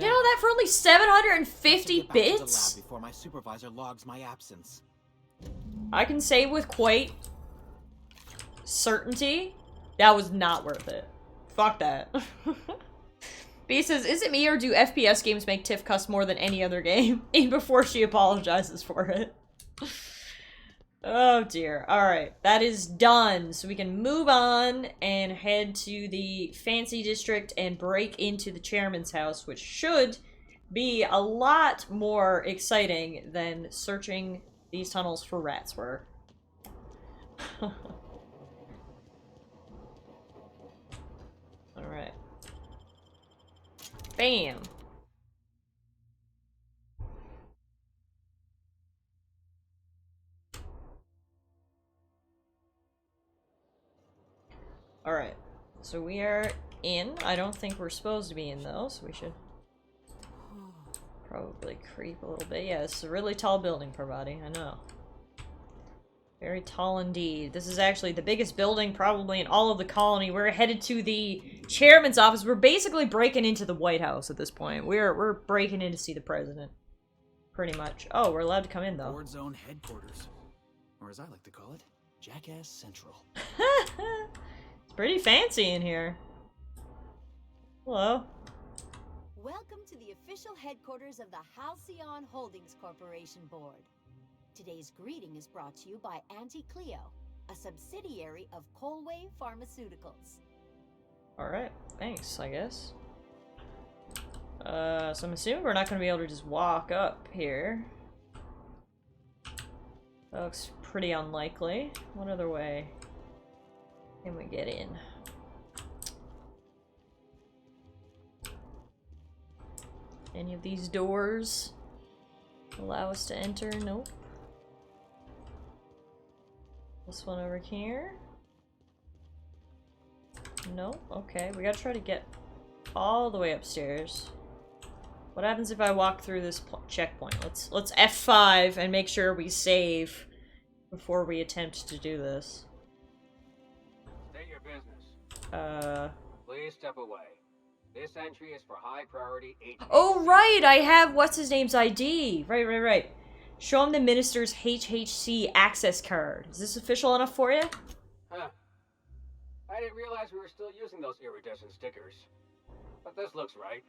know that for only 750 Back to bits? the lab before my supervisor logs my absence. I can say with quite certainty, that was not worth it. Fuck that. B says, is it me or do FPS games make Tiff cuss more than any other game? Even before she apologizes for it. Oh dear. Alright, that is done. So we can move on and head to the fancy district and break into the chairman's house, which should be a lot more exciting than searching these tunnels for rats were. Alright. Bam! Alright. So we are in. I don't think we're supposed to be in though, so we should probably creep a little bit. Yeah, it's a really tall building, Parvati. I know. Very tall indeed. This is actually the biggest building probably in all of the colony. We're headed to the chairman's office. We're basically breaking into the White House at this point. We're breaking in to see the president. Pretty much. Oh, we're allowed to come in though. Board Zone headquarters. Or as I like to call it, Jackass Central. It's pretty fancy in here. Hello. Welcome to the official headquarters of the Halcyon Holdings Corporation Board. Today's greeting is brought to you by Auntie Cleo, a subsidiary of Colway Pharmaceuticals. Alright, thanks, I guess. So I'm assuming we're not going to be able to just walk up here. That looks pretty unlikely. What other way can we get in? Any of these doors allow us to enter? Nope. This one over here? Nope. Okay, we gotta try to get all the way upstairs. What happens if I walk through this checkpoint? Let's F5 and make sure we save before we attempt to do this. State your business. Please step away. This entry is for high priority HHC. Oh right, I have what's his name's ID. Right. Show him the minister's HHC access card. Is this official enough for you? Huh. I didn't realize we were still using those iridescent stickers. But this looks right.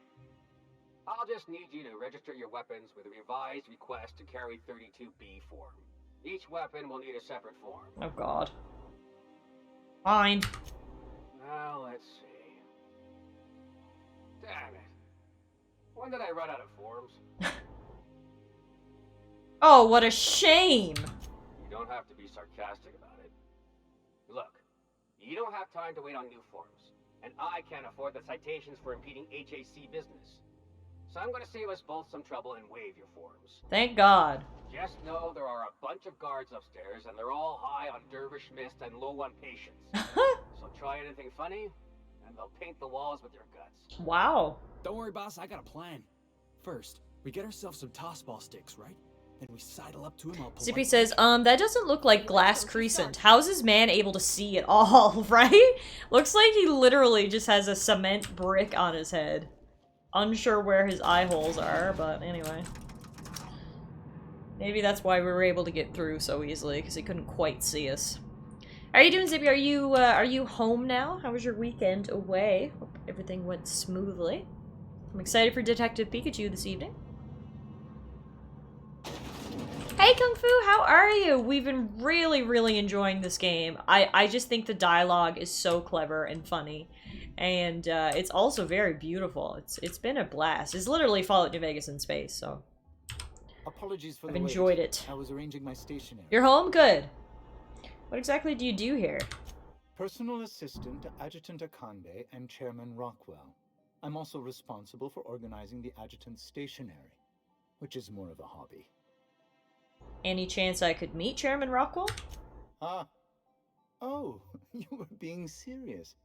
I'll just need you to register your weapons with a revised request to carry 32B form. Each weapon will need a separate form. Oh god. Fine. Now let's see. Damn it. When did I run out of forms? Oh, what a shame! You don't have to be sarcastic about it. Look, you don't have time to wait on new forms, and I can't afford the citations for impeding HAC business. So I'm gonna save us both some trouble and waive your forms. Thank God. Just know there are a bunch of guards upstairs, and they're all high on dervish mist and low on patience. So try anything funny, and they'll paint the walls with your guts. Wow. Don't worry, boss, I got a plan. First, we get ourselves some tossball sticks, right? Then we sidle up to him all Zippy says, that doesn't look like glass crescent. How is this man able to see at all, right? Looks like he literally just has a cement brick on his head. Unsure where his eye holes are, but anyway. Maybe that's why we were able to get through so easily, because he couldn't quite see us. How are you doing, Zippy? Are you home now? How was your weekend away? Hope everything went smoothly. I'm excited for Detective Pikachu this evening. Hey Kung Fu, how are you? We've been really enjoying this game. I just think the dialogue is so clever and funny. And it's also very beautiful. It's been a blast. It's literally Fallout New Vegas in space, so. Apologies for I've the wait. enjoyed it. I was arranging my stationery. You're home? Good. What exactly do you do here? Personal assistant to Adjutant Akande and Chairman Rockwell. I'm also responsible for organizing the adjutant's stationery, which is more of a hobby. Any chance I could meet Chairman Rockwell? Ah. Oh, you were being serious.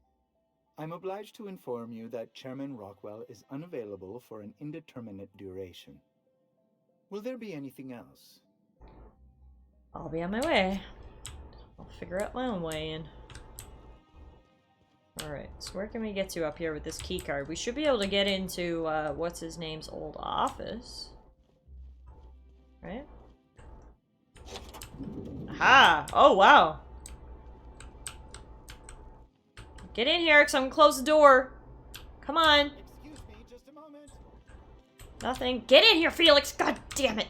I'm obliged to inform you that Chairman Rockwell is unavailable for an indeterminate duration. Will there be anything else? I'll be on my way. I'll figure out my own way in. Alright, so where can we get to up here with this key card? We should be able to get into, what's his name's old office. Right? Aha! Oh, wow. Get in here, because I'm gonna close the door. Come on. Excuse me, just a moment. Nothing. Get in here, Felix! God damn it!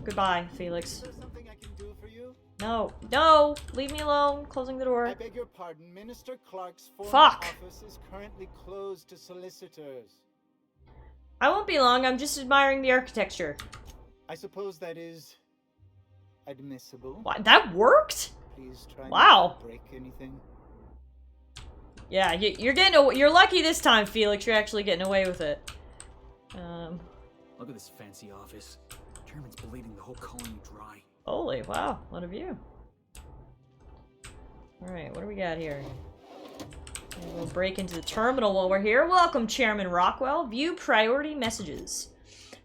Goodbye, Felix. Is there something I can do for you? No. No! Leave me alone. Closing the door. I beg your pardon. Minister Clark's former Fuck. office is currently closed to solicitors. I won't be long. I'm just admiring the architecture. I suppose that is admissible. What? That worked? Please try Wow. not to break anything. Yeah, you're lucky this time, Felix. You're actually getting away with it. Look at this fancy office. Chairman's bleeding the whole colony dry. Holy, wow. What a view. Alright, what do we got here? And we'll break into the terminal while we're here. Welcome, Chairman Rockwell. View priority messages.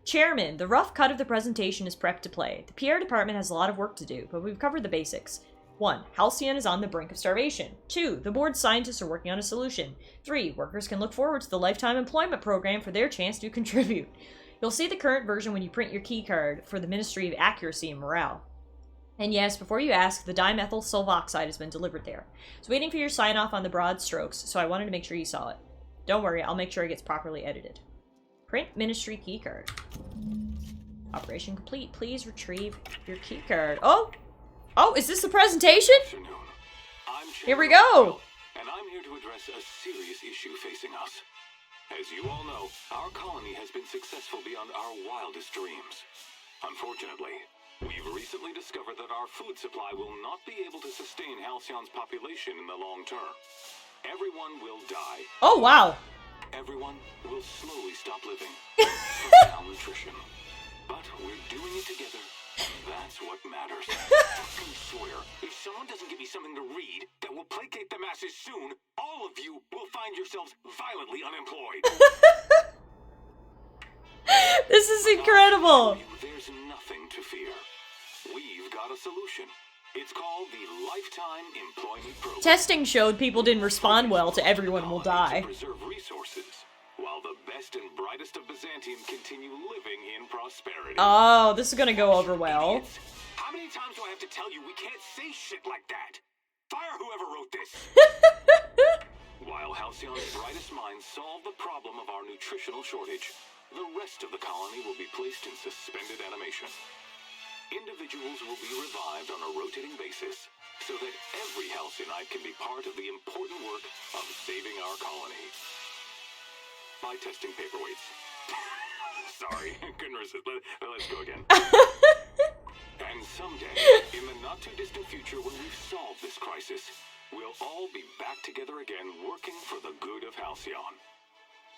Chairman, the rough cut of the presentation is prepped to play. The PR department has a lot of work to do, but we've covered the basics. 1. Halcyon is on the brink of starvation. 2. The board's scientists are working on a solution. 3. Workers can look forward to the Lifetime Employment Program for their chance to contribute. You'll see the current version when you print your keycard for the Ministry of Accuracy and Morale. And yes, before you ask, the dimethyl sulfoxide has been delivered there. It's waiting for your sign-off on the broad strokes, so I wanted to make sure you saw it. Don't worry, I'll make sure it gets properly edited. Print Ministry keycard. Operation complete. Please retrieve your keycard. Oh! Oh, is this the presentation? Here we go! And I'm here to address a serious issue facing us. As you all know, our colony has been successful beyond our wildest dreams. Unfortunately, we've recently discovered that our food supply will not be able to sustain Halcyon's population in the long term. Everyone will die. Oh, wow. Everyone will slowly stop living from malnutrition. But we're doing it together. That's what matters. I swear, if someone doesn't give me something to read that will placate the masses soon, all of you will find yourselves violently unemployed. This is incredible. There's nothing to fear. We've got a solution. It's called the Lifetime Employment Program. Testing showed people didn't respond well to everyone will die. Preserve resources, while the best and brightest of Byzantium continue living in prosperity. Oh, this is gonna go over well. How many times do I have to tell you we can't say shit like that? Fire whoever wrote this! While Halcyon's brightest minds solve the problem of our nutritional shortage, the rest of the colony will be placed in suspended animation. Individuals will be revived on a rotating basis, so that every Halcyonite can be part of the important work of saving our colony. By testing paperweights. Sorry, couldn't resist. Let's go again. And someday, in the not-too-distant future when we've solved this crisis, we'll all be back together again working for the good of Halcyon.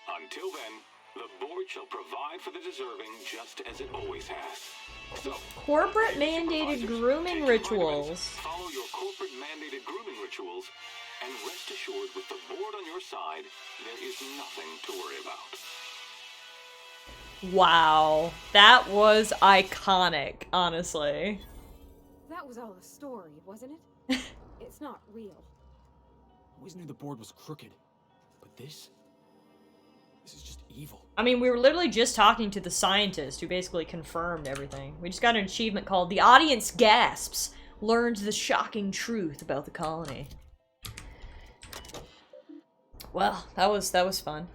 Until then, the board shall provide for the deserving just as it always has. So, corporate mandated grooming rituals. Follow your corporate mandated grooming rituals, and rest assured with the board on your side, there is nothing to worry about. Wow. That was iconic, honestly. That was all a story, wasn't it? It's not real. I always knew the board was crooked, but this is just evil. I mean, we were literally just talking to the scientist who basically confirmed everything. We just got an achievement called The Audience Gasps, learned the shocking truth about the colony. Well, that was fun.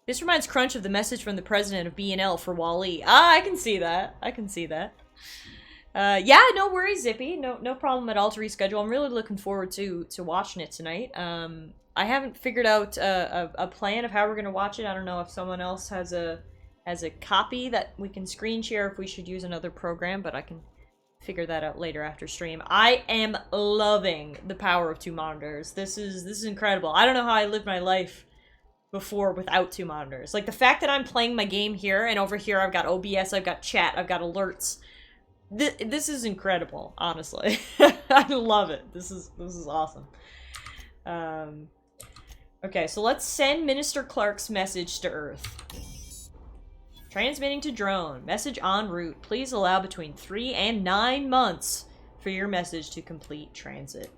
This reminds Crunch of the message from the president of BNL for Wall-E. Ah, I can see that. I can see that. Yeah, no worries, Zippy. No problem at all to reschedule. I'm really looking forward to watching it tonight. I haven't figured out a plan of how we're gonna watch it. I don't know if someone else has a copy that we can screen share, if we should use another program, but I can figure that out later after stream. I am loving the power of 2 monitors. This is incredible. I don't know how I lived my life before without 2 monitors. Like, the fact that I'm playing my game here, and over here I've got OBS, I've got chat, I've got alerts. This is incredible, honestly. I love it. This is awesome. Okay, so let's send Minister Clark's message to Earth. Transmitting to drone. Message en route. Please allow between 3 and 9 months for your message to complete transit.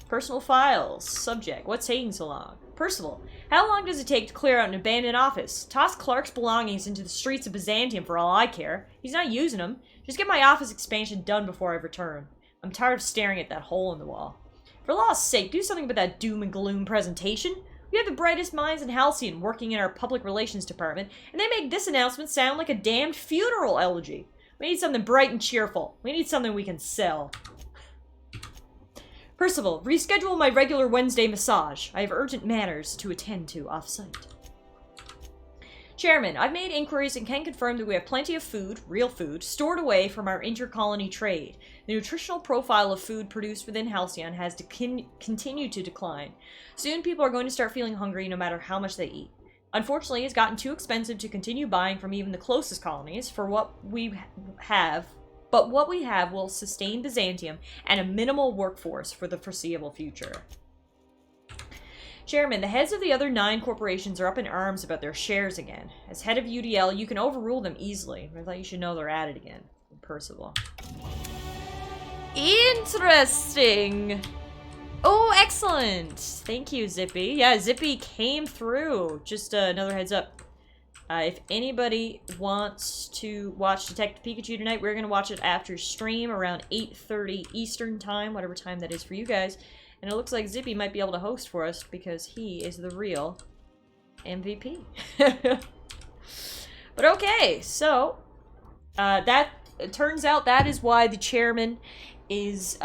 Personal files. Subject. What's taking so long? Percival. How long does it take to clear out an abandoned office? Toss Clark's belongings into the streets of Byzantium for all I care. He's not using them. Just get my office expansion done before I return. I'm tired of staring at that hole in the wall. For law's sake, do something about that doom and gloom presentation. We have the brightest minds in Halcyon working in our public relations department, and they make this announcement sound like a damned funeral elegy. We need something bright and cheerful. We need something we can sell. Percival, reschedule my regular Wednesday massage. I have urgent matters to attend to off-site. Chairman, I've made inquiries and can confirm that we have plenty of food, real food, stored away from our inter-colony trade. The nutritional profile of food produced within Halcyon has continued to decline. Soon people are going to start feeling hungry no matter how much they eat. Unfortunately, it's gotten too expensive to continue buying from even the closest colonies for what we have, but what we have will sustain Byzantium and a minimal workforce for the foreseeable future. Chairman, the heads of the other 9 corporations are up in arms about their shares again. As head of UDL, you can overrule them easily. I thought you should know they're at it again. Percival. Interesting! Oh, excellent! Thank you, Zippy. Yeah, Zippy came through. Just another heads up. If anybody wants to watch Detective Pikachu tonight, we're going to watch it after stream around 8:30 Eastern time, whatever time that is for you guys. And it looks like Zippy might be able to host for us because he is the real MVP. But okay, so it turns out that is why the chairman is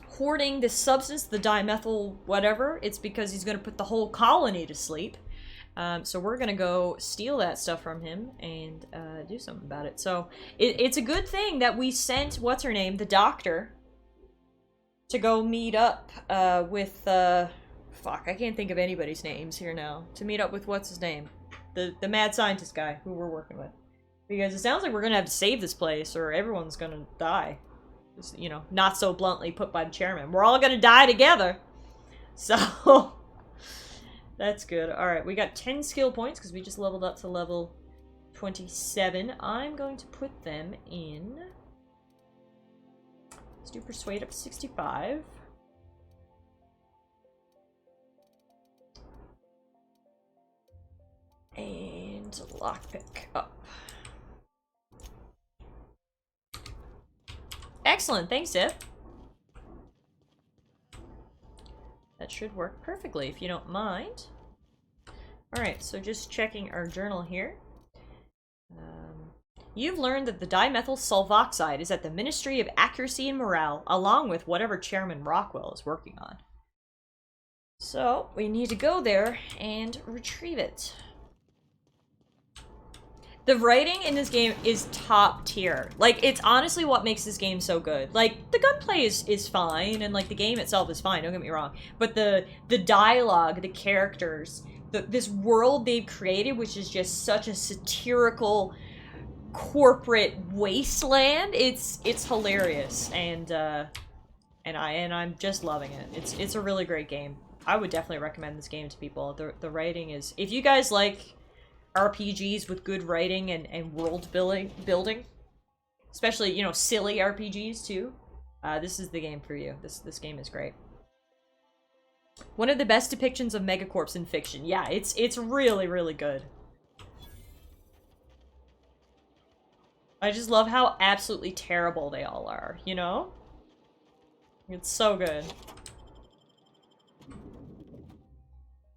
hoarding this substance, the dimethyl whatever. It's because he's going to put the whole colony to sleep. So we're going to go steal that stuff from him and do something about it. So it's a good thing that we sent, what's her name, the doctor, to go meet up with, fuck, I can't think of anybody's names here now. To meet up with, what's his name? The mad scientist guy who we're working with. Because it sounds like we're going to have to save this place or everyone's going to die. Just, you know, not so bluntly put by the chairman. We're all going to die together. So, that's good. Alright, we got 10 skill points because we just leveled up to level 27. I'm going to put them in... Let's do Persuade up to 65. And Lockpick up. Excellent, thanks, Zip. That should work perfectly, if you don't mind. Alright, so just checking our journal here. You've learned that the dimethyl sulfoxide is at the Ministry of Accuracy and Morale, along with whatever Chairman Rockwell is working on. So, we need to go there and retrieve it. The writing in this game is top tier. Like, it's honestly what makes this game so good. Like, the gunplay is fine, and like, the game itself is fine, don't get me wrong. But the dialogue, the characters, this world they've created, which is just such a satirical corporate wasteland, it's hilarious, and I'm just loving it. It's a really great game. I would definitely recommend this game to people. The writing is, if you guys like RPGs with good writing and world building, especially, you know, silly RPGs too, this is the game for you. This game is great. One of the best depictions of megacorps in fiction. Yeah, it's really, really good. I just love how absolutely terrible they all are, you know? It's so good.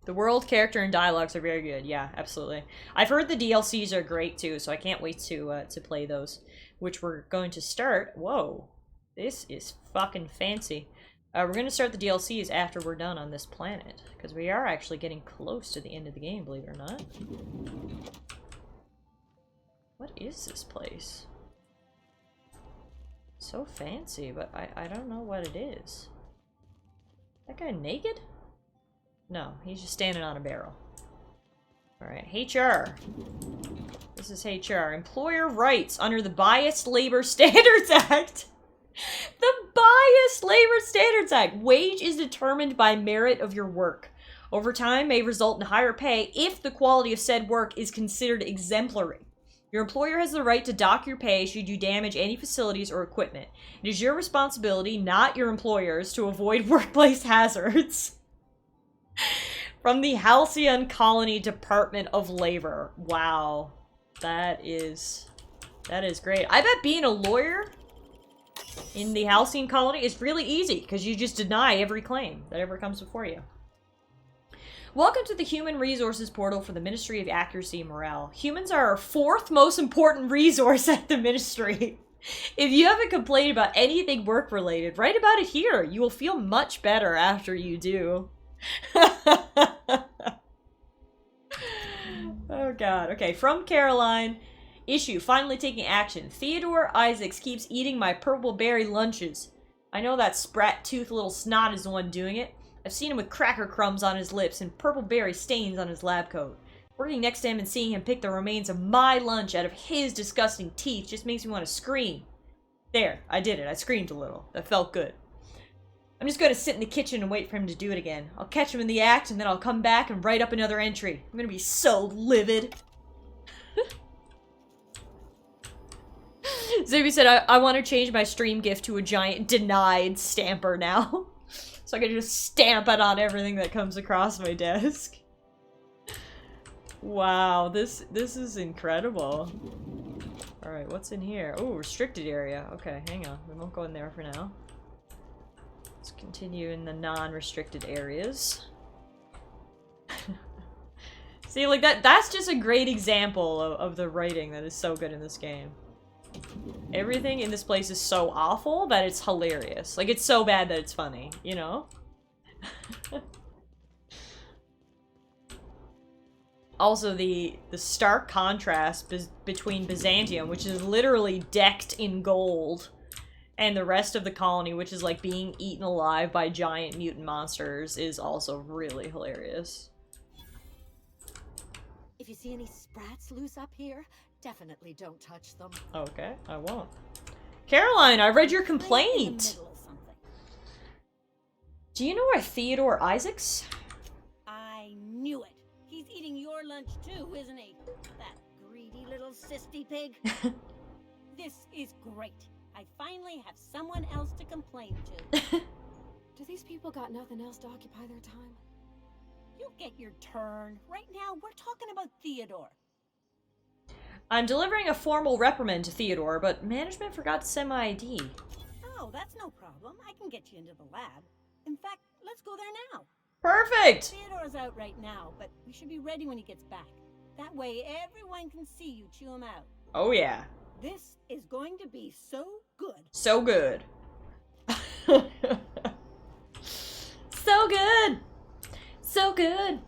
The world, character, and dialogues are very good. Yeah, absolutely. I've heard the DLCs are great too, so I can't wait to play those, which we're going to start. Whoa, this is fucking fancy. We're going to start the DLCs after we're done on this planet, because we are actually getting close to the end of the game, believe it or not. What is this place? So fancy, but I don't know what it is. That guy naked? No, he's just standing on a barrel. Alright, HR. This is HR. Employer rights under the Biased Labor Standards Act. The Biased Labor Standards Act. Wage is determined by merit of your work. Overtime may result in higher pay if the quality of said work is considered exemplary. Your employer has the right to dock your pay should you damage any facilities or equipment. It is your responsibility, not your employer's, to avoid workplace hazards. From the Halcyon Colony Department of Labor. Wow. That is great. I bet being a lawyer in the Halcyon Colony is really easy, because you just deny every claim that ever comes before you. Welcome to the Human Resources Portal for the Ministry of Accuracy and Morale. Humans are our 4th most important resource at the Ministry. If you have a complaint about anything work-related, write about it here. You will feel much better after you do. Oh god. Okay, from Caroline. Issue, finally taking action. Theodore Isaacs keeps eating my purple berry lunches. I know that sprat-toothed little snot is the one doing it. I've seen him with cracker crumbs on his lips and purple berry stains on his lab coat. Working next to him and seeing him pick the remains of my lunch out of his disgusting teeth just makes me want to scream. There, I did it. I screamed a little. That felt good. I'm just gonna sit in the kitchen and wait for him to do it again. I'll catch him in the act, and then I'll come back and write up another entry. I'm gonna be so livid. Zabi said, I want to change my stream gift to a giant denied stamper now. So I can just stamp it on everything that comes across my desk. Wow, this is incredible. Alright, what's in here? Oh, restricted area. Okay, hang on. We won't go in there for now. Let's continue in the non-restricted areas. See, like, that's just a great example of the writing that is so good in this game. Everything in this place is so awful that it's hilarious. Like, it's so bad that it's funny, you know? Also, the stark contrast between Byzantium, which is literally decked in gold, and the rest of the colony, which is like being eaten alive by giant mutant monsters, is also really hilarious. If you see any sprats loose up here, definitely don't touch them. Okay, I won't. Caroline, I read your complaint. Do you know where Theodore Isaacs? I knew it. He's eating your lunch too, isn't he? That greedy little cysty pig. This is great. I finally have someone else to complain to. Do these people got nothing else to occupy their time? You'll get your turn. Right now, we're talking about Theodore. I'm delivering a formal reprimand to Theodore, but management forgot to send my ID. Oh, that's no problem. I can get you into the lab. In fact, let's go there now. Perfect! Theodore's out right now, but we should be ready when he gets back. That way, everyone can see you chew him out. Oh, yeah. This is going to be so good. So good. So good! So good!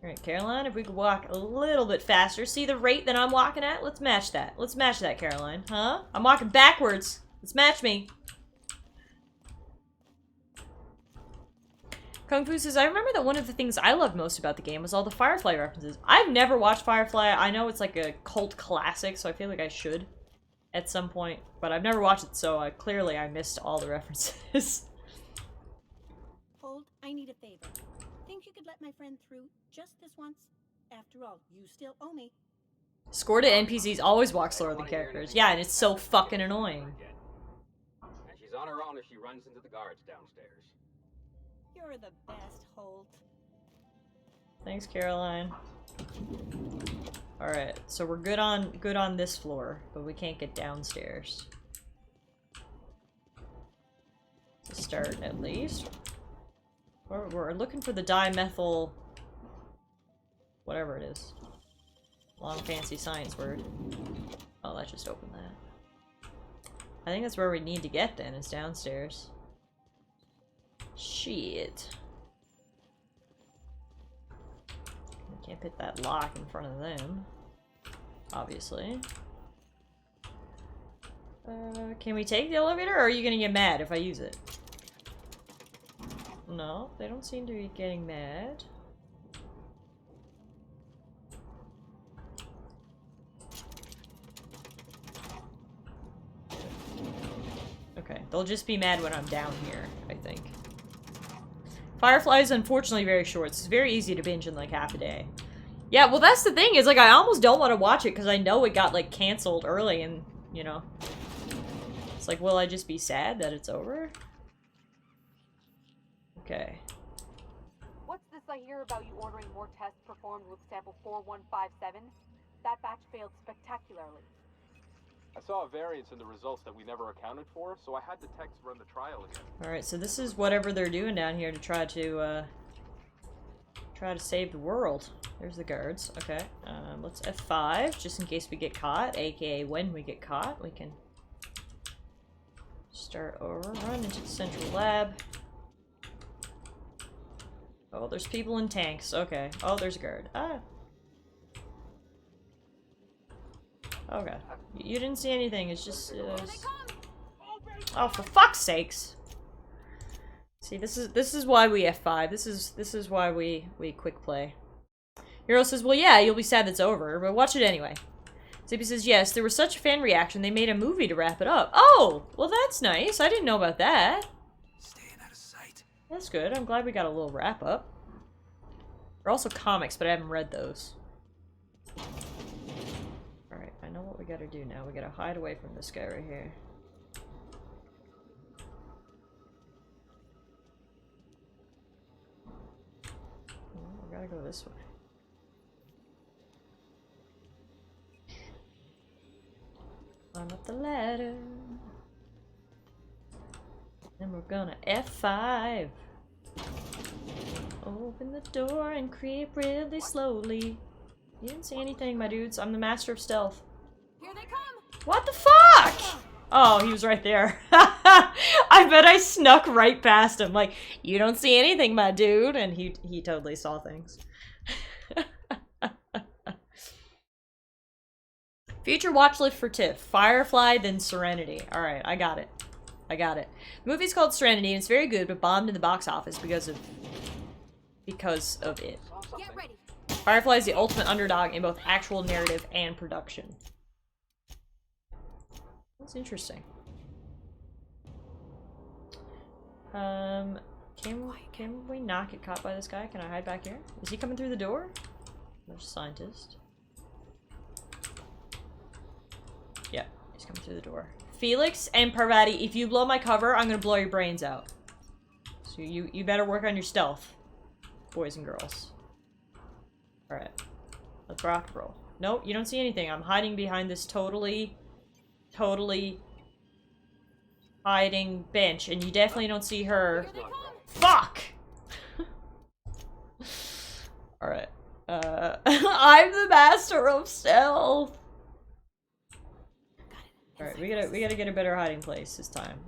Alright, Caroline, if we could walk a little bit faster. See the rate that I'm walking at? Let's match that. Let's match that, Caroline. Huh? I'm walking backwards. Let's match me. Kung Fu says, I remember that one of the things I loved most about the game was all the Firefly references. I've never watched Firefly. I know it's like a cult classic, so I feel like I should at some point. But I've never watched it, so clearly I missed all the references. Hold, I need a favor. Think you could let my friend through just this once? After all, you still owe me. Scored NPCs always walk slower than characters. Yeah, and it's so fucking annoying. And she's on her own if she runs into the guards downstairs. You're the best, Holt. Thanks, Caroline. Alright, so we're good on this floor, but we can't get downstairs. To start, at least. We're looking for the dimethyl... whatever it is. Long fancy science word. Oh, that just opened that. I think that's where we need to get then, is downstairs. Shit. We can't put that lock in front of them. Obviously. Can we take the elevator, or are you gonna get mad if I use it? No, they don't seem to be getting mad. Okay, they'll just be mad when I'm down here, I think. Firefly is unfortunately very short. It's very easy to binge in like half a day. Yeah, well that's the thing, is like I almost don't want to watch it because I know it got like canceled early and, you know. It's like, will I just be sad that it's over? Okay. What's this I hear about you ordering more tests performed with sample 4157? That batch failed spectacularly. I saw a variance in the results that we never accounted for, so I had the techs run the trial again. Alright, so this is whatever they're doing down here to try to save the world. There's the guards. Okay, let's F5, just in case we get caught, aka when we get caught, we can start over, run into the central lab. Oh, there's people in tanks. Okay. Oh, there's a guard. Ah. Okay. You didn't see anything. It's just... Oh, for fuck's sakes! See, this is why we F5. This is why we quick play. Hero says, well, yeah, you'll be sad it's over, but watch it anyway. Zippy says, yes, there was such a fan reaction, they made a movie to wrap it up. Oh, well that's nice. I didn't know about that. Staying out of sight. That's good. I'm glad we got a little wrap up. There are also comics, but I haven't read those. Alright, I know what we gotta do now. We gotta hide away from this guy right here. Oh, we gotta go this way. Climb up the ladder. And we're gonna F5. Open the door and creep really slowly. You didn't see anything, my dudes. I'm the master of stealth. Here they come! What the fuck? Oh, he was right there. I bet I snuck right past him. Like, you don't see anything, my dude. And he totally saw things. Future watch list for Tiff. Firefly, then Serenity. Alright, I got it. I got it. The movie's called Serenity, and it's very good, but bombed in the box office because of it. Get ready. Firefly is the ultimate underdog in both actual narrative and production. That's interesting. Can we not get caught by this guy? Can I hide back here? Is he coming through the door? There's a scientist. Yep, he's coming through the door. Felix and Parvati, if you blow my cover, I'm gonna blow your brains out. So you better work on your stealth, boys and girls. Alright. Let's rock and roll. Nope, you don't see anything. I'm hiding behind this totally hiding bench, and you definitely don't see her. Fuck! Alright. I'm the master of stealth! Alright, we gotta get a better hiding place this time.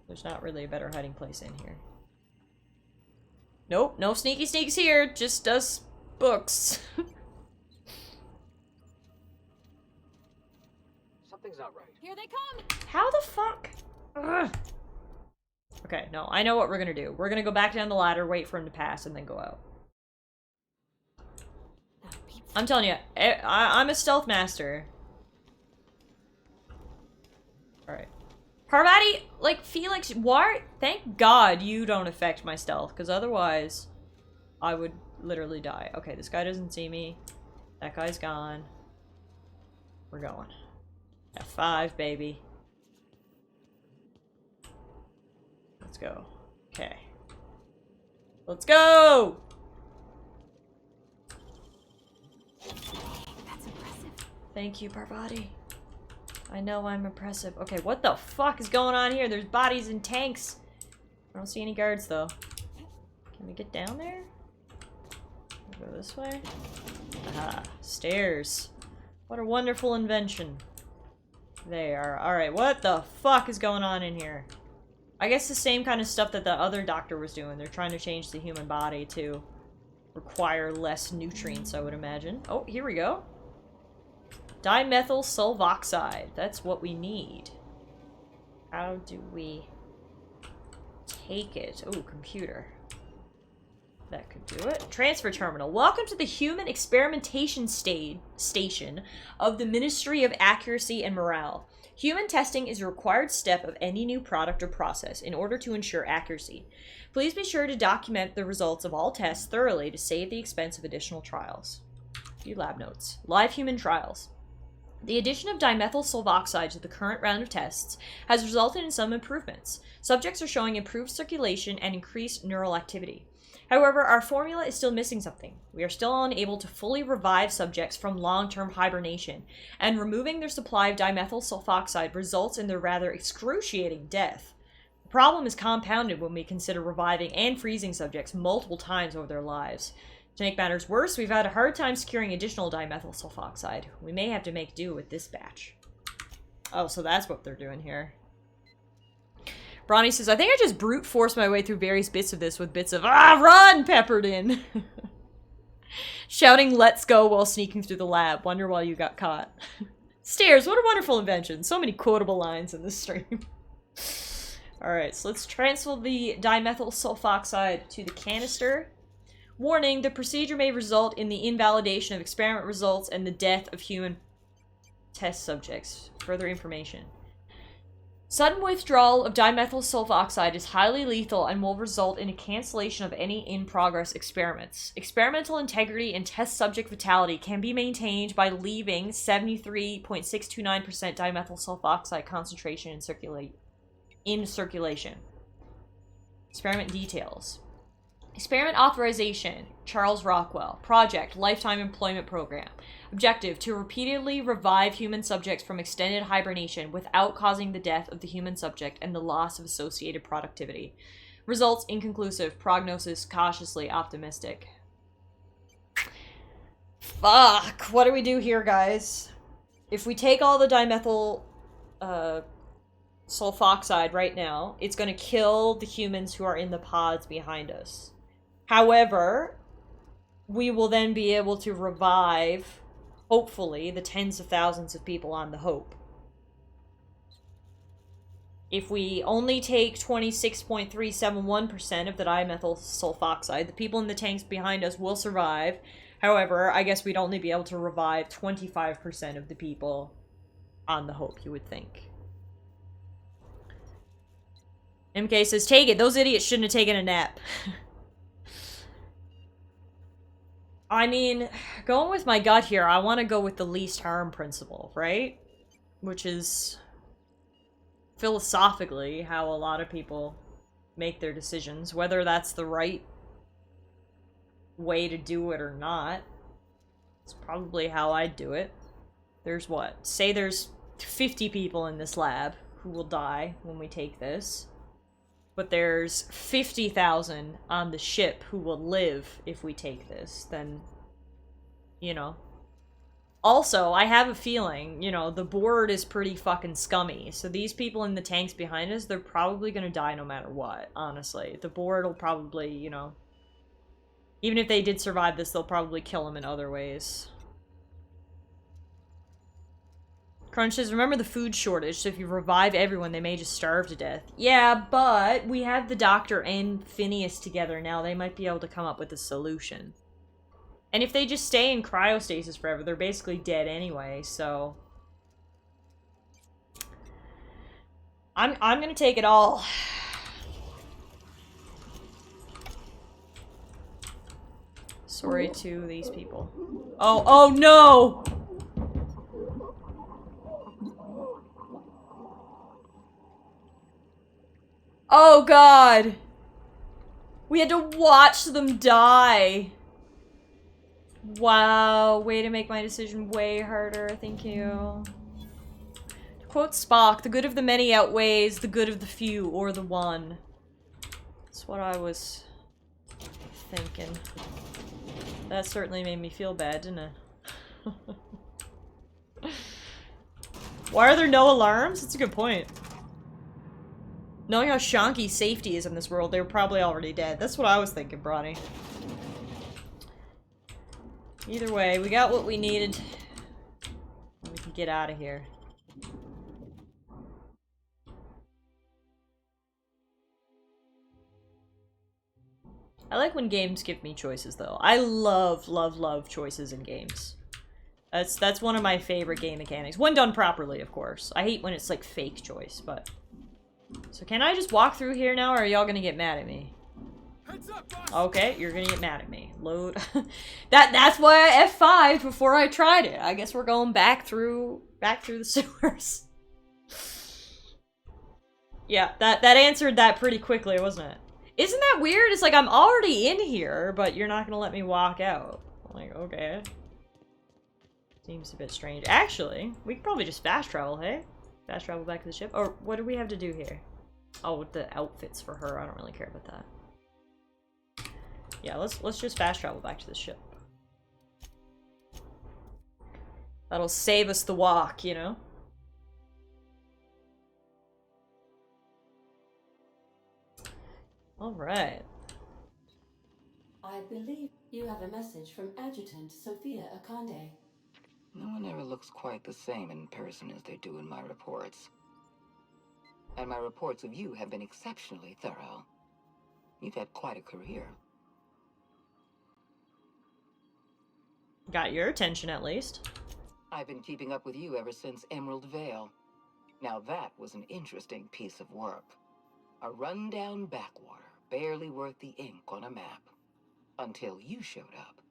There's not really a better hiding place in here. Nope, no sneaky sneaks here, just us books. Something's not right. Here they come! How the fuck? Ugh. Okay, no, I know what we're gonna do. We're gonna go back down the ladder, wait for him to pass, and then go out. I'm telling you, I'm a stealth master. Alright. Parvati, like, Felix, why? Thank God you don't affect my stealth, because otherwise I would literally die. Okay, this guy doesn't see me. That guy's gone. We're going. F5, baby. Let's go. Okay. Let's go! That's impressive. Thank you, Parvati. I know I'm impressive. Okay, what the fuck is going on here? There's bodies and tanks. I don't see any guards, though. Can we get down there? We'll go this way. Aha, stairs. What a wonderful invention. There. Alright, what the fuck is going on in here? I guess the same kind of stuff that the other doctor was doing. They're trying to change the human body to require less nutrients, I would imagine. Oh, here we go. Dimethyl sulfoxide. That's what we need. How do we take it? Oh, computer. That could do it. Transfer terminal. Welcome to the human experimentation station of the Ministry of Accuracy and Morale. Human testing is a required step of any new product or process in order to ensure accuracy. Please be sure to document the results of all tests thoroughly to save the expense of additional trials. A few lab notes. Live human trials. The addition of dimethyl sulfoxide to the current round of tests has resulted in some improvements. Subjects are showing improved circulation and increased neural activity. However, our formula is still missing something. We are still unable to fully revive subjects from long-term hibernation, and removing their supply of dimethyl sulfoxide results in their rather excruciating death. The problem is compounded when we consider reviving and freezing subjects multiple times over their lives. To make matters worse, we've had a hard time securing additional dimethyl sulfoxide. We may have to make do with this batch. Oh, so that's what they're doing here. Bronny says, I think I just brute forced my way through various bits of this with bits of, run, peppered in. Shouting, let's go, while sneaking through the lab. Wonder why you got caught. Stairs, what a wonderful invention. So many quotable lines in this stream. Alright, so let's transfer the dimethyl sulfoxide to the canister. Warning, the procedure may result in the invalidation of experiment results and the death of human test subjects. Further information. Sudden withdrawal of dimethyl sulfoxide is highly lethal and will result in a cancellation of any in-progress experiments. Experimental integrity and test subject fatality can be maintained by leaving 73.629% dimethyl sulfoxide concentration in circulation. Experiment details. Experiment authorization, Charles Rockwell. Project, Lifetime Employment Program. Objective, to repeatedly revive human subjects from extended hibernation without causing the death of the human subject and the loss of associated productivity. Results, inconclusive. Prognosis, cautiously optimistic. Fuck! What do we do here, guys? If we take all the dimethyl sulfoxide right now, it's gonna kill the humans who are in the pods behind us. However, we will then be able to revive, hopefully, the tens of thousands of people on the Hope. If we only take 26.371% of the dimethyl sulfoxide, the people in the tanks behind us will survive. However, I guess we'd only be able to revive 25% of the people on the Hope, you would think. MK says, take it. Those idiots shouldn't have taken a nap. I mean, going with my gut here, I want to go with the least harm principle, right? Which is philosophically how a lot of people make their decisions. Whether that's the right way to do it or not, it's probably how I'd do it. There's what? Say there's 50 people in this lab who will die when we take this. But there's 50,000 on the ship who will live if we take this, then, you know. Also, I have a feeling, you know, the board is pretty fucking scummy. So these people in the tanks behind us, they're probably gonna die no matter what, honestly. The board will probably, you know, even if they did survive this, they'll probably kill them in other ways. Crunch says, remember the food shortage, so if you revive everyone, they may just starve to death. Yeah, but we have the Doctor and Phineas together now. They might be able to come up with a solution. And if they just stay in cryostasis forever, they're basically dead anyway, so... I'm gonna take it all. Sorry to these people. Oh no! Oh god! We had to watch them die! Wow, way to make my decision way harder, thank you. To quote Spock, the good of the many outweighs the good of the few, or the one. That's what I was thinking. That certainly made me feel bad, didn't it? Why are there no alarms? That's a good point. Knowing how shonky safety is in this world, they were probably already dead. That's what I was thinking, Bronny. Either way, we got what we needed. We can get out of here. I like when games give me choices, though. I love, love, love choices in games. That's one of my favorite game mechanics. When done properly, of course. I hate when it's like fake choice, but... So can I just walk through here now, or are y'all gonna get mad at me? Okay, you're gonna get mad at me. Load. That's why I F5'd before I tried it. I guess we're going back through the sewers. Yeah, that answered that pretty quickly, wasn't it? Isn't that weird? It's like I'm already in here, but you're not gonna let me walk out. I'm like, okay. Seems a bit strange. Actually, we could probably just fast travel, hey? Fast travel back to the ship? Or what do we have to do here? Oh, with the outfits for her. I don't really care about that. Yeah, let's just fast travel back to the ship. That'll save us the walk, you know? Alright. I believe you have a message from Adjutant Sophia Akande. No one ever looks quite the same in person as they do in my reports. And my reports of you have been exceptionally thorough. You've had quite a career. Got your attention at least. I've been keeping up with you ever since Emerald Vale. Now that was an interesting piece of work. A rundown backwater, barely worth the ink on a map. Until you showed up.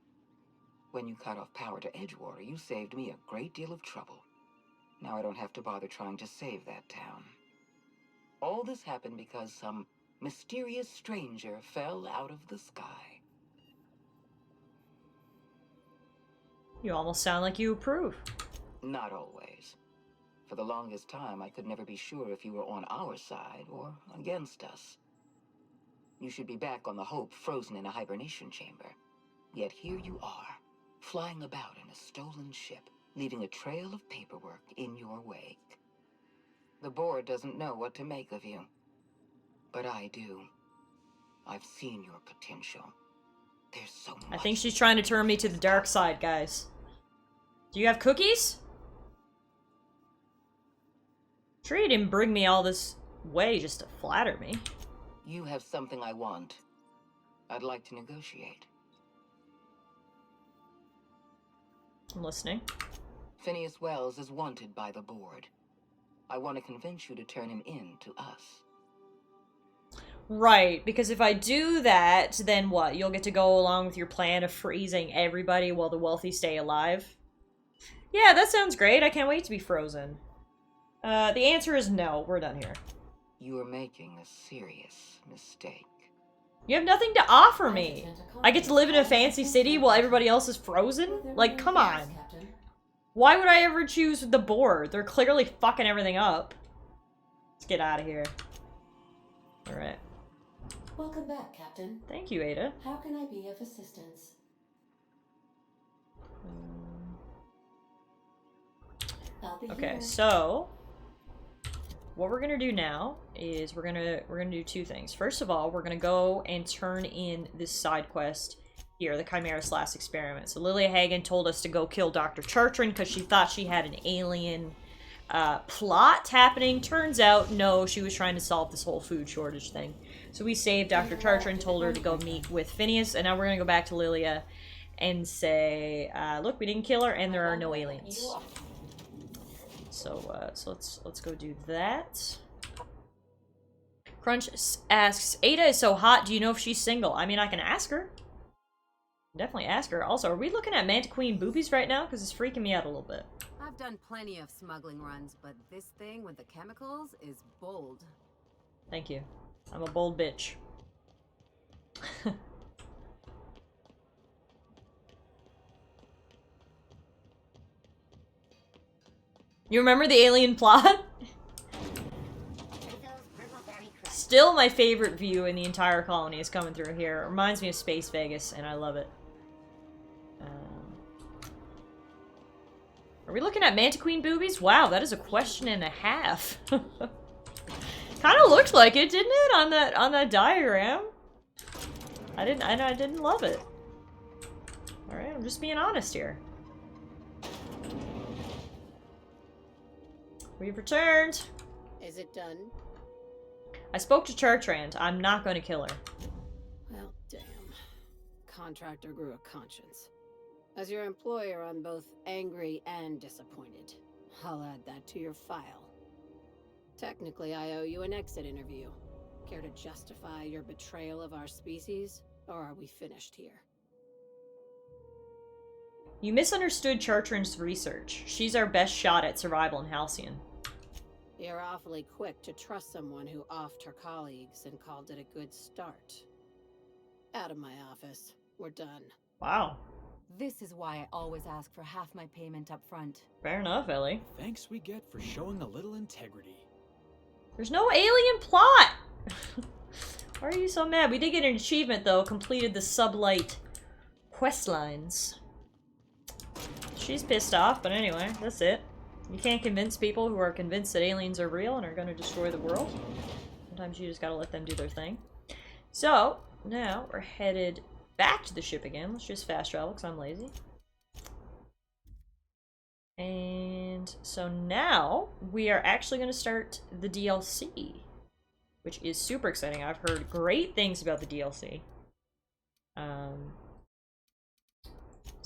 When you cut off power to Edgewater, you saved me a great deal of trouble. Now I don't have to bother trying to save that town. All this happened because some mysterious stranger fell out of the sky. You almost sound like you approve. Not always. For the longest time, I could never be sure if you were on our side or against us. You should be back on the Hope, frozen in a hibernation chamber. Yet here you are, flying about in a stolen ship, leaving a trail of paperwork in your wake. The board doesn't know what to make of you. But I do. I've seen your potential. There's so much. I think she's trying to turn me to the dark side, guys. Do you have cookies? Sure you didn't bring me all this way just to flatter me. You have something I want. I'd like to negotiate. I'm listening. Phineas Wells is wanted by the board. I want to convince you to turn him in to us. Right, because if I do that, then what? You'll get to go along with your plan of freezing everybody while the wealthy stay alive? Yeah, that sounds great. I can't wait to be frozen. The answer is no. We're done here. You are making a serious mistake. You have nothing to offer me. I get to live in a fancy city while everybody else is frozen? Like, come on. Why would I ever choose the board? They're clearly fucking everything up. Let's get out of here. Alright. Welcome back, Captain. Thank you, Ada. How can I be of assistance? I'll be Okay, here. so what we're gonna do now is we're gonna do two things. First of all, we're gonna go and turn in this side quest here, the Chimera's Last Experiment. So Lilia Hagen told us to go kill Dr. Chartrand because she thought she had an alien plot happening. Turns out, no, she was trying to solve this whole food shortage thing. So we saved Dr. Chartrand, told her to go meet with Phineas, and now we're gonna go back to Lilia and say, look, we didn't kill her, and there are no aliens. So, let's go do that. Crunch asks, Ada is so hot, do you know if she's single? I mean, I can ask her. Definitely ask her. Also, are we looking at Manta Queen boobies right now? Because it's freaking me out a little bit. I've done plenty of smuggling runs, but this thing with the chemicals is bold. Thank you. I'm a bold bitch. You remember the alien plot? Still my favorite view in the entire colony is coming through here. It reminds me of Space Vegas, and I love it. Are we looking at Manta Queen boobies? Wow, that is a question and a half. Kind of looked like it, didn't it, on that diagram? I didn't love it. All right, I'm just being honest here. We've returned. Is it done? I spoke to Chartrand. I'm not going to kill her. Well, damn. Contractor grew a conscience. As your employer, I'm both angry and disappointed. I'll add that to your file. Technically, I owe you an exit interview. Care to justify your betrayal of our species, or are we finished here? You misunderstood Chartrand's research. She's our best shot at survival in Halcyon. You're awfully quick to trust someone who offed her colleagues and called it a good start. Out of my office. We're done. Wow. This is why I always ask for half my payment up front. Fair enough, Ellie. Thanks we get for showing a little integrity. There's no alien plot! Why are you so mad? We did get an achievement, though. Completed the sublight quest lines. She's pissed off, but anyway, that's it. You can't convince people who are convinced that aliens are real and are going to destroy the world. Sometimes you just gotta let them do their thing. So, now we're headed back to the ship again. Let's just fast travel because I'm lazy. And so now we are actually going to start the DLC, which is super exciting. I've heard great things about the DLC.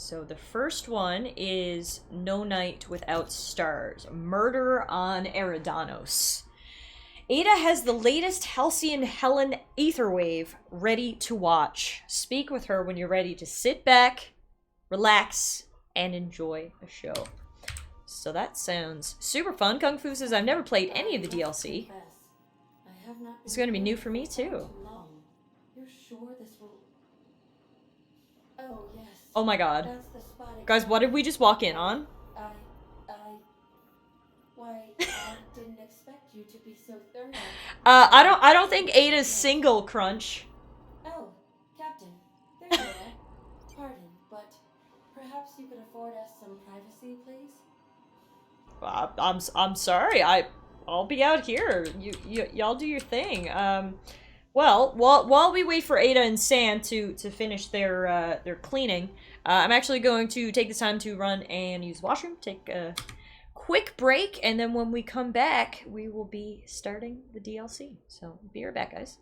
So the first one is No Night Without Stars, Murder on Eridanos. Ada has the latest Halcyon Helen Aetherwave ready to watch. Speak with her when you're ready to sit back, relax, and enjoy a show. So that sounds super fun. Kung Fu says, I've never played any of the DLC. It's going to be new for me too. You're sure this will... Oh, yes. Oh my god. That's the spot Guys, what did we just walk in on? Why, I didn't expect you to be so thorough. I don't think Ada's single, Crunch. Oh, Captain. There you are. Pardon, but perhaps you could afford us some privacy, please? I'm sorry. I'll be out here. Y'all do your thing. Well, while we wait for Ada and Sam to finish their cleaning, I'm actually going to take this time to run and use the washroom, take a quick break, and then when we come back, we will be starting the DLC. So, be right back, guys.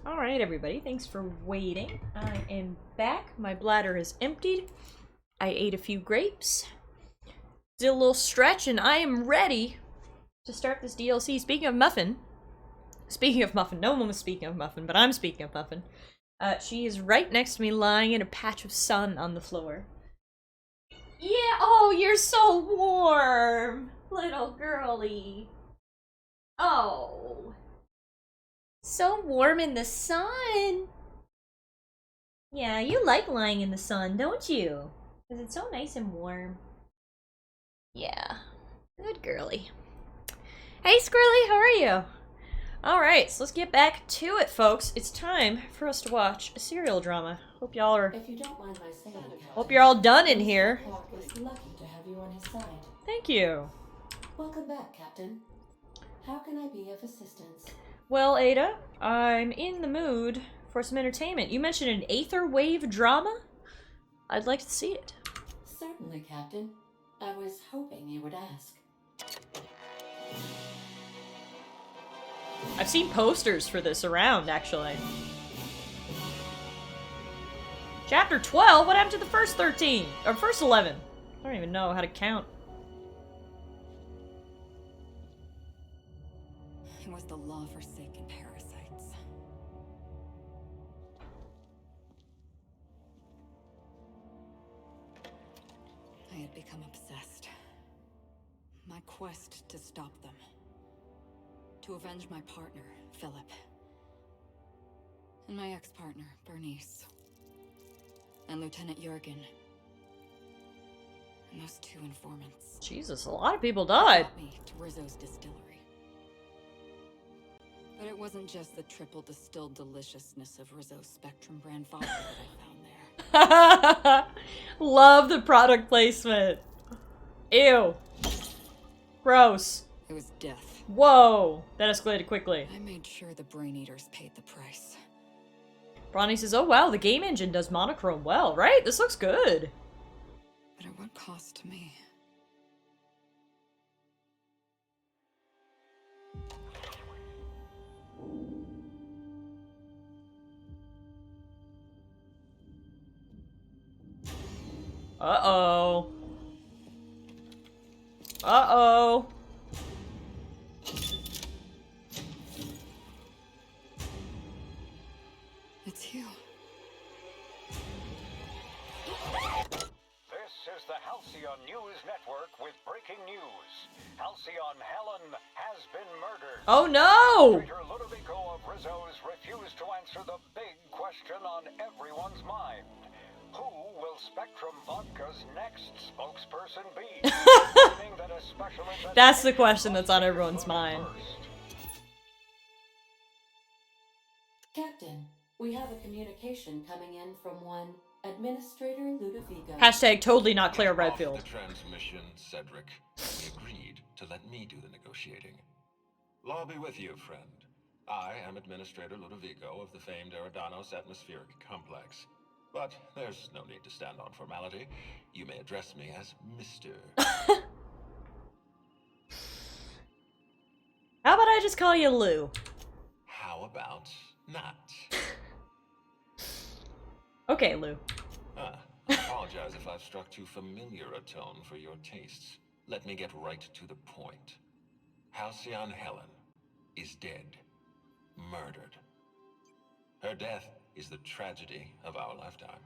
Alright, everybody, thanks for waiting. I am back. My bladder is emptied. I ate a few grapes. Did a little stretch, and I am ready to start this DLC. Speaking of Muffin, no one was speaking of Muffin, but I'm speaking of Muffin. She is right next to me, lying in a patch of sun on the floor. Yeah, oh, you're so warm, little girly. Oh. So warm in the sun. Yeah, you like lying in the sun, don't you? Because it's so nice and warm. Yeah. Good girly. Hey, Squirrely, how are you? Alright, so let's get back to it, folks. It's time for us to watch a serial drama. Hope y'all are... If you don't mind my saying, Hope you're all done in here. Clark is lucky to have you on his side. Thank you. Welcome back, Captain. How can I be of assistance? Well, Ada, I'm in the mood for some entertainment. You mentioned an Aether Wave drama? I'd like to see it. Certainly, Captain. I was hoping you would ask. I've seen posters for this around, actually. Chapter 12? What happened to the first 13? Or first 11? I don't even know how to count. It was the law-forsaken parasites. I had become obsessed. My quest to stop them. To avenge my partner, Philip. And my ex-partner, Bernice. And Lieutenant Jurgen. And those two informants. Jesus, a lot of people died. Brought me to Rizzo's distillery. But it wasn't just the triple distilled deliciousness of Rizzo's Spectrum brand vodka that I found there. Love the product placement. Ew. Gross. It was death. Whoa. That escalated quickly. I made sure the Brain Eaters paid the price. Bronny says, oh wow, the game engine does monochrome well, right? This looks good. But at what cost to me? Uh-oh. Uh-oh. It's you. This is the Halcyon News Network with breaking news. Halcyon Helen has been murdered. Oh no! Traitor Ludovico of Rizzo's refused to answer the big question on everyone's mind. Who will Spectrum Vodka's next spokesperson be? That a special That's the question that's on everyone's mind. Captain, we have a communication coming in from one Administrator Ludovico. Hashtag totally not Claire Redfield. Off the transmission, Cedric. We agreed to let me do the negotiating. Law be with you, friend. I am Administrator Ludovico of the famed Eridanos Atmospheric Complex. But there's no need to stand on formality. You may address me as Mr. How about I just call you Lou? How about not? Okay, Lou. I apologize if I've struck too familiar a tone for your tastes. Let me get right to the point. Halcyon Helen is dead. Murdered. Her death is the tragedy of our lifetime.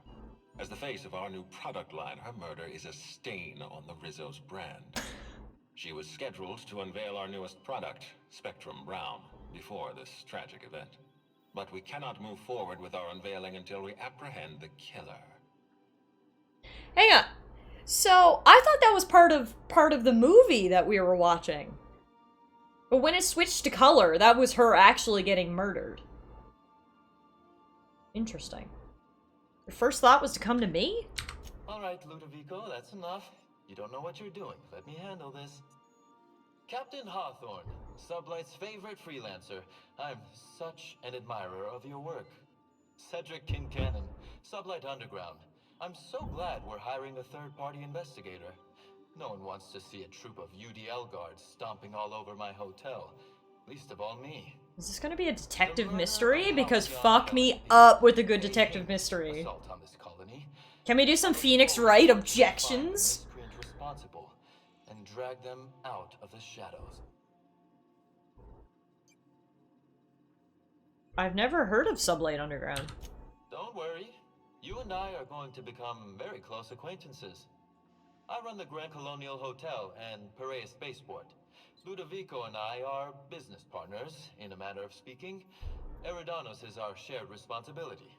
As the face of our new product line, her murder is a stain on the Rizzo's brand. She was scheduled to unveil our newest product, Spectrum Brown, before this tragic event. But we cannot move forward with our unveiling until we apprehend the killer. Hang on. So, I thought that was part of the movie that we were watching. But when it switched to color, that was her actually getting murdered. Interesting. Your first thought was to come to me? Alright, Ludovico, that's enough. You don't know what you're doing. Let me handle this. Captain Hawthorne, Sublight's favorite freelancer. I'm such an admirer of your work. Cedric Kincannon, Sublight Underground. I'm so glad we're hiring a third-party investigator. No one wants to see a troop of UDL guards stomping all over my hotel. Least of all me. Is this gonna be a detective mystery? Because fuck me up with a good detective mystery. Assault on this colony. Can we do some Phoenix Wright objections? Miscreant responsible and drag them out of the shadows. I've never heard of Sublight Underground. Don't worry. You and I are going to become very close acquaintances. I run the Grand Colonial Hotel and Piraeus Spaceport. Ludovico and I are business partners, in a manner of speaking. Eridanos is our shared responsibility.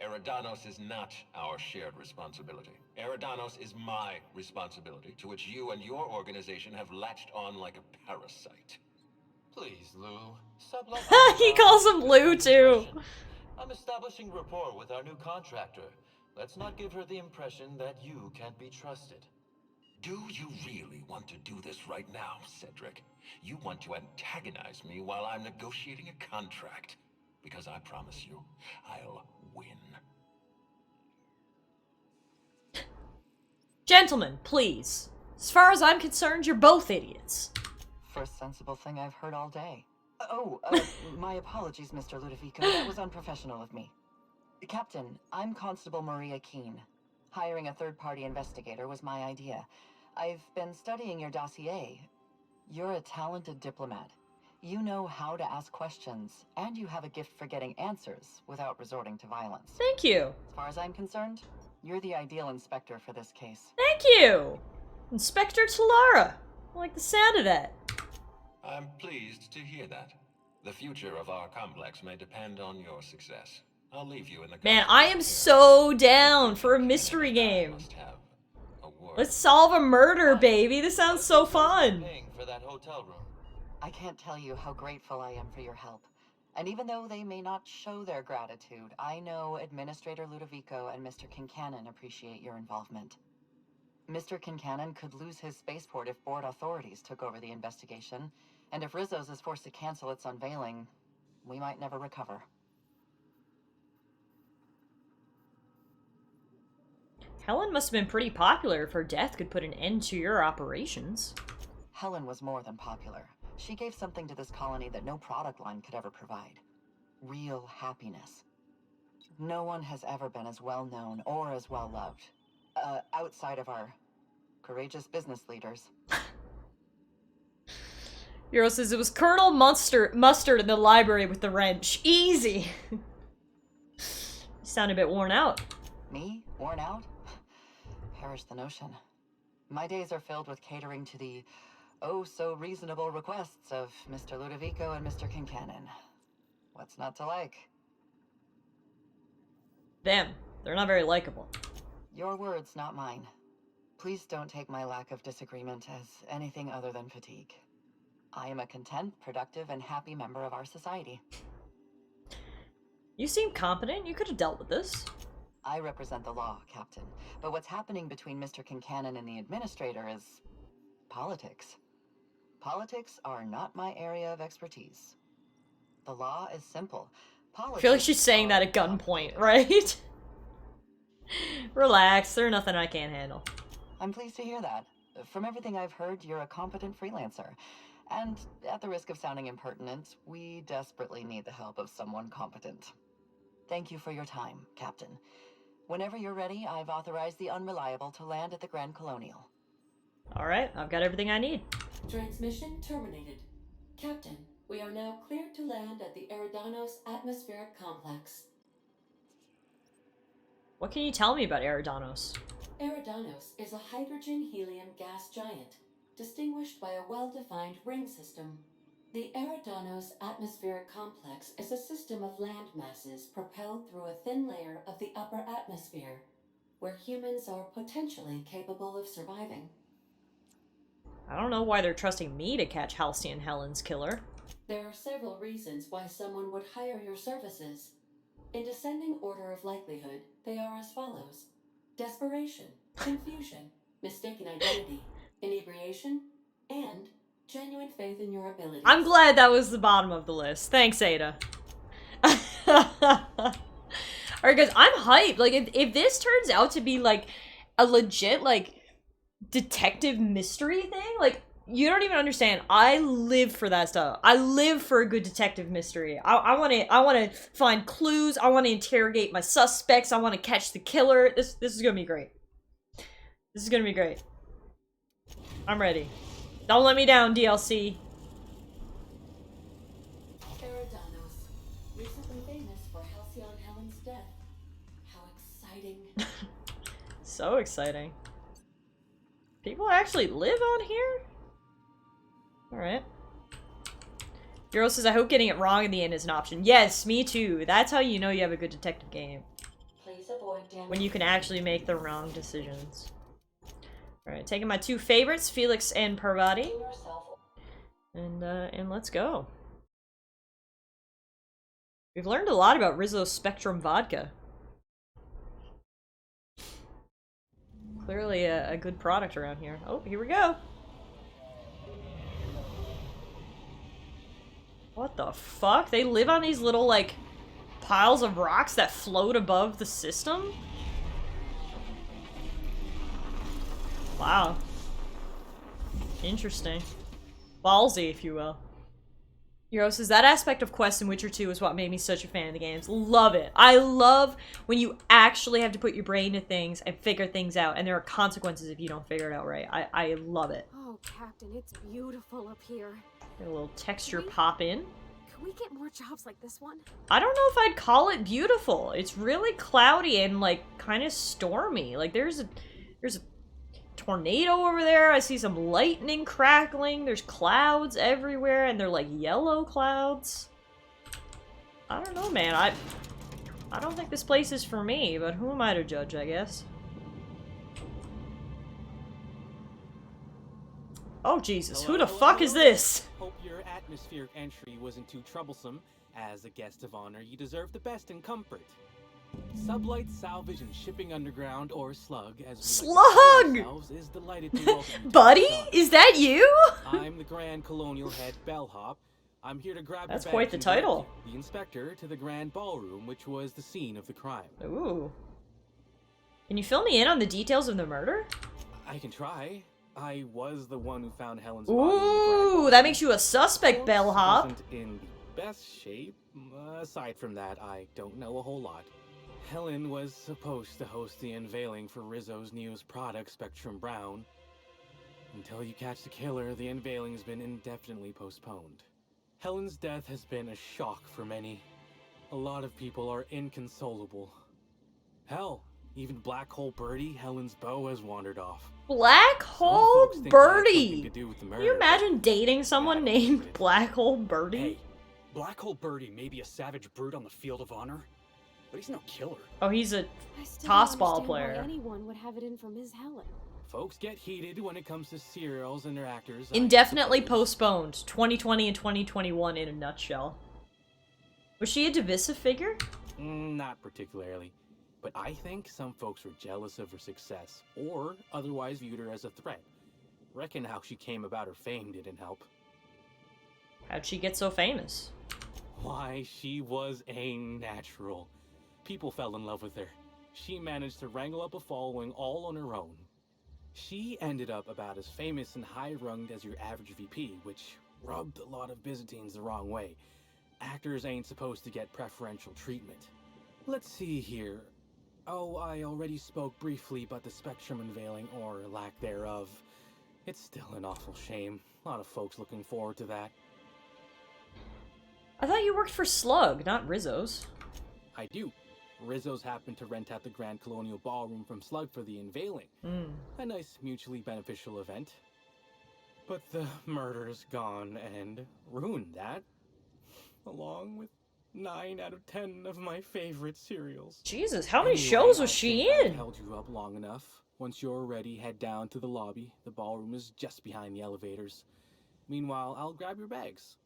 Eridanos is not our shared responsibility. Eridanos is my responsibility, to which you and your organization have latched on like a parasite. Please, Lou. Sublight He calls him Lou, too. I'm establishing rapport with our new contractor. Let's not give her the impression that you can't be trusted. Do you really want to do this right now, Cedric? You want to antagonize me while I'm negotiating a contract. Because I promise you, I'll win. Gentlemen, please. As far as I'm concerned, you're both idiots. First sensible thing I've heard all day. My apologies, Mr. Ludovico. That was unprofessional of me. Captain, I'm Constable Maria Keene. Hiring a third-party investigator was my idea. I've been studying your dossier. You're a talented diplomat. You know how to ask questions, and you have a gift for getting answers without resorting to violence. Thank you. As far as I'm concerned, you're the ideal inspector for this case. Thank you! Inspector Talara. I like the sound of that. I'm pleased to hear that. The future of our complex may depend on your success. I'll leave you in the... Man, I am so down for a mystery game. Let's solve a murder, baby. This sounds so fun. For that hotel room. I can't tell you how grateful I am for your help. And even though they may not show their gratitude, I know Administrator Ludovico and Mr. Kincannon appreciate your involvement. Mr. Kincannon could lose his spaceport if board authorities took over the investigation, and if Rizzo's is forced to cancel its unveiling, we might never recover. Helen must have been pretty popular if her death could put an end to your operations. Helen was more than popular. She gave something to this colony that no product line could ever provide. Real happiness. No one has ever been as well known or as well loved. Outside of our courageous business leaders. Euro says it was Colonel Mustard in the library with the wrench. Easy. You sound a bit worn out. Me? Worn out? Perish the notion. My days are filled with catering to the oh-so-reasonable requests of Mr. Ludovico and Mr. Kincannon. What's not to like? Them. They're not very likable. Your words, not mine. Please don't take my lack of disagreement as anything other than fatigue. I am a content, productive, and happy member of our society. You seem competent. You could have dealt with this. I represent the law, Captain. But what's happening between Mr. Kincannon and the Administrator is... politics. Politics are not my area of expertise. The law is simple. I feel like she's saying that at gunpoint, right? Relax, there's nothing I can't handle. I'm pleased to hear that. From everything I've heard, you're a competent freelancer. And at the risk of sounding impertinent, we desperately need the help of someone competent. Thank you for your time, Captain. Whenever you're ready, I've authorized the Unreliable to land at the Grand Colonial. Alright, I've got everything I need. Transmission terminated. Captain, we are now cleared to land at the Eridanos Atmospheric Complex. What can you tell me about Eridanos? Eridanos is a hydrogen-helium gas giant, distinguished by a well-defined ring system. The Eridanos Atmospheric Complex is a system of land masses propelled through a thin layer of the upper atmosphere, where humans are potentially capable of surviving. I don't know why they're trusting me to catch Halcyon Helen's killer. There are several reasons why someone would hire your services. In descending order of likelihood, they are as follows: desperation, confusion, mistaken identity, inebriation, and genuine faith in your abilities. I'm glad that was the bottom of the list. Thanks, Ada. Alright guys, I'm hyped. Like, if this turns out to be, like, a legit, like, detective mystery thing, like, You don't even understand. I live for that stuff. I live for a good detective mystery. I want to find clues. I want to interrogate my suspects. I want to catch the killer. This is gonna be great. This is gonna be great. I'm ready. Don't let me down, DLC. Eridanos, recently famous for Halcyon Helen's death. How exciting. So exciting. People actually live on here? Alright. Hero says, I hope getting it wrong in the end is an option. Yes, me too. That's how you know you have a good detective game. Please avoid damage. When you can actually make the wrong decisions. Alright, taking my two favorites, Felix and Parvati. And let's go. We've learned a lot about Rizzo's Spectrum vodka. Clearly a good product around here. Oh, here we go. What the fuck? They live on these little, like, piles of rocks that float above the system? Wow. Interesting. Ballsy, if you will. Hero says, that aspect of quests in Witcher 2 is what made me such a fan of the games. Love it. I love when you actually have to put your brain to things and figure things out, and there are consequences if you don't figure it out right. I love it. Oh, Captain, it's beautiful up here. Get a little texture pop in. Can we get more jobs like this one? I don't know if I'd call it beautiful. It's really cloudy and, like, kind of stormy. Like, there's a tornado over there. I see some lightning crackling. There's clouds everywhere, and they're, like, yellow clouds. I don't know, man. I don't think this place is for me, but who am I to judge, I guess? Oh, Jesus. Who the fuck is this? Hope your atmospheric entry wasn't too troublesome. As a guest of honor, you deserve the best in comfort. Sublight Salvage and Shipping Underground, or Slug, as we like to call ourselves, is delighted to welcome you to Buddy? our Is that you? I'm the Grand Colonial Head Bellhop. I'm here to grab That's your quite bags the and direct title. you, the inspector, to the Grand Ballroom, which was the scene of the crime. Ooh. Can you fill me in on the details of the murder? I can try. I was the one who found Helen's body in the Grand Ooh, that makes you a suspect, Bellhop. Wasn't in the best shape. Aside from that, I don't know a whole lot. Helen was supposed to host the unveiling for Rizzo's newest product, Spectrum Brown. Until you catch the killer, the unveiling's been indefinitely postponed. Helen's death has been a shock for many. A lot of people are inconsolable. Hell, even Black Hole Birdie, Helen's beau, has wandered off. Black Hole folks think it had Birdie! something to do with the Can murder, you but imagine dating someone named Black Hole Birdie? Hey, Black Hole Birdie may be a savage brute on the field of honor, but he's no killer. Oh, he's a I still toss don't ball understand why player. anyone would have it in for Ms. Helen. Folks get heated when it comes to serials and their actors. Indefinitely postponed. 2020 and 2021 in a nutshell. Was she a divisive figure? Not particularly. But I think some folks were jealous of her success, or otherwise viewed her as a threat. Reckon how she came about her fame didn't help. How'd she get so famous? Why, she was a natural. People fell in love with her. She managed to wrangle up a following all on her own. She ended up about as famous and high-runged as your average VP, which rubbed a lot of Byzantines the wrong way. Actors ain't supposed to get preferential treatment. Let's see here. Oh, I already spoke briefly about the Spectrum unveiling, or lack thereof. It's still an awful shame. A lot of folks looking forward to that. I thought you worked for Slug, not Rizzo's. I do. Rizzo's happened to rent out the Grand Colonial Ballroom from Slug for the unveiling. A nice mutually beneficial event. But the murder's gone and ruined that. Along with 9 out of 10 of my favorite serials. Jesus, how many Anyway, shows was I she think I've in? held you up long enough. Once you're ready, head down to the lobby. The ballroom is just behind the elevators. Meanwhile, I'll grab your bags.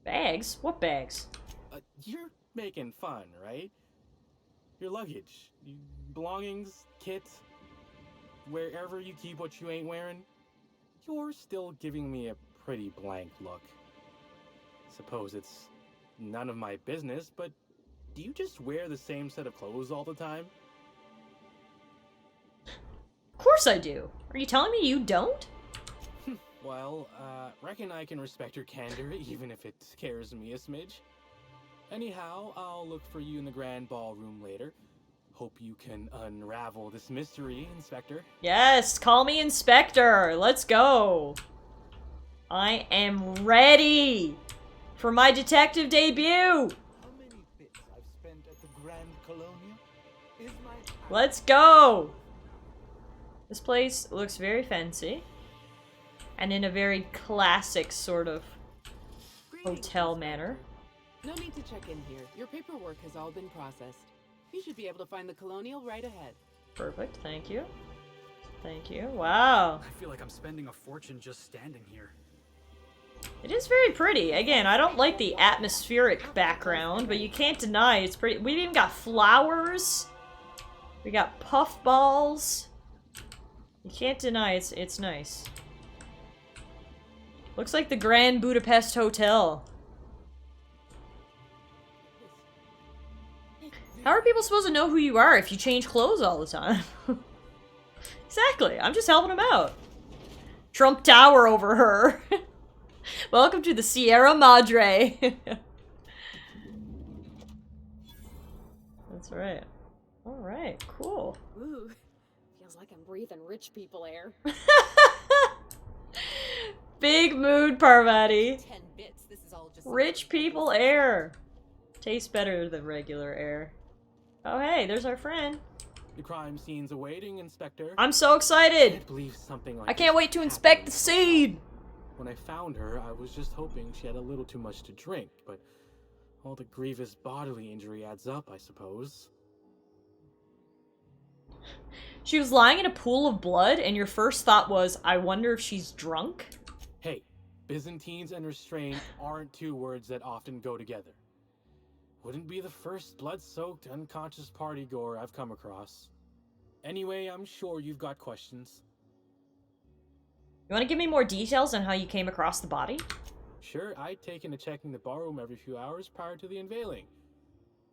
Bags? What bags? You're making fun, right? Your luggage, belongings, kits, wherever you keep what you ain't wearing. You're still giving me a pretty blank look. Suppose it's none of my business, but do you just wear the same set of clothes all the time? Of course course I do. Are you telling me you don't? Well, reckon I can respect your candor, even if it scares me a smidge. Anyhow, I'll look for you in the grand ballroom later. Hope you can unravel this mystery, Inspector. Yes, call me Inspector. Let's go. I am ready for my detective debut. I've spent at the Grand Colonia is my Let's go. This place looks very fancy and in a very classic sort of hotel manner. No need to check in here. Your paperwork has all been processed. You should be able to find the Colonial right ahead. Perfect, thank you. Thank you. Wow. I feel like I'm spending a fortune just standing here. It is very pretty. Again, I don't like the atmospheric background, but you can't deny it's pretty. We've even got flowers. We got puff balls. You can't deny it's nice. Looks like the Grand Budapest Hotel. How are people supposed to know who you are if you change clothes all the time? Exactly. I'm just helping them out. Trump Tower over her. Welcome to the Sierra Madre. That's right. All right, cool. Ooh, feels like I'm breathing rich people air. Big mood, Parvati. 10 bits. This is all just Rich people air. Tastes better than regular air. Oh, hey, there's our friend. The crime scene's awaiting, Inspector. I'm so excited. I can't believe something like I can't wait to inspect the scene. When I found her, I was just hoping she had a little too much to drink, but all the grievous bodily injury adds up, I suppose. She was lying in a pool of blood, and your first thought was, I wonder if she's drunk? Hey, Byzantines and restraint aren't two words that often go together. Wouldn't be the first blood-soaked, unconscious party-goer I've come across. Anyway, I'm sure you've got questions. You want to give me more details on how you came across the body? Sure, I'd taken to checking the barroom every few hours prior to the unveiling.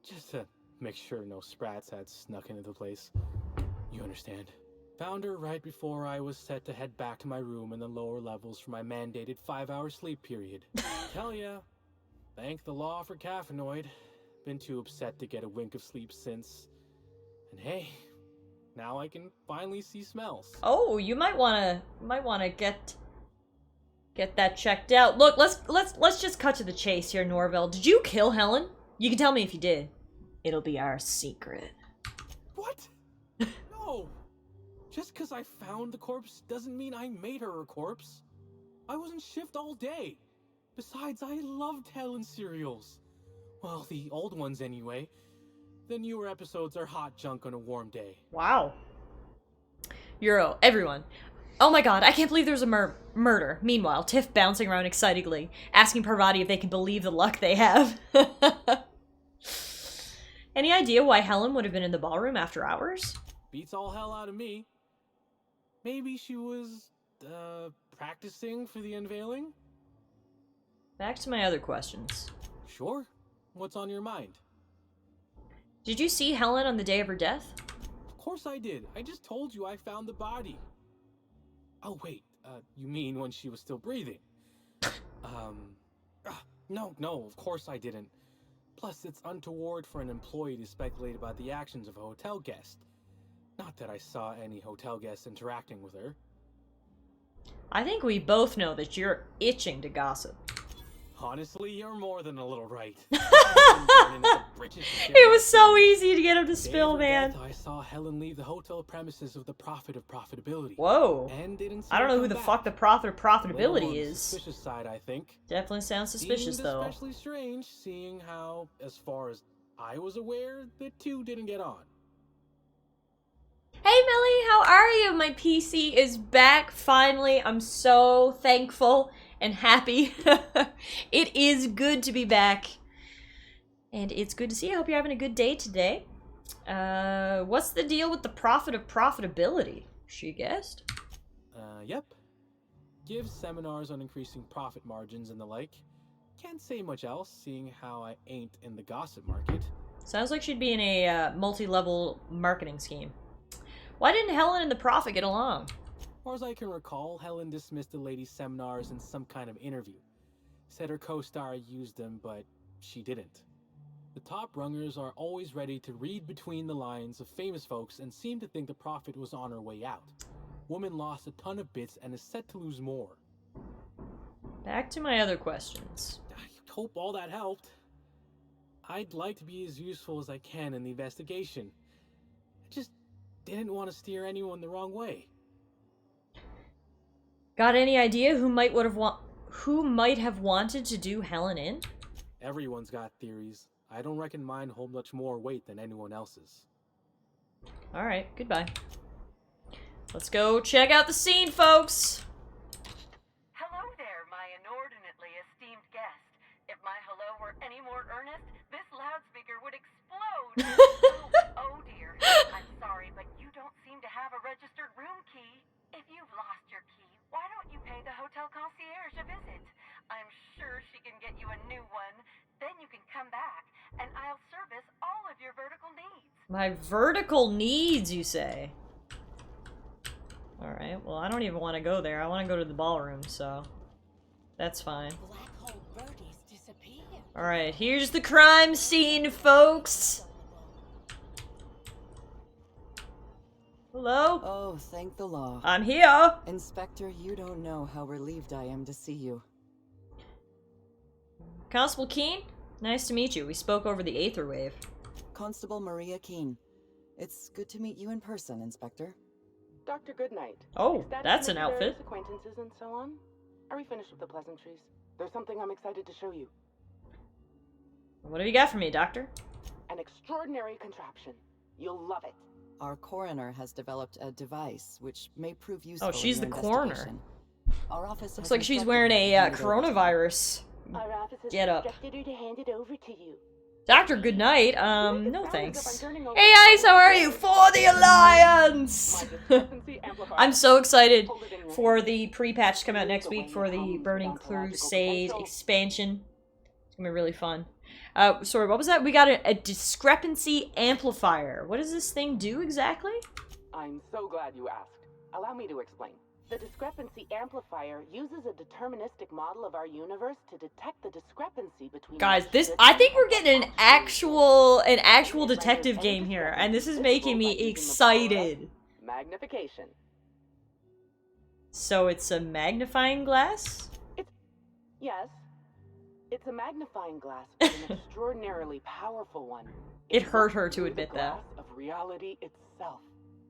Just to make sure no sprats had snuck into the place. You understand. Found her right before I was set to head back to my room in the lower levels for my mandated 5-hour sleep period. Tell ya, thank the law for caffeinoid. Been too upset to get a wink of sleep since. And hey, now I can finally see smells. Oh, you might wanna get that checked out. Look, let's just cut to the chase here, Norville. Did you kill Helen? You can tell me if you did. It'll be our secret. What? No! Just because I found the corpse doesn't mean I made her a corpse. I was in shift all day. Besides, I loved Helen serials. Well, the old ones anyway. The newer episodes are hot junk on a warm day. Wow. Euro, everyone. Oh my god, I can't believe there's a murder. Meanwhile, Tiff bouncing around excitedly, asking Parvati if they can believe the luck they have. Any idea why Helen would have been in the ballroom after hours? Beats all hell out of me. Maybe she was, practicing for the unveiling? Back to my other questions. Sure. What's on your mind? Did you see Helen on the day of her death? Of course I did. I just told you I found the body. Oh, wait. You mean when she was still breathing? No, of course I didn't. Plus, it's untoward for an employee to speculate about the actions of a hotel guest. Not that I saw any hotel guests interacting with her. I think we both know that you're itching to gossip. Honestly, you're more than a little right. It was so easy to get him to spill, man. I saw Helen leave the hotel premises of the Prophet of Profitability. Whoa. And didn't see I don't her know who come the back. fuck the Prophet of Profitability On the is. suspicious side, I think. Definitely sounds suspicious, Seemed though. especially strange, seeing how, as far as I was aware, the two didn't get on. Hey Millie, how are you? My PC is back finally. I'm so thankful and happy. It is good to be back. And it's good to see you. I hope you're having a good day today. What's the deal with the Prophet of Profitability? She guessed. Yep. Gives seminars on increasing profit margins and the like. Can't say much else, seeing how I ain't in the gossip market. Sounds like she'd be in a multi-level marketing scheme. Why didn't Helen and the Prophet get along? As far as I can recall, Helen dismissed the lady's seminars in some kind of interview. Said her co-star used them, but she didn't. The top rungers are always ready to read between the lines of famous folks and seem to think the Prophet was on her way out. Woman lost a ton of bits and is set to lose more. Back to my other questions. I hope all that helped. I'd like to be as useful as I can in the investigation. I just didn't want to steer anyone the wrong way. Got any idea who might have wanted to do Helen in? Everyone's got theories. I don't reckon mine hold much more weight than anyone else's. Alright, goodbye. Let's go check out the scene, folks! Hello there, my inordinately esteemed guest. If my hello were any more earnest, this loudspeaker would explode. Oh dear. I'm sorry, but you don't seem to have a registered room key. If you've lost your key, why don't you pay the hotel concierge a visit? I'm sure she can get you a new one. Then you can come back, and I'll service all of your vertical needs. My vertical needs, you say? Alright, well, I don't even want to go there. I want to go to the ballroom, so that's fine. Alright, here's the crime scene, folks! Hello? Oh, thank the law. I'm here! Inspector, you don't know how relieved I am to see you. Constable Keene? Nice to meet you. We spoke over the Aether Wave. Constable Maria Keene. It's good to meet you in person, Inspector. Dr. Goodnight. Oh, that's an outfit. Various acquaintances and so on. Are we finished with the pleasantries? There's something I'm excited to show you. What have you got for me, Doctor? An extraordinary contraption. You'll love it. Our coroner has developed a device which may prove useful. Oh, she's in the your coroner. investigation. Our office Looks has like she's instructed wearing her to a hand it over to coronavirus Our office has get up. instructed her to hand it over to you. Dr. Goodnight, no thanks. Hey guys, how are you? For the Alliance! I'm so excited for the pre-patch to come out next week for the Burning Crusade expansion. It's gonna be really fun. Sorry, what was that? We got a discrepancy amplifier. What does this thing do exactly? I'm so glad you asked. Allow me to explain. The discrepancy amplifier uses a deterministic model of our universe to detect the discrepancy between... Guys, I think we're getting an actual detective game here, and this is making me excited. Magnification. So it's a magnifying glass? Yes. It's a magnifying glass, but an extraordinarily powerful one. It hurt her to admit that. Of reality itself.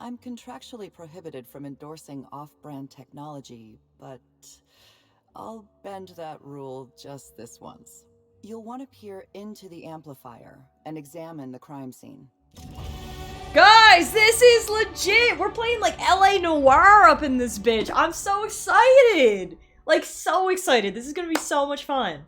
I'm contractually prohibited from endorsing off-brand technology, but I'll bend that rule just this once. You'll want to peer into the amplifier and examine the crime scene. Guys, this is legit! We're playing like LA Noire up in this bitch. I'm so excited! Like, so excited. This is gonna be so much fun.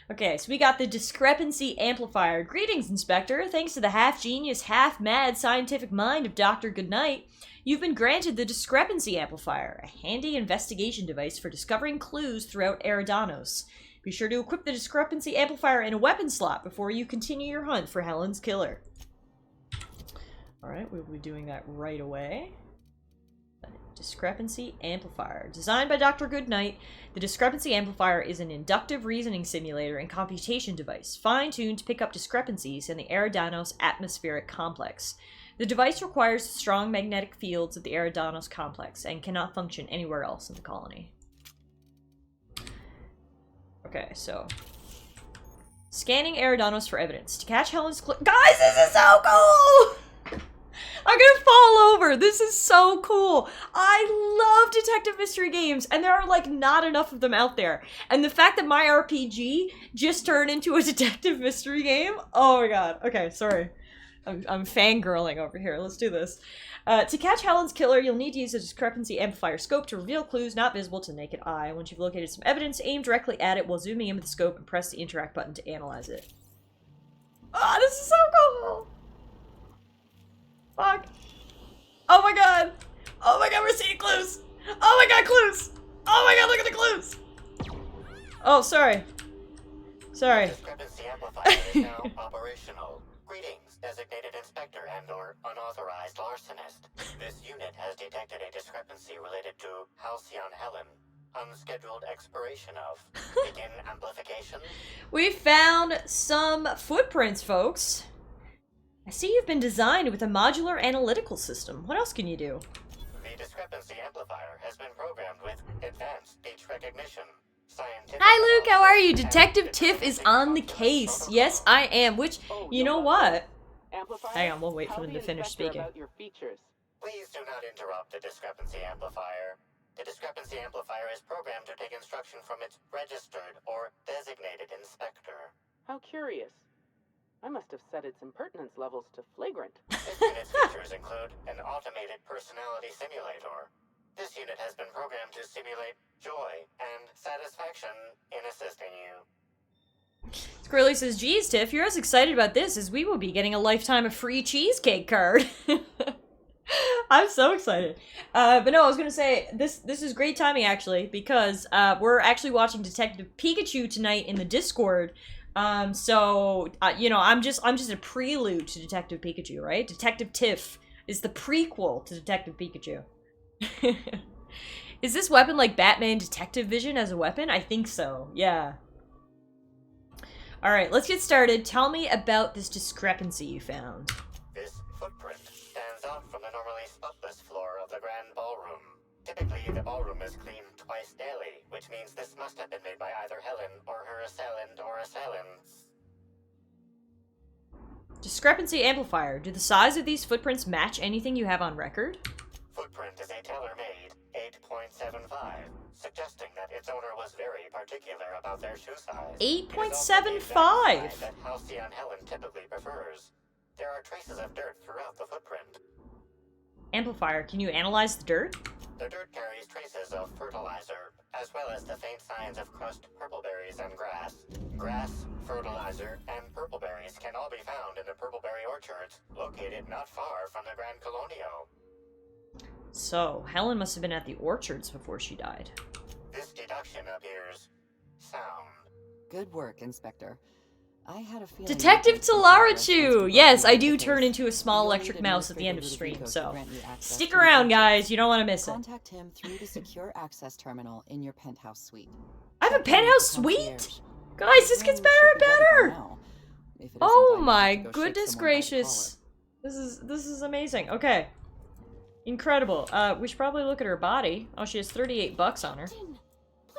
Okay, so we got the discrepancy amplifier. Greetings, Inspector. Thanks to the half-genius, half-mad scientific mind of Dr. Goodnight, you've been granted the discrepancy amplifier, a handy investigation device for discovering clues throughout Eridanos. Be sure to equip the discrepancy amplifier in a weapon slot before you continue your hunt for Helen's killer. Alright, we'll be doing that right away. Discrepancy amplifier. Designed by Dr. Goodnight, the discrepancy amplifier is an inductive reasoning simulator and computation device, fine-tuned to pick up discrepancies in the Eridanos atmospheric complex. The device requires strong magnetic fields of the Eridanos complex and cannot function anywhere else in the colony. Okay, so... Scanning Eridanos for evidence. To catch Helen's clue— Guys, this is so cool! I'm gonna fall over. This is so cool. I love detective mystery games, and there are like not enough of them out there. And the fact that my RPG just turned into a detective mystery game, oh my god. Okay, sorry. I'm fangirling over here. Let's do this. To catch Helen's killer, you'll need to use a discrepancy amplifier scope to reveal clues not visible to the naked eye. Once you've located some evidence, aim directly at it while zooming in with the scope and press the interact button to analyze it. Ah, this is so cool! Fuck. Oh my god. Oh my god, we're seeing clues. Oh my god, clues. Oh my god, look at the clues. Oh, sorry. Sorry. Discrepancy amplifier is now operational. Greetings, designated inspector and/or unauthorized larcenist. This unit has detected a discrepancy related to Halcyon Helen. Unscheduled expiration of. Begin amplification. We found some footprints, folks. I see you've been designed with a modular analytical system. What else can you do? The discrepancy amplifier has been programmed with advanced speech recognition. Hi Luke, how are you? Detective Tiff is on the case. Yes, I am. Which, you know what? Hang on, we'll wait for them to finish speaking. Please do not interrupt the discrepancy amplifier. The discrepancy amplifier is programmed to take instruction from its registered or designated inspector. How curious. I must have set its impertinence levels to flagrant. This unit's features include an automated personality simulator. This unit has been programmed to simulate joy and satisfaction in assisting you. Squirrely says, geez, Tiff, you're as excited about this as we will be getting a lifetime of free cheesecake card. I'm so excited. But no, I was going to say, this is great timing, actually, because we're actually watching Detective Pikachu tonight in the Discord. You know, I'm just a prelude to Detective Pikachu, right? Detective Tiff is the prequel to Detective Pikachu. Is this weapon like Batman Detective Vision as a weapon? I think so, yeah. Alright, let's get started. Tell me about this discrepancy you found. This footprint stands out from the normally spotless floor of the Grand Ballroom. Typically, the ballroom is cleaned twice daily, which means this must have been made by either Helen or her assailant or assailants. Discrepancy amplifier. Do the size of these footprints match anything you have on record? Footprint is a tailor-made 8.75, suggesting that its owner was very particular about their shoe size. 8.75! That Halcyon Helen typically prefers. There are traces of dirt throughout the footprint. Amplifier, can you analyze the dirt? The dirt carries traces of fertilizer, as well as the faint signs of crushed purpleberries and grass. Grass, fertilizer, and purpleberries can all be found in the purpleberry orchards, located not far from the Grand Colonio. So, Helen must have been at the orchards before she died. This deduction appears sound. Good work, Inspector. I had a feeling... Detective Talarachu! Yes, I do turn into a small electric mouse at the end of stream, so stick around, guys. You don't want to miss it. Contact him through the secure access terminal in your penthouse suite. I have a penthouse suite? Guys, this gets better and better! Oh my goodness gracious. This is amazing. Okay. Incredible. We should probably look at her body. Oh, she has $38 on her. Please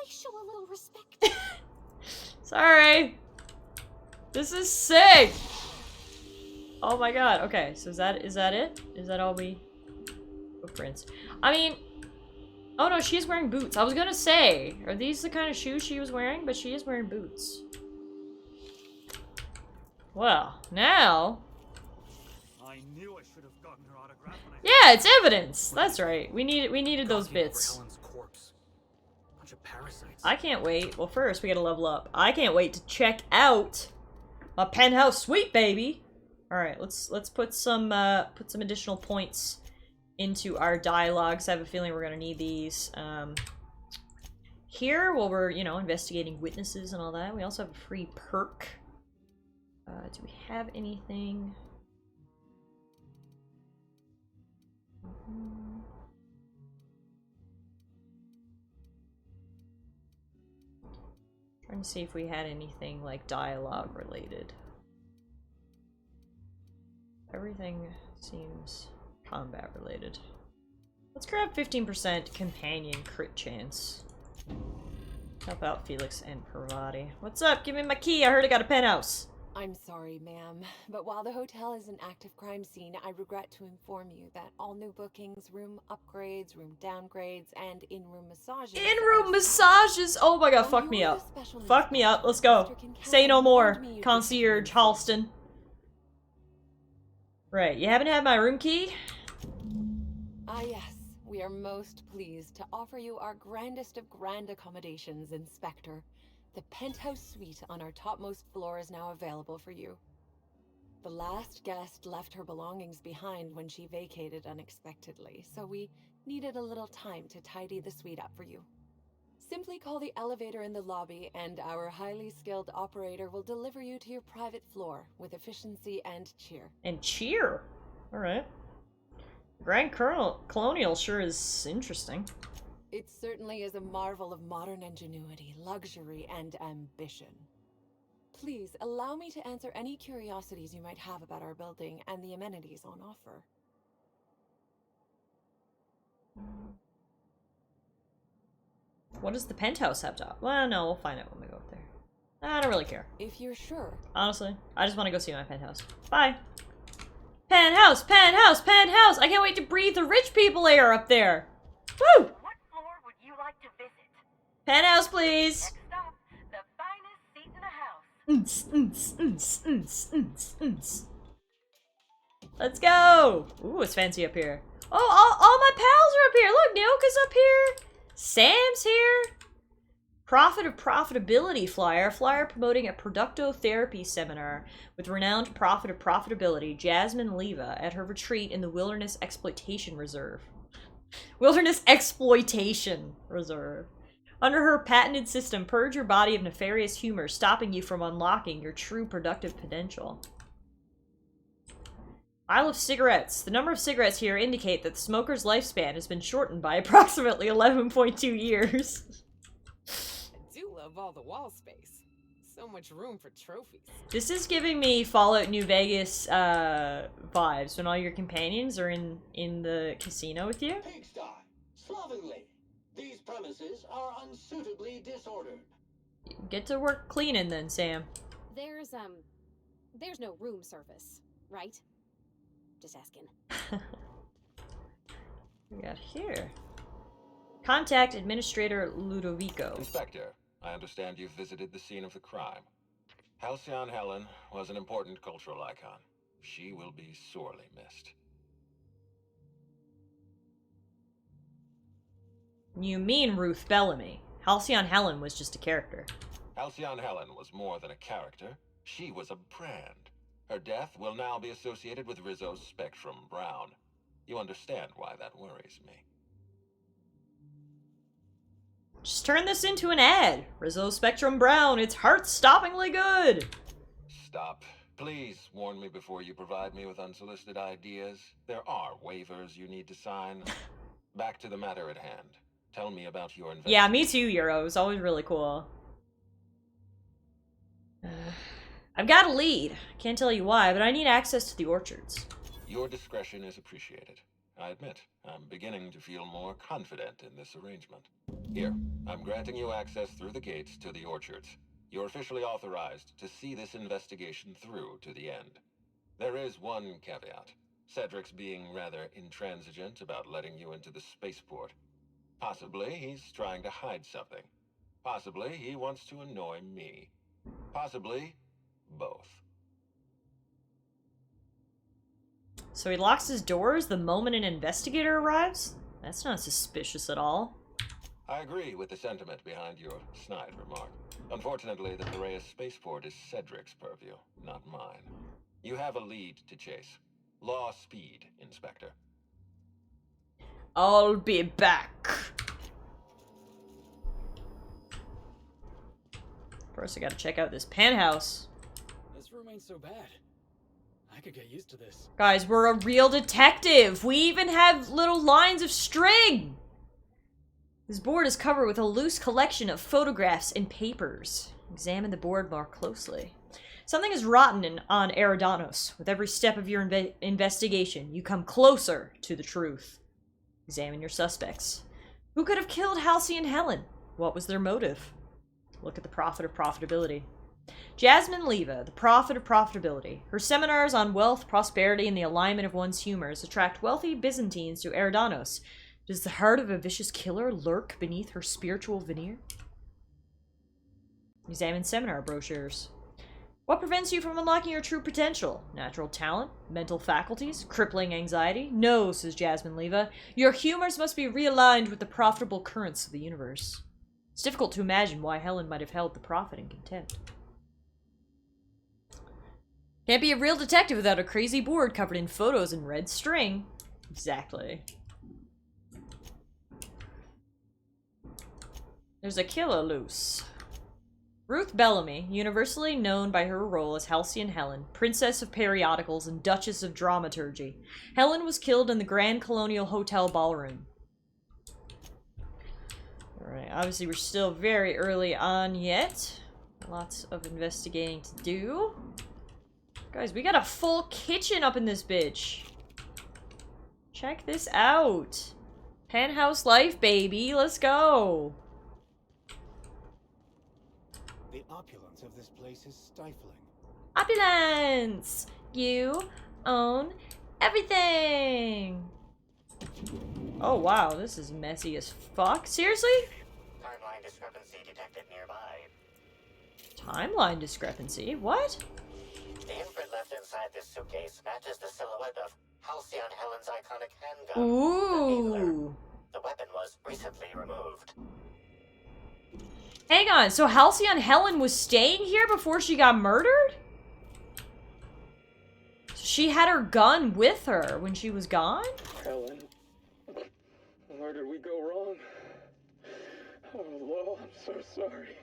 show a little respect. Sorry. This is sick. Oh my god. Okay, so is that it? Is that all we... Footprints. I mean... Oh no, she's wearing boots. I was gonna say, are these the kind of shoes she was wearing? But she is wearing boots. Well, now... I knew I should have gotten her autograph when I... Yeah, it's evidence. That's right. We needed those bits. Bunch of parasites. I can't wait. Well, first we gotta level up. I can't wait to check out my penthouse suite, baby. All right, let's put some additional points into our dialogues. I have a feeling we're gonna need these here while we're investigating witnesses and all that. We also have a free perk. Do we have anything? Trying to see if we had anything like dialogue related. Everything seems combat related. Let's grab 15% companion crit chance. Help out Felix and Parvati. What's up? Give me my key. I heard I got a penthouse. I'm sorry, ma'am, but while the hotel is an active crime scene, I regret to inform you that all new bookings, room upgrades, room downgrades, and in-room massages... In-room massages! Oh my god, fuck me up. Fuck me up. Let's go. Say no more, Concierge Halston. Right, you haven't had my room key? Ah yes, we are most pleased to offer you our grandest of grand accommodations, Inspector. The penthouse suite on our topmost floor is now available for you. The last guest left her belongings behind when she vacated unexpectedly, so we needed a little time to tidy the suite up for you. Simply call the elevator in the lobby, and our highly skilled operator will deliver you to your private floor with efficiency and cheer. And cheer? Alright. Grand Colonial sure is interesting. It certainly is a marvel of modern ingenuity, luxury, and ambition. Please, allow me to answer any curiosities you might have about our building and the amenities on offer. What does the penthouse have to offer? Well, no, we'll find out when we go up there. I don't really care. If you're sure. Honestly, I just want to go see my penthouse. Bye. Penthouse, penthouse, penthouse! I can't wait to breathe the rich people air up there. Woo! What floor would you like to visit? Penthouse, please. Next stop, the finest seat in the house. Let's go! Ooh, it's fancy up here. Oh, all my pals are up here. Look, Nyoka's up here. Sam's here. Prophet of Profitability flyer. Flyer promoting a productotherapy seminar with renowned prophet of profitability, Jasmine Leva, at her retreat in the Wilderness Exploitation Reserve. Wilderness Exploitation Reserve. Under her patented system, purge your body of nefarious humor, stopping you from unlocking your true productive potential. Isle of Cigarettes. The number of cigarettes here indicate that the smoker's lifespan has been shortened by approximately 11.2 years. I do love all the wall space. So much room for trophies. This is giving me Fallout New Vegas vibes when all your companions are in the casino with you. Pigsty, slovenly. These premises are unsuitably disordered. Get to work cleaning then, Sam. There's no room service, right? Just asking. We got here. Contact Administrator Ludovico. Inspector, I understand you've visited the scene of the crime. Halcyon Helen was an important cultural icon. She will be sorely missed. You mean Ruth Bellamy. Halcyon Helen was just a character. Halcyon Helen was more than a character. She was a brand. Her death will now be associated with Rizzo's Spectrum Brown. You understand why that worries me. Just turn this into an ad. Rizzo Spectrum Brown, it's heart-stoppingly good. Stop. Please warn me before you provide me with unsolicited ideas. There are waivers you need to sign. Back to the matter at hand. Tell me about your investigation. Yeah, me too, Euro. It was always really cool. I've got a lead. Can't tell you why, but I need access to the orchards. Your discretion is appreciated. I admit, I'm beginning to feel more confident in this arrangement. Here, I'm granting you access through the gates to the orchards. You're officially authorized to see this investigation through to the end. There is one caveat. Cedric's being rather intransigent about letting you into the spaceport. Possibly he's trying to hide something. Possibly he wants to annoy me. Possibly both. So he locks his doors the moment an investigator arrives? That's not suspicious at all. I agree with the sentiment behind your snide remark. Unfortunately, the Piraeus spaceport is Cedric's purview, not mine. You have a lead to chase. Law speed, Inspector. I'll be back. First, I gotta check out this penthouse. This room ain't so bad. I could get used to this. Guys, we're a real detective. We even have little lines of string. This board is covered with a loose collection of photographs and papers. Examine the board more closely. Something is rotten on Eridanos. With every step of your investigation, you come closer to the truth. Examine your suspects. Who could have killed Halcyon Helen? What was their motive? Look at the prophet of profitability. Jasmine Leva, the prophet of profitability. Her seminars on wealth, prosperity, and the alignment of one's humors attract wealthy Byzantines to Eridanos. Does the heart of a vicious killer lurk beneath her spiritual veneer? Examine seminar brochures. What prevents you from unlocking your true potential? Natural talent? Mental faculties? Crippling anxiety? No, says Jasmine Leva. Your humors must be realigned with the profitable currents of the universe. It's difficult to imagine why Helen might have held the prophet in contempt. Can't be a real detective without a crazy board covered in photos and red string. Exactly. There's a killer loose. Ruth Bellamy, universally known by her role as Halcyon Helen, Princess of Periodicals and Duchess of Dramaturgy. Helen was killed in the Grand Colonial Hotel ballroom. Alright, obviously we're still very early on yet. Lots of investigating to do. Guys, we got a full kitchen up in this bitch. Check this out. Penthouse life, baby. Let's go. The opulence of this place is stifling. Opulence! You own everything! Oh wow, this is messy as fuck. Seriously? Timeline discrepancy detected nearby. Timeline discrepancy? What? The imprint left inside this suitcase matches the silhouette of Halcyon Helen's iconic handgun. Ooh. The weapon was recently removed. Hang on, so Halcyon Helen was staying here before she got murdered? She had her gun with her when she was gone? Helen, where did we go wrong? Oh, Lo, I'm so sorry.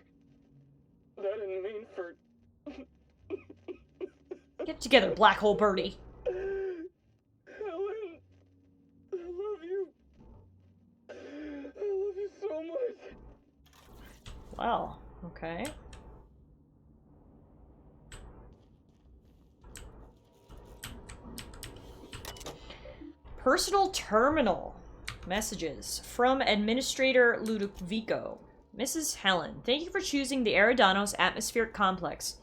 That didn't mean for... Get together, Black Hole Birdie. Helen, I love you. I love you so much. Wow, okay. Personal terminal. Messages from Administrator Ludovico. Mrs. Helen, thank you for choosing the Eridanos Atmospheric Complex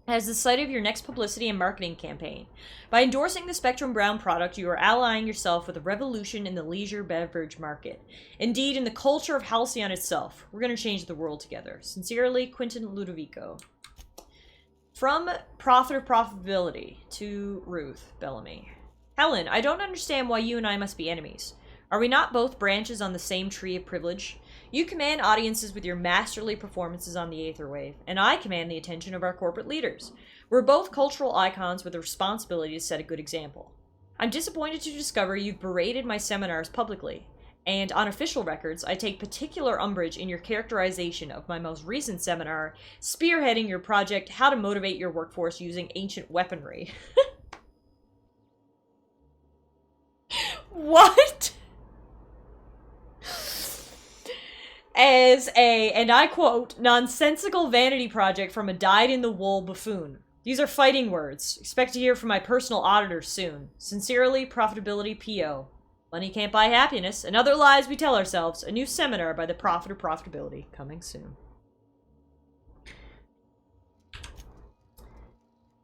as the site of your next publicity and marketing campaign. By endorsing the Spectrum Brown product, you are allying yourself with a revolution in the leisure beverage market. Indeed, in the culture of Halcyon itself. We're going to change the world together. Sincerely, Quentin Ludovico. From Profit or Profitability to Ruth Bellamy. Helen, I don't understand why you and I must be enemies. Are we not both branches on the same tree of privilege? You command audiences with your masterly performances on the Aetherwave, and I command the attention of our corporate leaders. We're both cultural icons with a responsibility to set a good example. I'm disappointed to discover you've berated my seminars publicly, and on official records, I take particular umbrage in your characterization of my most recent seminar, spearheading your project, How to Motivate Your Workforce Using Ancient Weaponry. What? As a, and I quote, nonsensical vanity project from a dyed-in-the-wool buffoon. These are fighting words. Expect to hear from my personal auditor soon. Sincerely, Profitability P.O. Money can't buy happiness, and other lies we tell ourselves. A new seminar by the Profit or Profitability, coming soon.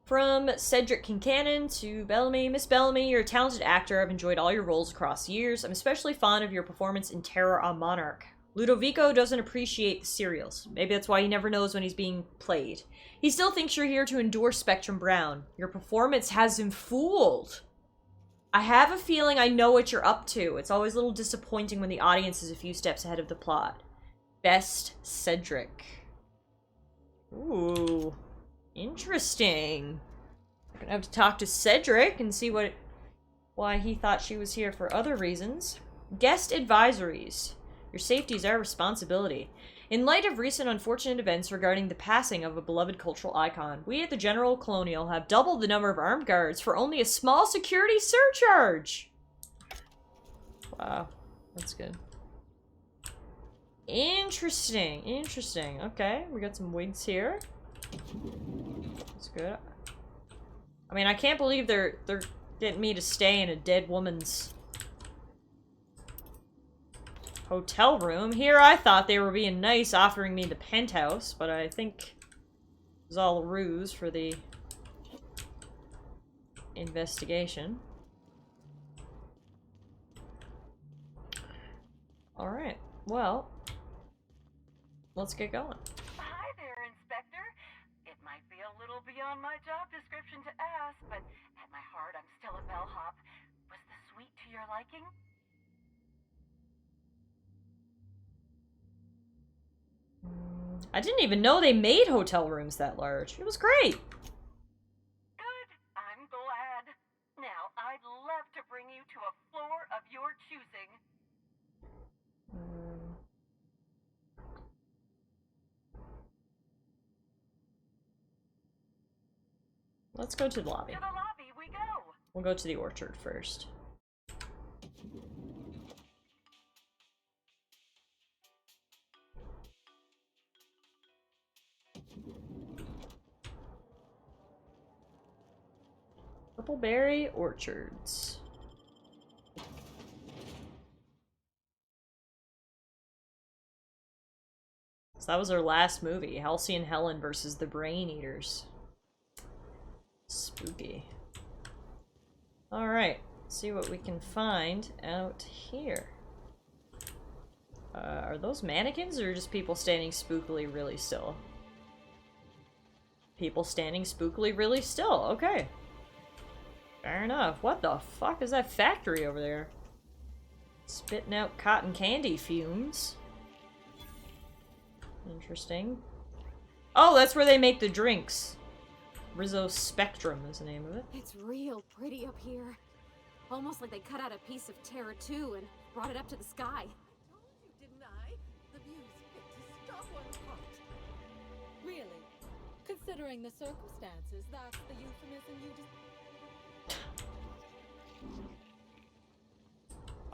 From Cedric Kincannon to Bellamy. Miss Bellamy, you're a talented actor. I've enjoyed all your roles across the years. I'm especially fond of your performance in Terror on Monarch. Ludovico doesn't appreciate the serials. Maybe that's why he never knows when he's being played. He still thinks you're here to endorse Spectrum Brown. Your performance has him fooled. I have a feeling I know what you're up to. It's always a little disappointing when the audience is a few steps ahead of the plot. Best, Cedric. Ooh. Interesting. I'm gonna have to talk to Cedric and see why he thought she was here for other reasons. Guest advisories. Your safety is our responsibility. In light of recent unfortunate events regarding the passing of a beloved cultural icon, we at the General Colonial have doubled the number of armed guards for only a small security surcharge. Wow, that's good. Interesting, interesting. Okay, we got some wigs here. That's good. I mean, I can't believe they're getting me to stay in a dead woman's hotel room. Here I thought they were being nice, offering me the penthouse, but I think it was all a ruse for the investigation. Alright, well, let's get going. Hi there, Inspector. It might be a little beyond my job description to ask, but at my heart, I'm still a bellhop. Was the suite to your liking? I didn't even know they made hotel rooms that large. It was great. Good. I'm glad. Now, I'd love to bring you to a floor of your choosing. Let's go to the lobby. To the lobby we go. We'll go to the orchard first. Purpleberry Orchards. So that was our last movie, Halcyon Helen versus the Brain Eaters. Spooky. Alright, see what we can find out here. Are those mannequins or just people standing spookily really still? People standing spookily really still, okay. Fair enough. What the fuck is that factory over there? Spitting out cotton candy fumes. Interesting. Oh, that's where they make the drinks. Rizzo Spectrum is the name of it. It's real pretty up here. Almost like they cut out a piece of Terra 2 and brought it up to the sky. Didn't I? The view's fit to stop one heart. Really? Considering the circumstances, that's the euphemism you just...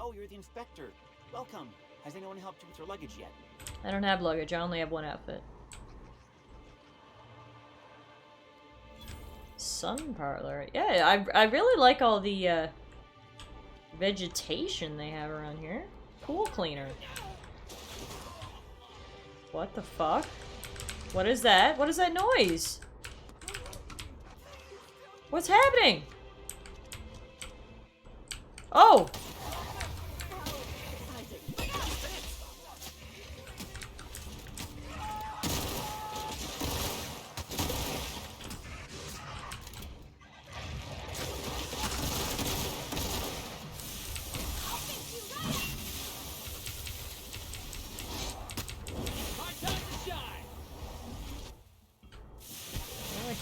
Oh, you're the inspector. Welcome. Has anyone helped you with your luggage yet? I don't have luggage, I only have one outfit. Sun parlor. Yeah, I really like all the vegetation they have around here. Pool cleaner. What the fuck? What is that? What is that noise? What's happening? Oh!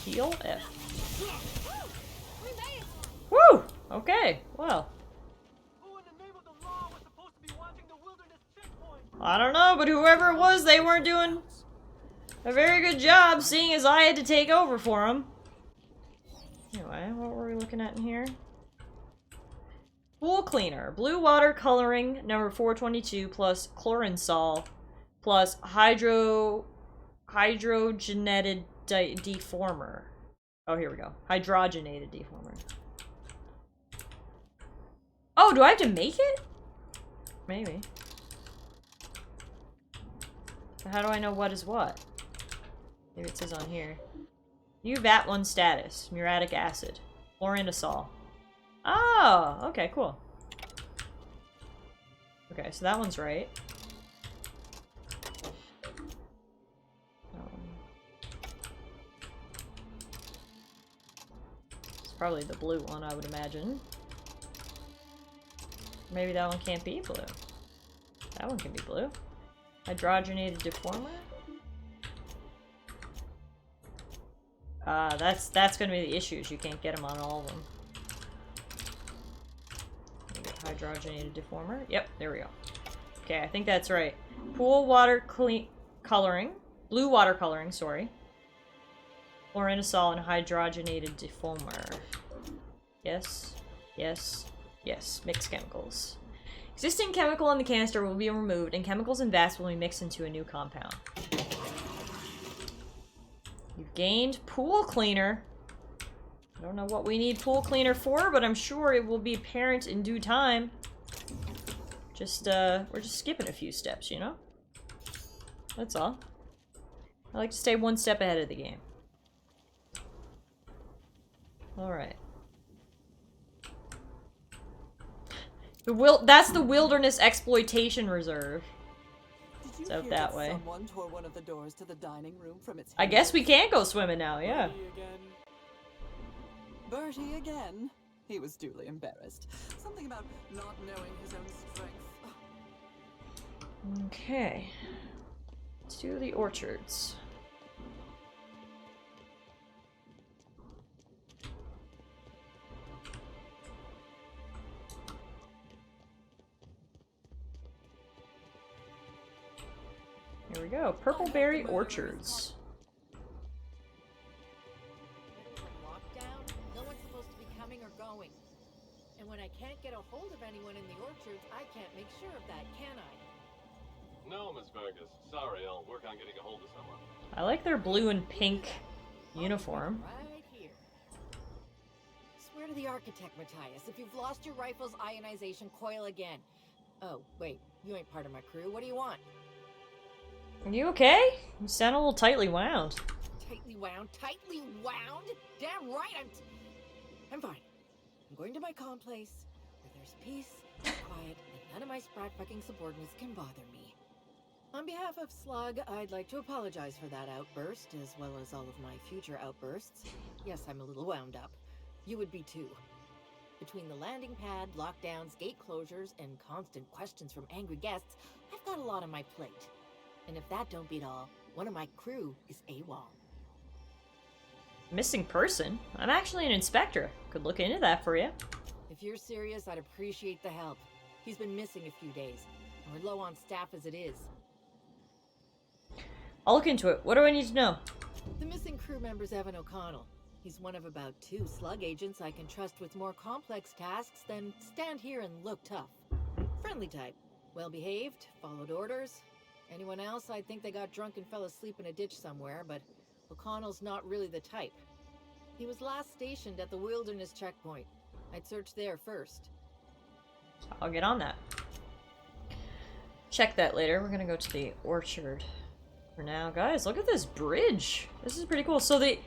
Heal F. Woo! Okay, well. I don't know, but whoever it was, they weren't doing a very good job, seeing as I had to take over for them. Anyway, what were we looking at in here? Pool cleaner. Blue water coloring, number 422, plus chlorinsol, plus hydrogenated deformer. Oh, here we go. Hydrogenated deformer. Oh, do I have to make it? Maybe. How do I know what is what? Maybe it says on here. You VAT1 status. Muriatic acid. Chlorinosol. Oh, okay, cool. Okay, so that one's right. It's probably the blue one, I would imagine. Maybe that one can't be blue. That one can be blue. Hydrogenated deformer? That's gonna be the issues. You can't get them on all of them. Hydrogenated deformer. Yep, there we go. Okay, I think that's right. Pool water coloring. Blue water coloring, sorry. Chlorinosol and hydrogenated deformer. Yes. Yes. Yes. Mixed chemicals. Existing chemical in the canister will be removed, and chemicals in vats will be mixed into a new compound. You've gained pool cleaner. I don't know what we need pool cleaner for, but I'm sure it will be apparent in due time. We're just skipping a few steps, you know? That's all. I like to stay one step ahead of the game. Alright. That's the Wilderness Exploitation Reserve. It's out that way. Someone tore one of the doors to the dining room from its I guess we can go swimming now, yeah. Bertie again. He was duly embarrassed. Something about not knowing his own strength. Okay. Let's do the orchards. Here we go. Purpleberry Orchards. Lockdown? I can't get a hold of anyone in the orchards, I can't make sure of that, can I? No, Miss Vergus. Sorry, I'll work on getting a hold of someone. I like their blue and pink uniform. Right here. Swear to the architect, Matthias, if you've lost your rifle's ionization coil again. Oh, wait, you ain't part of my crew. What do you want? Are you okay? You sound a little tightly wound. Tightly wound? Tightly wound? Damn right, I'm fine. I'm going to my calm place, where there's peace and quiet, and none of my sprat fucking subordinates can bother me. On behalf of Slug, I'd like to apologize for that outburst, as well as all of my future outbursts. Yes, I'm a little wound up. You would be too. Between the landing pad, lockdowns, gate closures, and constant questions from angry guests, I've got a lot on my plate. And if that don't beat all, one of my crew is AWOL. Missing person? I'm actually an inspector. Could look into that for you. If you're serious, I'd appreciate the help. He's been missing a few days, and we're low on staff as it is. I'll look into it. What do I need to know? The missing crew member's Evan O'Connell. He's one of about 2 Slug agents I can trust with more complex tasks than stand here and look tough. Friendly type. Well-behaved, followed orders. Anyone else, I'd think they got drunk and fell asleep in a ditch somewhere, but O'Connell's not really the type. He was last stationed at the Wilderness checkpoint. I'd search there first. I'll get on that. Check that later. We're gonna go to the orchard for now. Guys, look at this bridge. This is pretty cool. So the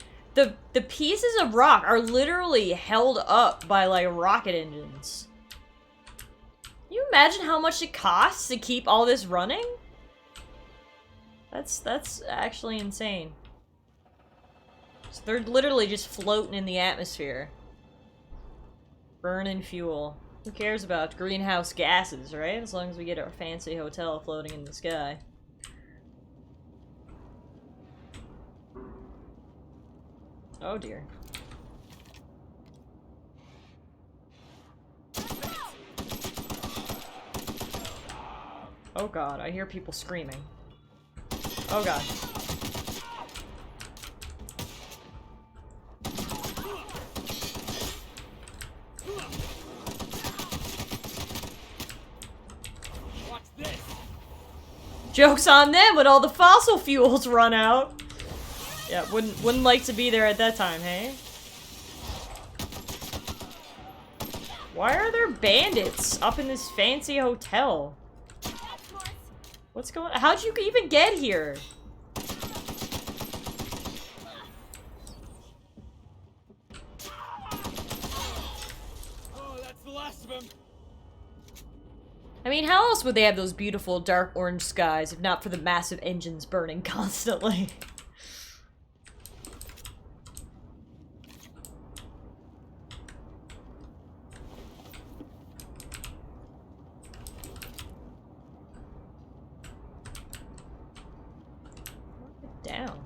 pieces of rock are literally held up by like rocket engines. Can you imagine how much it costs to keep all this running? That's actually insane. So they're literally just floating in the atmosphere. Burning fuel. Who cares about greenhouse gases, right? As long as we get our fancy hotel floating in the sky. Oh dear. Oh god, I hear people screaming. Oh god. What's this? Joke's on them when all the fossil fuels run out. Yeah, wouldn't like to be there at that time, hey? Why are there bandits up in this fancy hotel? What's going on? How'd you even get here? Oh, that's the last of them. I mean, how else would they have those beautiful dark orange skies if not for the massive engines burning constantly? Down.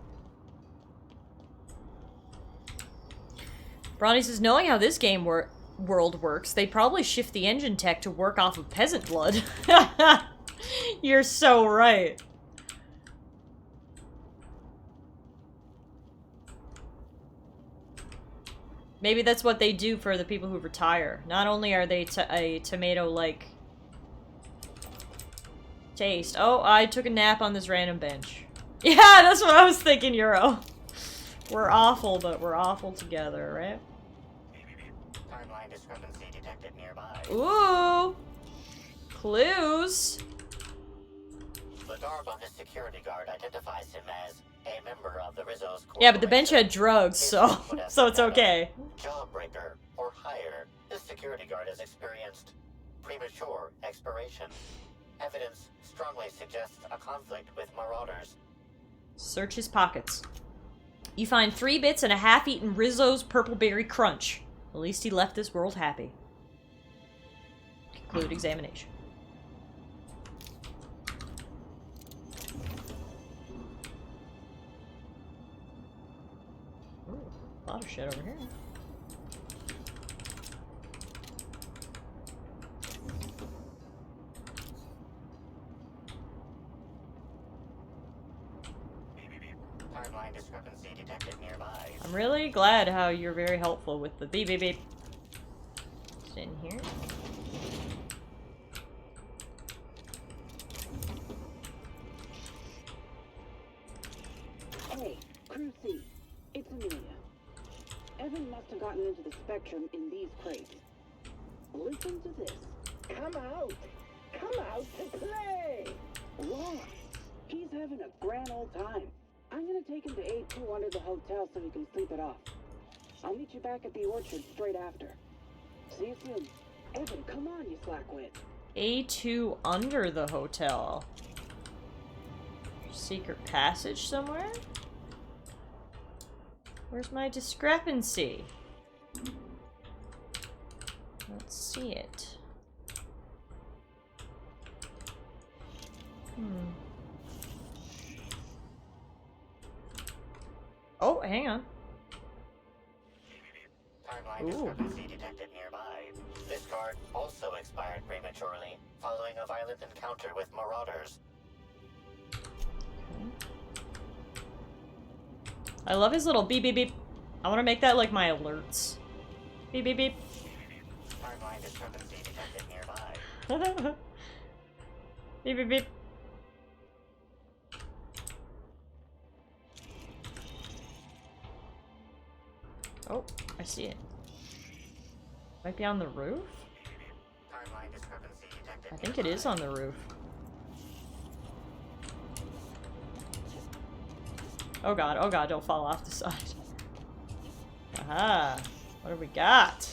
Bronny says, knowing how this game world works, they probably shift the engine tech to work off of peasant blood. You're so right. Maybe that's what they do for the people who retire. Not only are they a tomato-like taste. Oh, I took a nap on this random bench. Yeah, that's what I was thinking, Euro. We're awful, but we're awful together, right? Timeline discrepancy detected nearby. Ooh! Clues! The garb on his security guard identifies him as a member of the Rizzo's Yeah, but the bench had drugs, so it's okay. Jawbreaker or higher. This security guard has experienced premature expiration. Evidence strongly suggests a conflict with marauders. Search his pockets. You find 3 bits and a half-eaten Rizzo's Purple Berry Crunch. At least he left this world happy. Conclude examination. Ooh, a lot of shit over here. Timeline discrepancy detected nearby. I'm really glad how you're very helpful with the beep beep beep. in here. Hey, Crew C. It's Amelia. Evan must have gotten into the Spectrum in these crates. Listen to this. Come out! Come out to play! Wow. He's having a grand old time. I'm gonna take him to A2 under the hotel so he can sleep it off. I'll meet you back at the orchard straight after. See you soon. Evan, come on, you slackwit. A2 under the hotel. Secret passage somewhere? Where's my discrepancy? Let's see it. Oh, hang on. Timeline discrepancy detected nearby. This card also expired prematurely, following a violent encounter with marauders. I love his little beep beep beep. I want to make that like my alerts. Beep beep beep. Timeline discrepancy detected nearby. Beep beep beep. Oh, I see it. Might be on the roof? Timeline discrepancy detected I think it is on the roof. Oh god, don't fall off the side. Aha! What do we got?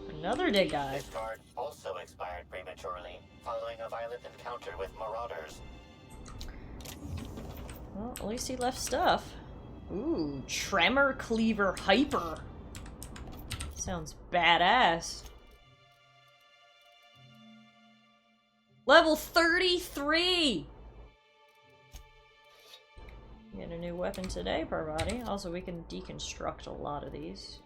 Another dead guy. This card also expired prematurely, following a violent encounter with marauders. Well, at least he left stuff. Ooh, Tremor Cleaver Hyper. Sounds badass. Level 33! Get a new weapon today, Parvati. Also, we can deconstruct a lot of these.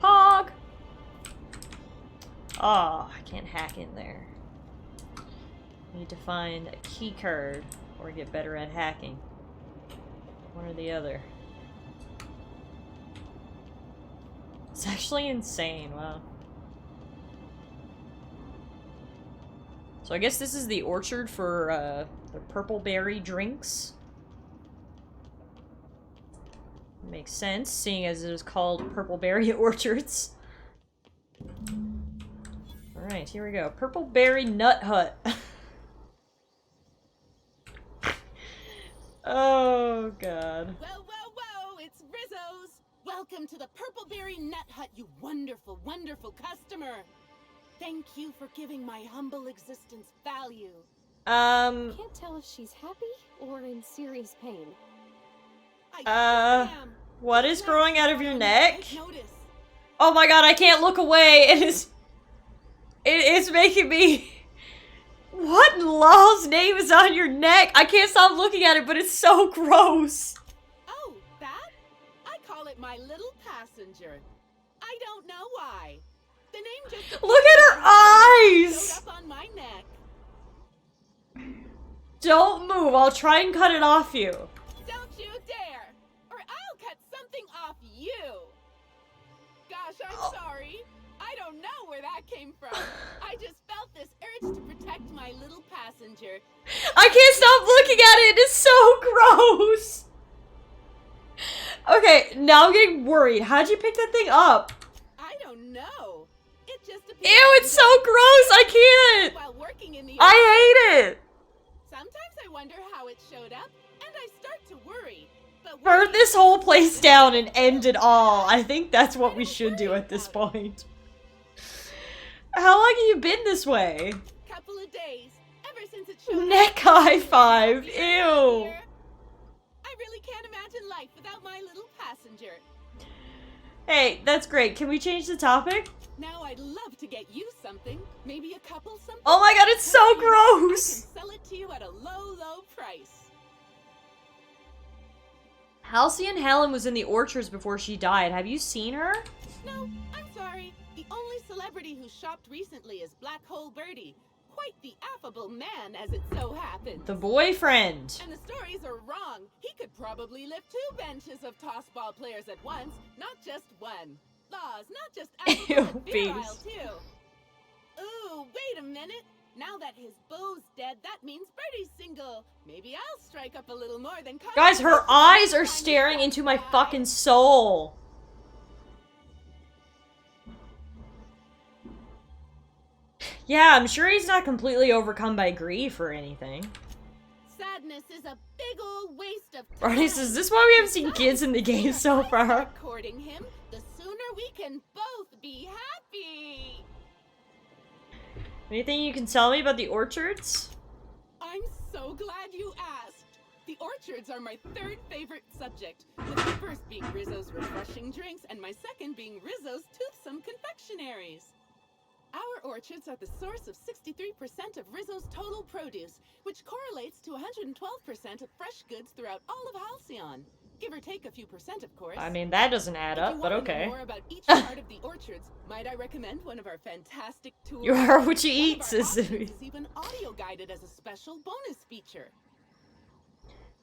Pog! Oh, I can't hack in there. Need to find a key card or get better at hacking. One or the other. It's actually insane, wow. So I guess this is the orchard for the purple berry drinks. Makes sense, seeing as it is called Purple Berry Orchards. Alright, here we go. Purple Berry Nut Hut. Oh, God. Whoa, whoa, whoa! It's Rizzo's! Welcome to the Purpleberry Nut Hut, you wonderful, wonderful customer! Thank you for giving my humble existence value. Can't tell if she's happy or in serious pain. What is growing out of your neck? Oh my god, I can't look away! It's making me... What in law's name is on your neck? I can't stop looking at it, but it's so gross. Oh, that? I call it my little passenger. I don't know why. The name just... Look at her eyes! Showed up on my neck. Don't move, I'll try and cut it off you. Don't you dare! Or I'll cut something off you! Gosh, I'm sorry. I don't know where that came from. I just felt this urge to protect my little passenger. I can't stop looking at it, it's so gross! Okay, now I'm getting worried. How'd you pick that thing up? I don't know. It just appeared. Ew, it's so gross, I can't! While working in the I hate it! Sometimes I wonder how it showed up, and I start to worry. But Burn this whole place down and end it all. I think that's what we should do at this point. How long have you been this way? Couple of days, ever since it showed Neck high five, ew. I really can't imagine life without my little passenger. Hey, that's great. Can we change the topic? Now I'd love to get you something. Maybe a couple something. Oh my god, it's so gross! I can sell it to you at a low, low price. Halcyon Helen was in the orchards before she died. Have you seen her? No, I'm sorry. The only celebrity who shopped recently is Black Hole Birdie. Quite the affable man, as it so happens. The boyfriend. And the stories are wrong. He could probably lift 2 benches of tossball players at once, not just one. Laws, not just affable, but virile too. Ooh, wait a minute. Now that his beau's dead, that means Birdie's single. Maybe I'll strike up a little more than Guys, her eyes are staring into my fucking soul. Yeah, I'm sure he's not completely overcome by grief or anything. Sadness is a big old waste of time. Artis, is this why we haven't seen kids in the game so far? Courting him, the sooner we can both be happy. Anything you can tell me about the orchards? I'm so glad you asked. The orchards are my 3rd favorite subject, with the first being Rizzo's refreshing drinks and my second being Rizzo's toothsome confectionaries. Our orchards are the source of 63% of Rizzo's total produce, which correlates to 112% of fresh goods throughout all of Halcyon. Give or take a few percent, of course. I mean, that doesn't add up, but okay. If you want to know more about each part of the orchards, might I recommend one of our fantastic tours? You are what you eat, One of our options Sissy. is even audio guided as a special bonus feature.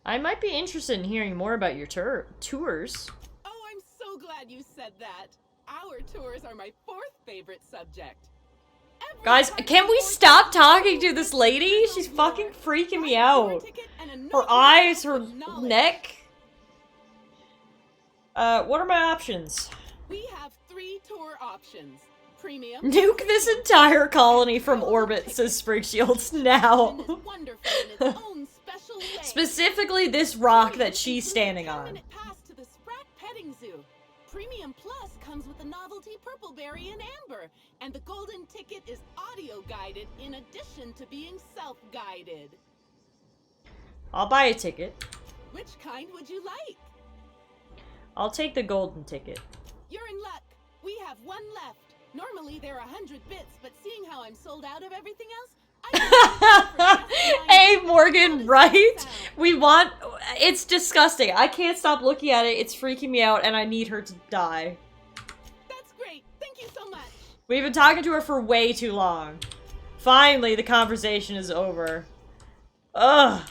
I might be interested in hearing more about your tours. Oh, I'm so glad you said that. Our tours are my 4th favorite subject. Guys, can we stop talking to this lady? She's fucking freaking me out. Her eyes, her neck. What are my options? We have 3 tour options. Premium. Nuke this entire colony from orbit, says Sprig Shields now. Specifically this rock that she's standing on. Pass to the Sprat Petting Zoo. Premium Plus comes with a novelty Purpleberry and Amber, and the golden ticket is audio guided in addition to being self-guided. I'll buy a ticket. Which kind would you like? I'll take the golden ticket. You're in luck. We have 1 left. Normally there are 100 bits, but seeing how I'm sold out of everything else, Hey, Morgan, right? We want... It's disgusting. I can't stop looking at it. It's freaking me out, and I need her to die. That's great. Thank you so much. We've been talking to her for way too long. Finally, the conversation is over. Ugh.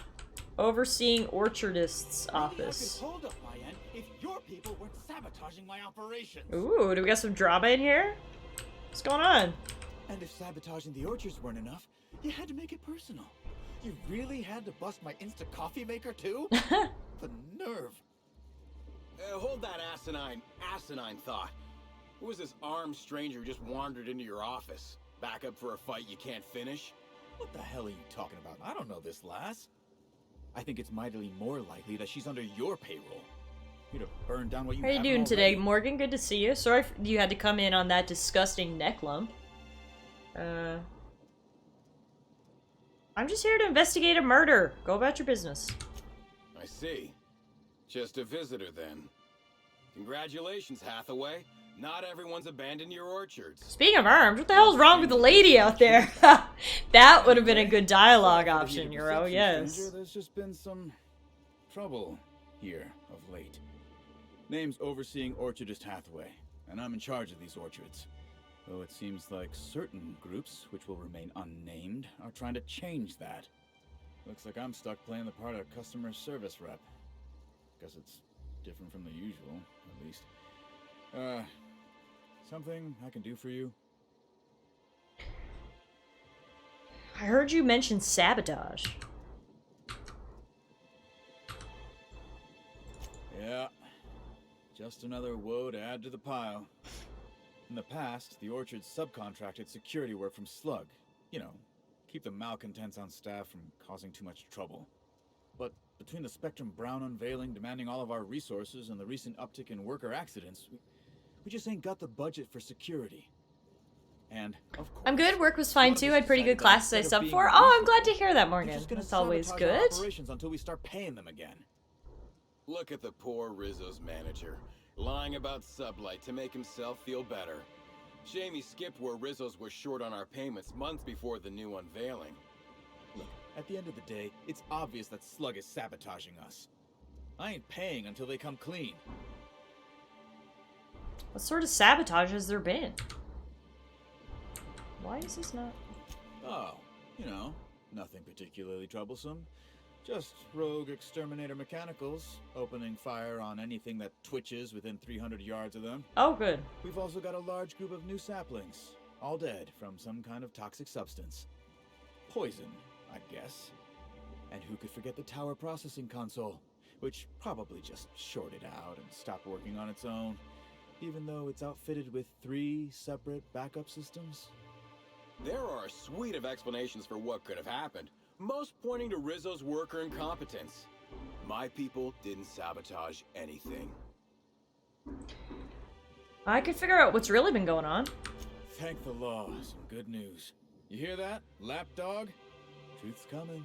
Overseeing Orchardist's office. Hold up my end if your people weren't sabotaging my operations. Ooh, do we got some drama in here? What's going on? And if sabotaging the orchards weren't enough, you had to make it personal. You really had to bust my instant coffee maker too? The nerve. Hold that asinine thought. Who was this armed stranger who just wandered into your office? Back up for a fight you can't finish? What the hell are you talking about? I don't know this lass. I think it's mightily more likely that she's under your payroll. You'd have burned down what you How are you doing today, Morgan? Good to see you. Sorry you had to come in on that disgusting neck lump. I'm just here to investigate a murder. Go about your business. I see. Just a visitor then. Congratulations, Hathaway. Not everyone's abandoned your orchards. Speaking of arms, what the hell's wrong with the lady out there? That would have been a good dialogue option, Euro, yes. There's just been some trouble here of late. Name's Overseeing Orchardist Hathaway, and I'm in charge of these orchards. Though it seems like certain groups, which will remain unnamed, are trying to change that. Looks like I'm stuck playing the part of customer service rep. Guess it's different from the usual, at least. Something I can do for you? I heard you mention sabotage. Yeah. Just another woe to add to the pile. In the past, the orchard subcontracted security work from Slug. You know, keep the malcontents on staff from causing too much trouble. But between the Spectrum Brown unveiling demanding all of our resources and the recent uptick in worker accidents, we just ain't got the budget for security. And, of course, I'm good. Work was fine too. I had pretty good classes I subbed for. Oh, I'm glad to hear that, Morgan. That's always good. Operations until we start paying them again. Look at the poor Rizzo's manager, lying about Sublight to make himself feel better. Shame he skipped where Rizzo's was short on our payments months before the new unveiling. Look, at the end of the day, it's obvious that Slug is sabotaging us. I ain't paying until they come clean. What sort of sabotage has there been? Why is this not... Oh, you know, nothing particularly troublesome. Just rogue exterminator mechanicals, opening fire on anything that twitches within 300 yards of them. Oh, good. We've also got a large group of new saplings, all dead from some kind of toxic substance. Poison, I guess. And who could forget the tower processing console, which probably just shorted out and stopped working on its own, even though it's outfitted with 3 separate backup systems? There are a suite of explanations for what could have happened, most pointing to Rizzo's worker incompetence. My people didn't sabotage anything. I could figure out what's really been going on. Thank the law, some good news. You hear that, lapdog? Truth's coming.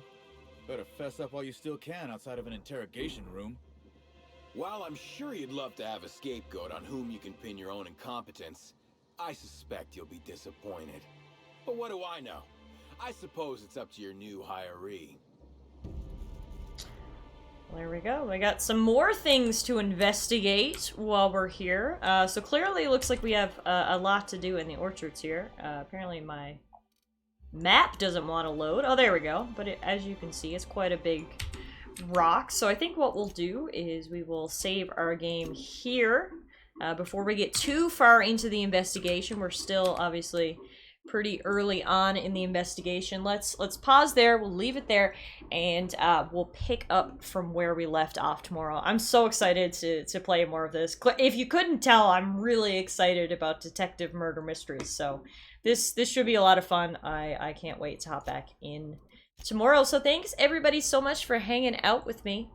Better fess up while you still can outside of an interrogation room. While I'm sure you'd love to have a scapegoat on whom you can pin your own incompetence, I suspect you'll be disappointed. But what do I know? I suppose it's up to your new hiree. There we go. We got some more things to investigate while we're here. So clearly it looks like we have a lot to do in the orchards here. Apparently my map doesn't want to load. Oh, there we go. But as you can see, it's quite a big rock. So I think what we'll do is we will save our game here before we get too far into the investigation. We're still obviously pretty early on in the investigation. Let's pause there. We'll leave it there, and we'll pick up from where we left off tomorrow. I'm so excited to play more of this. If you couldn't tell, I'm really excited about detective murder mysteries. So this should be a lot of fun. I can't wait to hop back in tomorrow. So thanks everybody so much for hanging out with me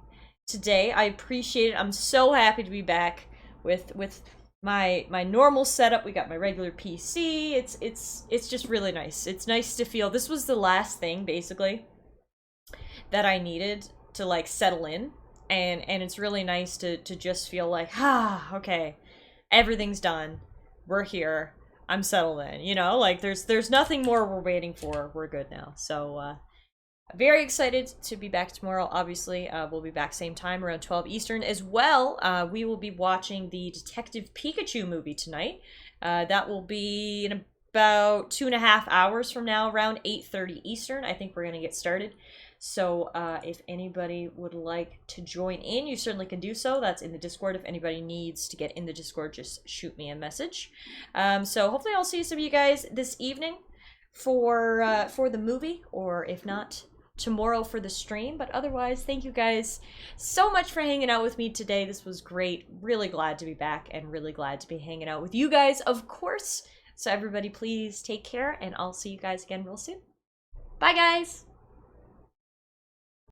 today. I appreciate it. I'm so happy to be back with my normal setup. We got my regular PC. It's just really nice. It's nice to feel this was the last thing basically that I needed to like settle in, and it's really nice to just feel like, okay, everything's done. We're here. I'm settled in. You know, like there's nothing more we're waiting for. We're good now. So very excited to be back tomorrow. Obviously, we'll be back same time around 12 Eastern as well. We will be watching the Detective Pikachu movie tonight. That will be in about 2.5 hours from now, around 8:30 Eastern. I think we're going to get started. So if anybody would like to join in, you certainly can do so. That's in the Discord. If anybody needs to get in the Discord, just shoot me a message. So hopefully I'll see some of you guys this evening for the movie, or if not, tomorrow for the stream. But otherwise, thank you guys so much for hanging out with me today. This was great. Really glad to be back, and really glad to be hanging out with you guys, of course. So everybody, please take care, and I'll see you guys again real soon. Bye, guys!